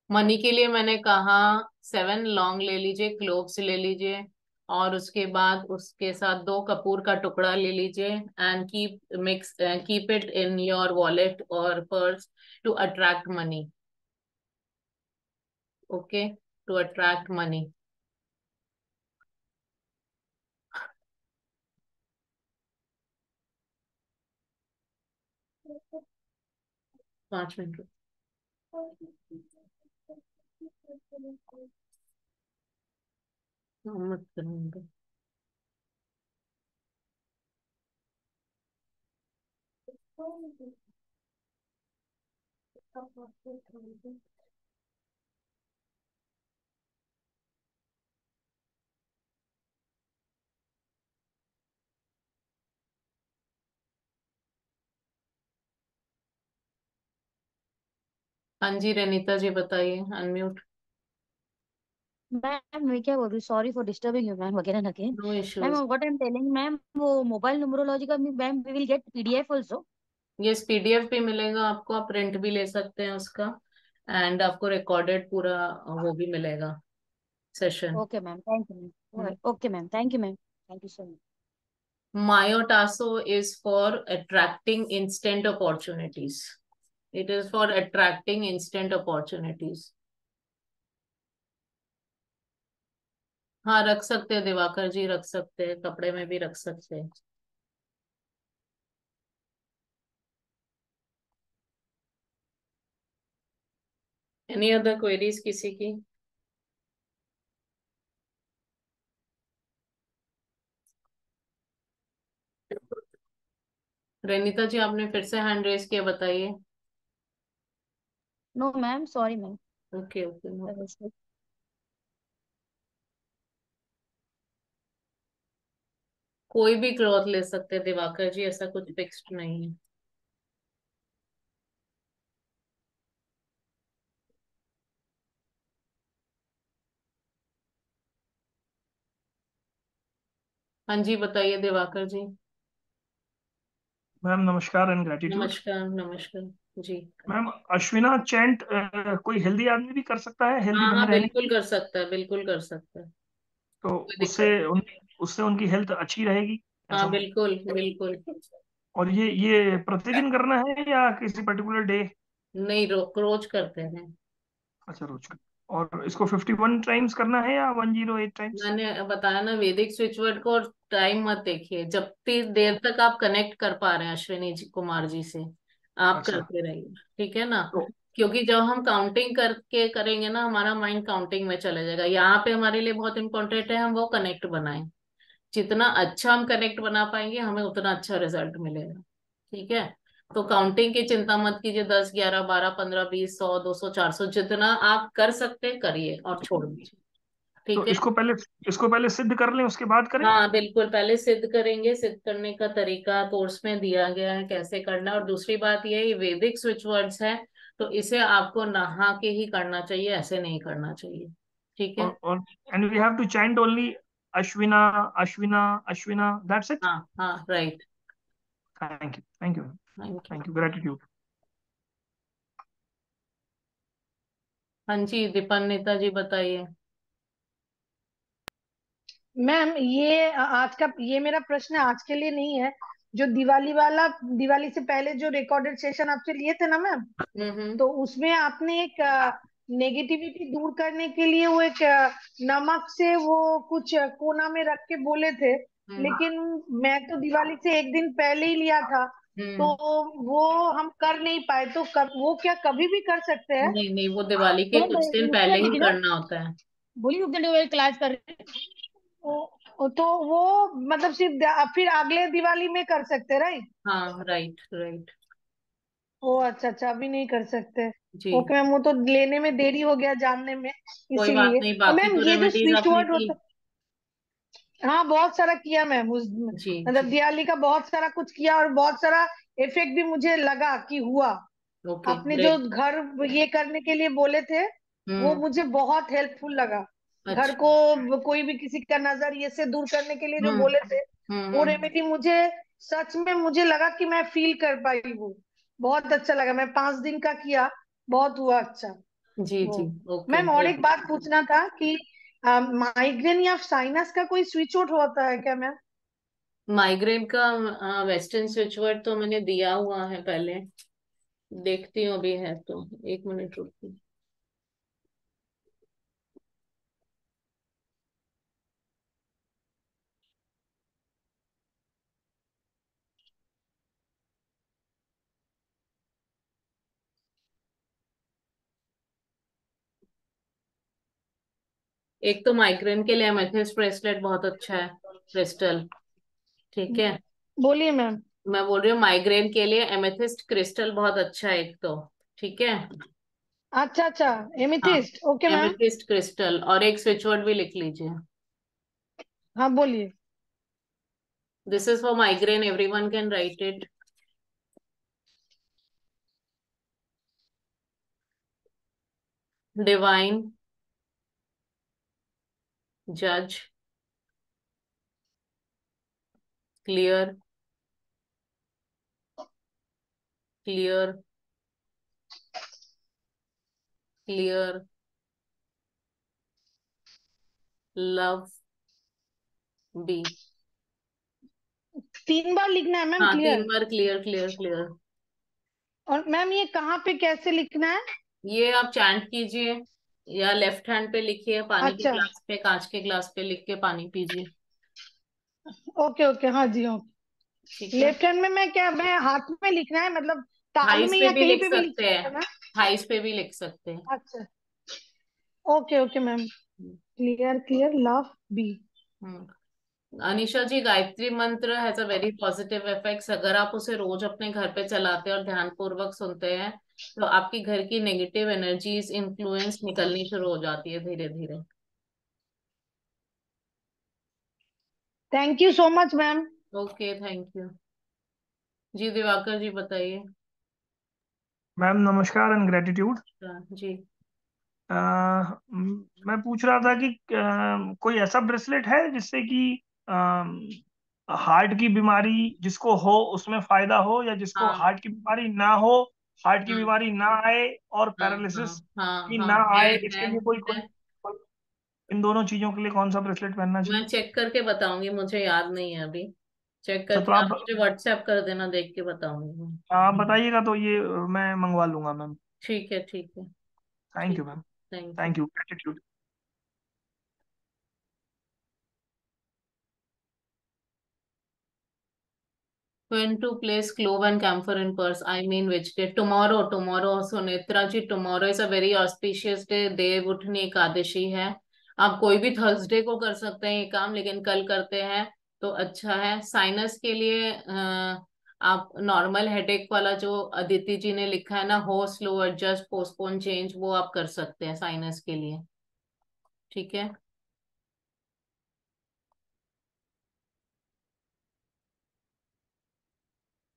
मनी के लिए मैंने कहा 7 लौंग ले लीजिए, क्लोव्स ले लीजिए, और उसके बाद उसके साथ 2 कपूर का टुकड़ा ले लीजिए, and keep it in your wallet और purse to attract money. Okay, to attract money. पांच मिनट मत करूंगा। हाँ जी, रेनिता जी बताइए, अनम्यूट।
मैम मैं क्या बोल रही हूँ, sorry for disturbing you ma'am again and again.
No
ma'am
issues.
What I am telling ma'am, वो मोबाइल न्यूमरोलॉजी का ma'am we will get PDF also.
Yes, PDF भी मिलेगा आपको, आप प्रिंट भी ले सकते हैं उसका, एंड आपको रिकॉर्डेड पूरा वो भी मिलेगा, session.
Okay ma'am, thank you ma'am. Okay ma'am, thank you ma'am, thank you so much.
Myotasso is for attracting instant opportunities. It is for attracting instant opportunities. हाँ, रख सकते हैं दिवाकर जी, रख सकते हैं, कपड़े में भी रख सकते हैं। एनी अदर क्वेरीज किसी की? रेनिता जी आपने फिर से हैंड रेस किया, बताइए।
No ma'am, sorry ma'am.
Okay okay, no. कोई भी क्लॉथ ले सकते हैं दिवाकर जी, ऐसा कुछ फिक्स्ड नहीं है। हाँ जी, बताइए दिवाकर जी।
मैम नमस्कार एंड ग्रेटिट्यूड।
नमस्कार नमस्कार जी।
मैम अश्विना चैंट कोई हेल्दी आदमी भी कर सकता है हेल्दी
हाँ
बने
हाँ,
रहने के
बिल्कुल
लिए?
कर सकता है, बिल्कुल कर सकता है,
तो
कोई
उससे
दिक्कत नहीं।
उससे उनकी हेल्थ अच्छी रहेगी, ऐसा
हाँ बिल्कुल बिल्कुल।
और ये प्रतिदिन करना है या किसी पर्टिकुलर डे?
नहीं, रोज करते हैं।
अच्छा, रोज का। और इसको 51 टाइम्स करना है या 108 टाइम्स?
मैंने बताया ना, वैदिक स्विच वर्ड को, और टाइम मत देखिए, जब तक देर तक आप कनेक्ट कर पा रहे हैं अश्विनी जी कुमार जी से, आप
अच्छा,
करते रहिए, ठीक है ना।
तो
क्योंकि जब हम काउंटिंग करके करेंगे ना, हमारा माइंड काउंटिंग में चला जाएगा। यहाँ पे हमारे लिए बहुत इंपॉर्टेंट है हम वो कनेक्ट बनाएं। जितना अच्छा हम कनेक्ट बना पाएंगे, हमें उतना अच्छा रिजल्ट मिलेगा, ठीक है। तो काउंटिंग की चिंता मत कीजिए, 10 11 12 15 20 100 200 400 जितना आप कर सकते हैं करिए, और छोड़ दीजिए,
तो
ठीक है।
इसको पहले सिद्ध कर लें उसके बाद करें।
हाँ बिल्कुल, पहले सिद्ध करेंगे, सिद्ध करने का तरीका कोर्स में दिया गया है कैसे करना है। और दूसरी बात ये वैदिक स्विच वर्ड्स है, तो इसे आपको नहा के ही करना चाहिए, ऐसे नहीं करना चाहिए, ठीक है।
और and we have to chant only Ashwina Ashwina Ashwina, that's it.
हाँ हाँ, right.
Thank you, thank you,
thank you.
Thank you, gratitude.
हाँ जी, दीपान्विता जी बताइए।
मैम ये आज का ये मेरा प्रश्न आज के लिए नहीं है। जो दिवाली वाला, दिवाली से पहले जो रिकॉर्डेड सेशन आपसे लिए थे ना मैम,
हम्म।
तो उसमें आपने एक नेगेटिविटी दूर करने के लिए वो एक नमक से वो कुछ कोना में रख के बोले थे।
हम्म
लेकिन मैं तो दिवाली से एक दिन पहले ही लिया था, तो
हम्म।
वो हम कर नहीं पाए। तो वो क्या कभी भी कर सकते हैं?
नहीं नहीं, वो दिवाली के कुछ दिन
युक्ता
पहले ही
दीदी ना,
करना होता है।
बोली युक्ता दीदी क्लास कर रही है।
तो वो मतलब सिर्फ फिर अगले दिवाली में कर सकते, राइट?
हाँ, राइट राइट।
ओ अच्छा अच्छा, अभी नहीं कर सकते।
जी।
ओके मैम, वो तो लेने में देरी हो गया जानने में,
कोई बात
इसीलिए।
नहीं,
और
बाकी
मैम
तो
ये जो
रेमेडीज
स्विच
आपने
वर्ड
की।
होता, हाँ बहुत सारा किया मैम उस,
जी
मतलब
जी।
दिवाली का बहुत सारा कुछ किया, और बहुत सारा इफेक्ट भी मुझे लगा कि हुआ।
ओके
आपने जो
ग्रेट।
घर ये करने के लिए बोले थे, वो
हम्म।
मुझे बहुत हेल्पफुल लगा। घर
अच्छा।
को कोई भी किसी का नजर ये से दूर करने के लिए जो
हम्म
बोले थे, वो
हम्म।
रेमेडी मुझे सच में मुझे लगा कि मैं फील कर पाई वो। बहुत अच्छा लगा, मैं 5 दिन का किया, बहुत हुआ अच्छा
जी
वो।
जी। ओके
मैम और
ग्रेट।
एक बात पूछना था कि माइग्रेन या साइनस का कोई स्विच आउट होता है क्या मैम?
माइग्रेन का वेस्टर्न स्विचवर्ड तो मैंने दिया हुआ है पहले, देखती हूँ अभी है तो, 1 मिनट रुकिए। एक तो माइग्रेन के लिए एमेथिस्ट ब्रेसलेट बहुत अच्छा है, क्रिस्टल। ठीक है।
बोलिए मैम।
मैं बोल रही हूँ माइग्रेन के लिए एमेथिस्ट क्रिस्टल बहुत अच्छा है एक तो। ठीक है।
अच्छा अच्छा,
हाँ,
amethyst, okay ma'am.
Amethyst crystal, और एक स्विचवर्ड भी लिख लीजिए।
हाँ बोलिए।
This is for migraine, everyone can write it. Divine जज, clear, clear, clear, love be.
3 बार लिखना है मैम,
हाँ, तीन
क्लियर?
बार क्लियर क्लियर क्लियर।
और मैम ये कहाँ पे कैसे लिखना है?
ये आप चैंट कीजिए, या लेफ्ट हैंड पे लिखिए, पानी के
अच्छा,
ग्लास पे, कांच के ग्लास पे लिख के पानी पीजिए।
ओके ओके, हाँ जी ओके।
ठीक है।
लेफ्ट हैंड में मैं क्या, मैं हाथ में लिखना है मतलब, तालू
थाइस
में
पे
या
भी
कहीं
लिख
पे भी लिख
सकते हैं,
सकते हैं ना?
थाइस पे भी लिख सकते हैं।
अच्छा, okay okay ma'am. Clear clear love be.
Anisha ji, Gayatri मंत्र has a very positive effects. अगर आप उसे रोज अपने घर पे चलाते हैं और ध्यान पूर्वक सुनते हैं, तो आपकी घर की नेगेटिव एनर्जीज, इन्फ्लुएंस निकलनी शुरू हो जाती है धीरे धीरे।
Thank you so much ma'am.
Okay, thank you. जी दिवाकर जी बताइए।
मैम नमस्कार एंड ग्रेटिट्यूड।
जी।
मैं पूछ रहा था कि कोई ऐसा ब्रेसलेट है जिससे कि हार्ट की बीमारी जिसको हो उसमें फायदा हो, या जिसको
हाँ
हार्ट की बीमारी ना हो, हार्ट की
हाँ
बीमारी ना आए और
हाँ हाँ
पैरालिसिस
हाँ
भी
हाँ,
ना
है
आए,
है
इसके लिए कोई कोई
है।
कोई- इन दोनों चीजों के लिए कौन सा ब्रेसलेट पहनना
मैं
चाहिए?
चेक करके बताऊंगी, मुझे याद नहीं है अभी। चेक
अच्छा, तो
करके आप मुझे व्हाट्सएप कर देना, देख के बताऊंगी मैं।
आप बताइएगा तो ये मैं मंगवा लूंगा मैम।
ठीक है ठीक है।
थैंक यू
ठीक।
Ma'am.
Thank you.
Thank you, gratitude.
When to place clove and camphor in purse? I mean which day? Tomorrow. Tomorrow. Sunitra ji, tomorrow is a very auspicious day. Devuthani Ekadashi है। आप कोई भी Thursday को कर सकते हैं ये काम, लेकिन कल करते हैं तो अच्छा है। साइनस के लिए आप नॉर्मल हेडेक वाला जो अदिति जी ने लिखा है ना, हो स्लो, एडजस्ट, पोस्टपोन, चेंज, वो आप कर सकते हैं साइनस के लिए। ठीक है।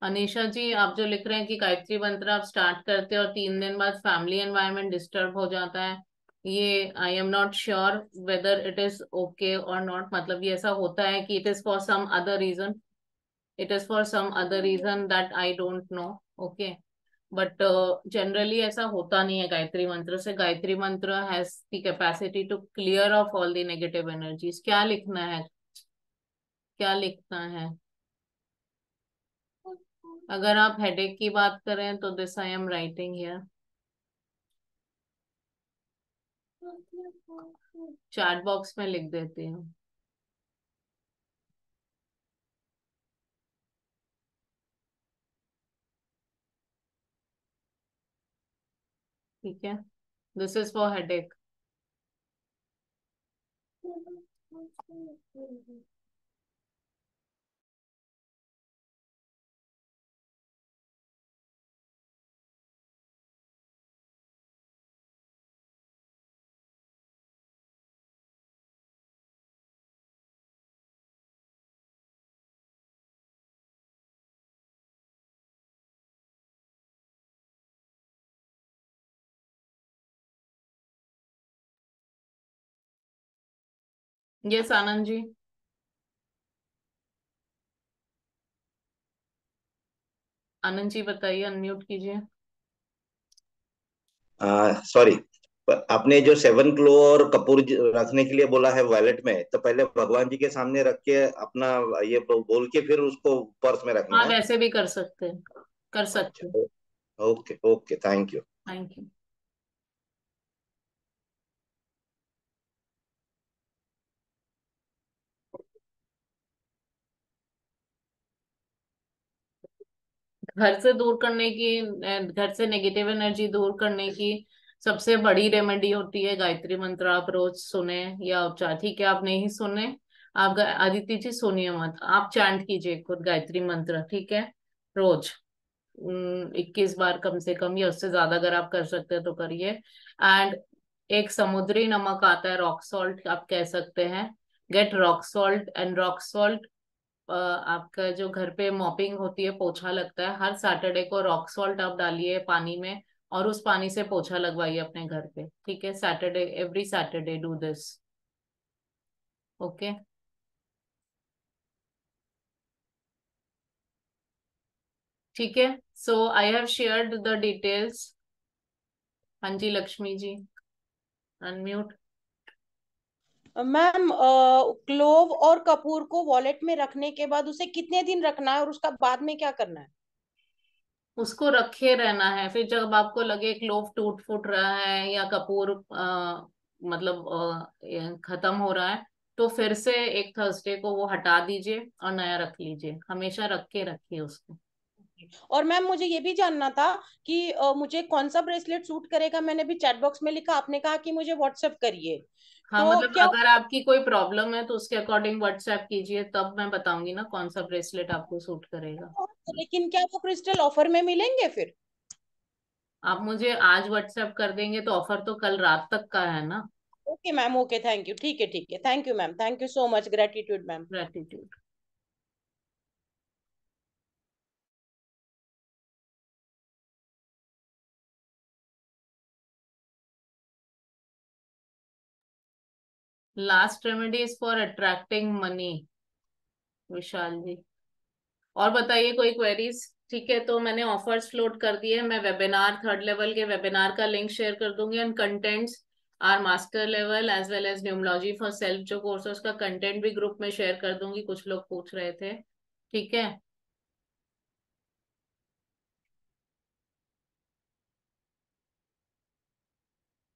अनीशा जी, आप जो लिख रहे हैं कि गायत्री मंत्र आप स्टार्ट करते हैं और 3 दिन बाद फैमिली एनवायरनमेंट डिस्टर्ब हो जाता है, ये I am not sure whether it is okay और नॉट। मतलब ये ऐसा होता है कि it is for some other reason, it is for some other reason that I don't know. Okay. But generally ऐसा होता नहीं है गायत्री मंत्र से। गायत्री मंत्र has the capacity to clear off all the negative energies. क्या लिखना है, क्या लिखना है? अगर आप हेडेक की बात करें तो this I am writing here, chat box में लिख देती हूँ। ठीक है। This is for headache. Yes Anand ji. Anand ji बताइए, अनम्यूट कीजिए।
सॉरी, आपने जो 7 क्लो और कपूर रखने के लिए बोला है वॉलेट में, तो पहले भगवान जी के सामने रख के अपना ये बोल के फिर उसको पर्स में रखना
हाँ
है।
वैसे भी कर सकते हैं, कर सकते हैं।
अच्छा, okay okay, thank you.
Thank you. घर से दूर करने की, घर से नेगेटिव एनर्जी दूर करने की सबसे बड़ी रेमेडी होती है गायत्री मंत्र। आप रोज सुने या उपचार, ठीक है आप नहीं सुने, आप आदित्य जी सुनिए मत, आप चैंट कीजिए खुद गायत्री मंत्र, ठीक है। रोज 21 बार कम से कम, या उससे ज्यादा अगर आप कर सकते हैं तो करिए। एंड एक समुद्री नमक आता है, रॉक सॉल्ट आप कह सकते हैं। Get rock salt, and rock salt आपका जो घर पे मॉपिंग होती है, पोछा लगता है, हर सैटरडे को रॉक सॉल्ट आप डालिए पानी में, और उस पानी से पोछा लगवाइए अपने घर पे, ठीक है। Saturday, every Saturday do this, okay. ठीक है, so I have shared the details. हाँ जी Lakshmi ji, unmute.
Ma'am, clove और कपूर को वॉलेट में रखने के बाद उसे कितने दिन रखना है और उसका बाद में क्या करना है?
उसको रखे रहना है, फिर जब आपको लगे क्लोव टूट फूट रहा है या कपूर मतलब ये खत्म हो रहा है, तो फिर से एक थर्सडे को वो हटा दीजिए और नया रख लीजिए, हमेशा रख के रखिए उसको।
और मैम मुझे ये भी जानना था कि मुझे कौन सा ब्रेसलेट सूट करेगा। मैंने भी चैट बॉक्स में लिखा, आपने कहा कि मुझे व्हाट्सएप करिए,
हाँ
तो
मतलब
क्या?
अगर आपकी कोई प्रॉब्लम है तो उसके अकॉर्डिंग व्हाट्सएप कीजिए, तब मैं बताऊंगी ना कौन सा ब्रेसलेट आपको सूट करेगा।
लेकिन क्या वो क्रिस्टल ऑफर में मिलेंगे फिर?
आप मुझे आज व्हाट्सएप कर देंगे तो ऑफर तो कल रात तक का है ना।
Okay ma'am, okay, thank you, ठीक है, thank you ma'am, thank you so much, gratitude ma'am.
Gratitude. Last remedy is for attracting money, Vishal ji. और बताइए कोई क्वेरीज? ठीक है, तो मैंने ऑफर्स फ्लोट कर दिए, मैं वेबिनार, 3rd लेवल के वेबिनार का लिंक शेयर कर दूंगी, and contents are master level as well as numerology for self जो कोर्स है उसका कंटेंट भी ग्रुप में शेयर कर दूंगी, कुछ लोग पूछ रहे थे, ठीक है।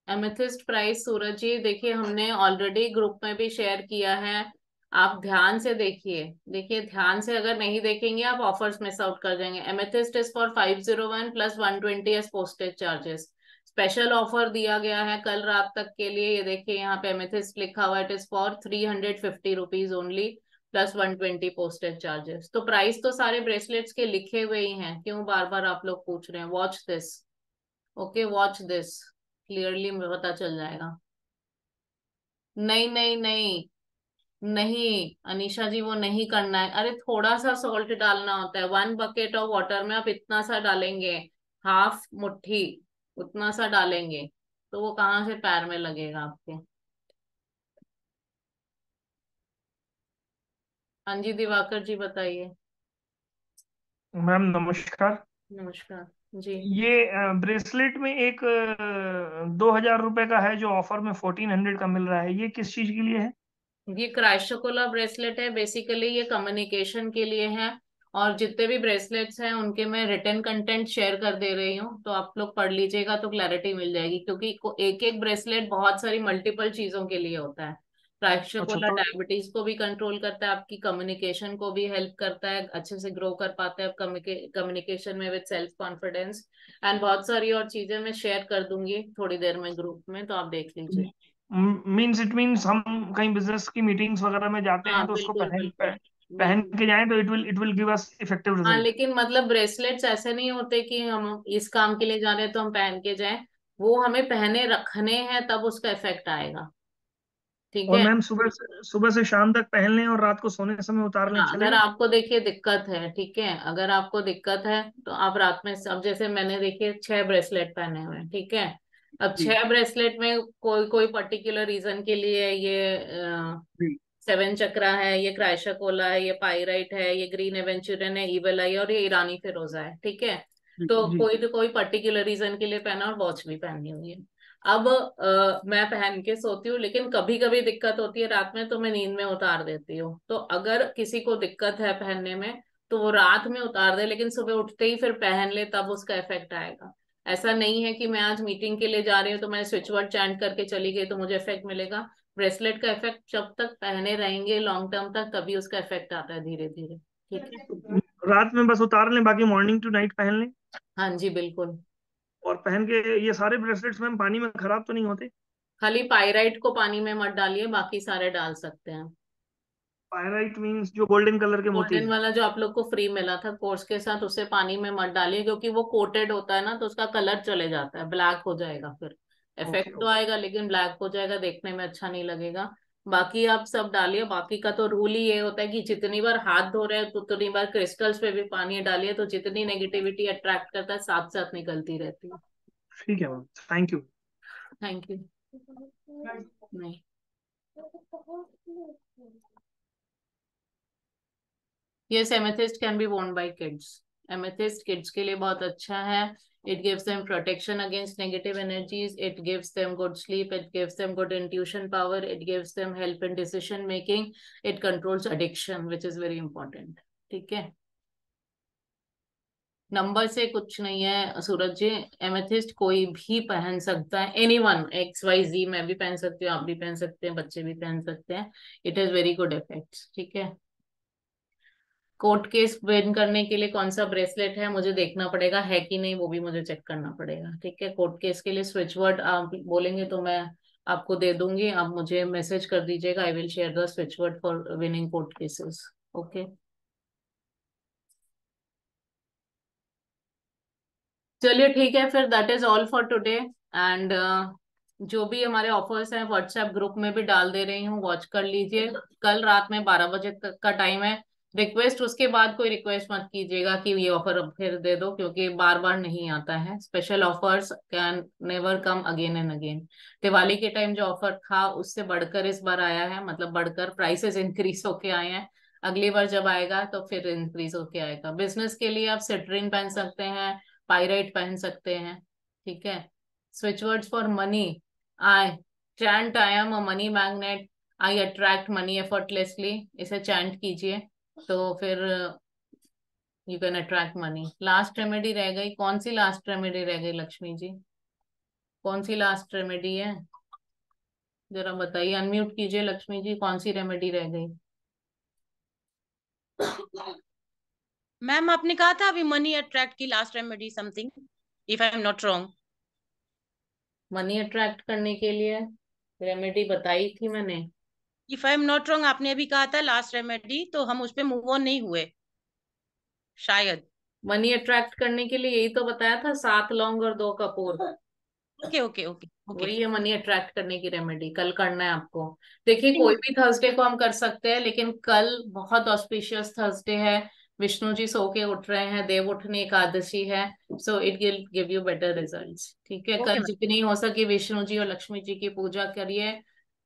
एमेथिस्ट प्राइस सूरज जी, देखिए हमने ऑलरेडी ग्रुप में भी शेयर किया है, आप ध्यान से देखिए, देखिए ध्यान से, अगर नहीं देखेंगे आप ऑफर्स मिस आउट कर जाएंगे। Amethyst is for 501 plus 120 S postage charges, special offer दिया गया है कल रात तक के लिए। ये देखिए यहाँ पे एमेथिस्ट लिखा हुआ है, it is for 350 rupees only plus 120 postage charges. तो प्राइस तो सारे ब्रेसलेट्स के लिखे हुए ही हैं, क्यों बार बार आप लोग पूछ रहे हैं। Watch this, okay watch this, clearly पता चल जाएगा। नहीं नहीं नहीं, नहीं अनीशा जी वो नहीं करना है, अरे थोड़ा सा सॉल्ट डालना होता है, 1 बकेट ऑफ वाटर में आप इतना सा डालेंगे, हाफ मुट्ठी उतना सा डालेंगे, तो वो कहाँ से पैर में लगेगा आपके। हाँ जी दिवाकर जी बताइए।
मैम नमस्कार।
नमस्कार जी।
ये ब्रेसलेट में एक 2,000 रुपए का है जो ऑफर में 1,400 का मिल रहा है, ये किस चीज के लिए है?
ये क्राइस्टोकोला ब्रेसलेट है, बेसिकली ये कम्युनिकेशन के लिए है, और जितने भी ब्रेसलेट्स हैं उनके मैं रिटर्न कंटेंट शेयर कर दे रही हूँ, तो आप लोग पढ़ लीजिएगा तो क्लैरिटी मिल जाएगी, क्योंकि एक एक ब्रेसलेट बहुत सारी मल्टीपल चीजों के लिए होता है।
अच्छा
क्राइस्टोकोला
तो
डायबिटीज को भी कंट्रोल करता है, आपकी कम्युनिकेशन को भी हेल्प करता है, अच्छे से ग्रो कर पाते हैं कम्युनिकेशन में विद सेल्फ कॉन्फिडेंस, एंड बहुत सारी और चीजें मैं शेयर कर दूंगी थोड़ी देर में ग्रुप में, तो आप देख लीजिए।
इट मीन्स हम कहीं बिजनेस की मीटिंग्स वगैरह में जाते
हाँ
हैं तो उसको
बिल्कुल
पहन
बिल्कुल
पहन
बिल्कुल।
के जाएं तो it will give us effective
हाँ
रिजल्ट।
लेकिन मतलब ब्रेसलेट्स ऐसे नहीं होते कि हम इस काम के लिए जा रहे हैं तो हम पहन के जाएं, वो हमें पहने रखने हैं तब उसका इफेक्ट आएगा, ठीक
और
है।
मैम सुबह से शाम तक पहन लें और रात को सोने समय उतार लें,
हाँ अगर
चलेगा?
आपको देखिए दिक्कत है, ठीक है, अगर आपको दिक्कत है तो आप रात में, अब जैसे मैंने देखिए 6 ब्रेसलेट पहने हुए हैं, ठीक है, अब 6 ब्रेसलेट में कोई कोई पर्टिकुलर रीजन के लिए ये 7 चक्रा है, ये क्राइशा है, ये पाइराइट है, ये ग्रीन एवेंचुरियन है, ईवल आई, और ये ईरानी फिरोजा है, ठीक है। तो कोई पर्टिकुलर रीजन के लिए पहना, और वॉच भी पहनी हुई है। अब मैं पहन के सोती हूँ, लेकिन कभी कभी दिक्कत होती है रात में, तो मैं नींद में उतार देती हूँ। तो अगर किसी को दिक्कत है पहनने में, तो वो रात में उतार दे, लेकिन सुबह उठते ही फिर पहन ले, तब उसका इफेक्ट आएगा। ऐसा नहीं है कि मैं आज मीटिंग के लिए जा रही हूँ तो मैं स्विच वर्ड चैंट करके चली गई तो मुझे इफेक्ट मिलेगा। ब्रेसलेट का इफेक्ट जब तक पहने रहेंगे लॉन्ग टर्म तक, तभी उसका इफेक्ट आता है धीरे धीरे, ठीक है।
रात में बस उतार लें, बाकी मॉर्निंग टू नाइट पहन लें।
हाँ जी बिल्कुल।
और पहन के ये सारे ब्रेसलेट्स मैम पानी में खराब तो नहीं होते?
खाली पाइराइट को पानी में मत डालिए, बाकी सारे डाल सकते हैं।
पायराइट मींस जो गोल्डन कलर के मोती
गोल्डन वाला जो आप लोग को फ्री मिला था कोर्स के साथ, उसे पानी में मत डालिए, क्योंकि वो कोटेड होता है ना, तो उसका कलर चले जाता है, ब्लैक हो जाएगा। फिर इफेक्ट तो आएगा लेकिन ब्लैक हो जाएगा, देखने में अच्छा नहीं लगेगा। बाकी आप सब डालिए। बाकी का तो रूल ही ये होता है कि जितनी बार हाथ धो रहे हैं तो उतनी बार क्रिस्टल्स पे भी पानी डालिए, तो जितनी नेगेटिविटी अट्रैक्ट करता है साथ साथ निकलती रहती है।
ठीक है ma'am, thank you.
Thank you. नहीं, Yes, amethyst can be worn by kids. Amethyst kids के लिए बहुत अच्छा है. It gives them protection against negative energies. It gives them good sleep. It gives them good intuition power. It gives them help in decision making. It controls addiction, which is very important. ठीक है. Number से कुछ नहीं है सूरज ji. Amethyst कोई भी पहन सकता है. एनीवन, XYZ, मैं भी पहन सकती हूँ, आप भी पहन सकते हैं, बच्चे भी पहन सकते हैं. It is very good effects, ठीक है. कोर्ट केस विन करने के लिए कौन सा ब्रेसलेट है मुझे देखना पड़ेगा, है कि नहीं वो भी मुझे चेक करना पड़ेगा, ठीक है. कोर्ट केस के लिए स्विच वर्ड आप बोलेंगे तो मैं आपको दे दूंगी. आप मुझे मैसेज कर दीजिएगा. आई will share the switch word for winning court cases. Okay, चलिए ठीक है फिर. That is all for today. And जो भी हमारे ऑफर्स हैं व्हाट्सएप ग्रुप में भी डाल दे रही हूँ, वॉच कर लीजिए. कल रात में 12 बजे तक का टाइम है. रिक्वेस्ट उसके बाद कोई रिक्वेस्ट मत कीजिएगा कि ये ऑफर अब फिर दे दो, क्योंकि बार बार नहीं आता है. Special offers can never come again and again. Diwali के टाइम जो ऑफर था उससे बढ़कर इस बार आया है, मतलब बढ़कर प्राइसेस इंक्रीज होके आए हैं. अगली बार जब आएगा तो फिर इंक्रीज होके आएगा. बिजनेस के लिए आप सिट्रीन पहन सकते हैं, पायराइट पहन सकते हैं, ठीक है. Switch words for money. I chant I am a money magnet, I attract money effortlessly. इसे चैंट कीजिए तो फिर you can attract money. Last remedy रह गई. कौन सी लास्ट रेमेडी रह गई लक्ष्मी जी? कौन सी लास्ट रेमेडी है जरा बताइए. अनम्यूट कीजिए लक्ष्मी जी. कौन सी रेमेडी रह गई?
मैम आपने कहा था अभी मनी अट्रैक्ट की last remedy something, if I am not wrong.
Money attract करने के लिए रेमेडी बताई थी मैंने.
If I am not wrong आपने अभी कहा था लास्ट रेमेडी, तो हम उस पे मूव ऑन नहीं हुए शायद.
मनी अट्रैक्ट करने के लिए यही तो बताया था, 7 लौंग और 2 Kapoor.
Okay okay okay okay.
वही है मनी अट्रैक्ट करने की रेमेडी. कल करना है आपको. देखिए कोई भी थर्सडे को हम कर सकते हैं, लेकिन कल बहुत ऑस्पिशियस थर्सडे है. विष्णु जी सो के उठ रहे हैं, देव उठनी एकादशी है. So it will give you better results, ठीक है. कल जितनी हो सके विष्णु जी और लक्ष्मी जी की पूजा करिए.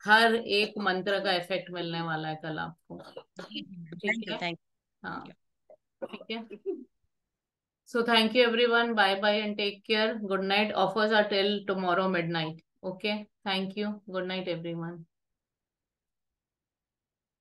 हर एक मंत्र का इफेक्ट मिलने वाला है कल आपको, ठीक है. हाँ ठीक है. So thank you everyone. Bye bye and take care. Good night. Offers are till tomorrow midnight. Okay. Thank you. Good night everyone.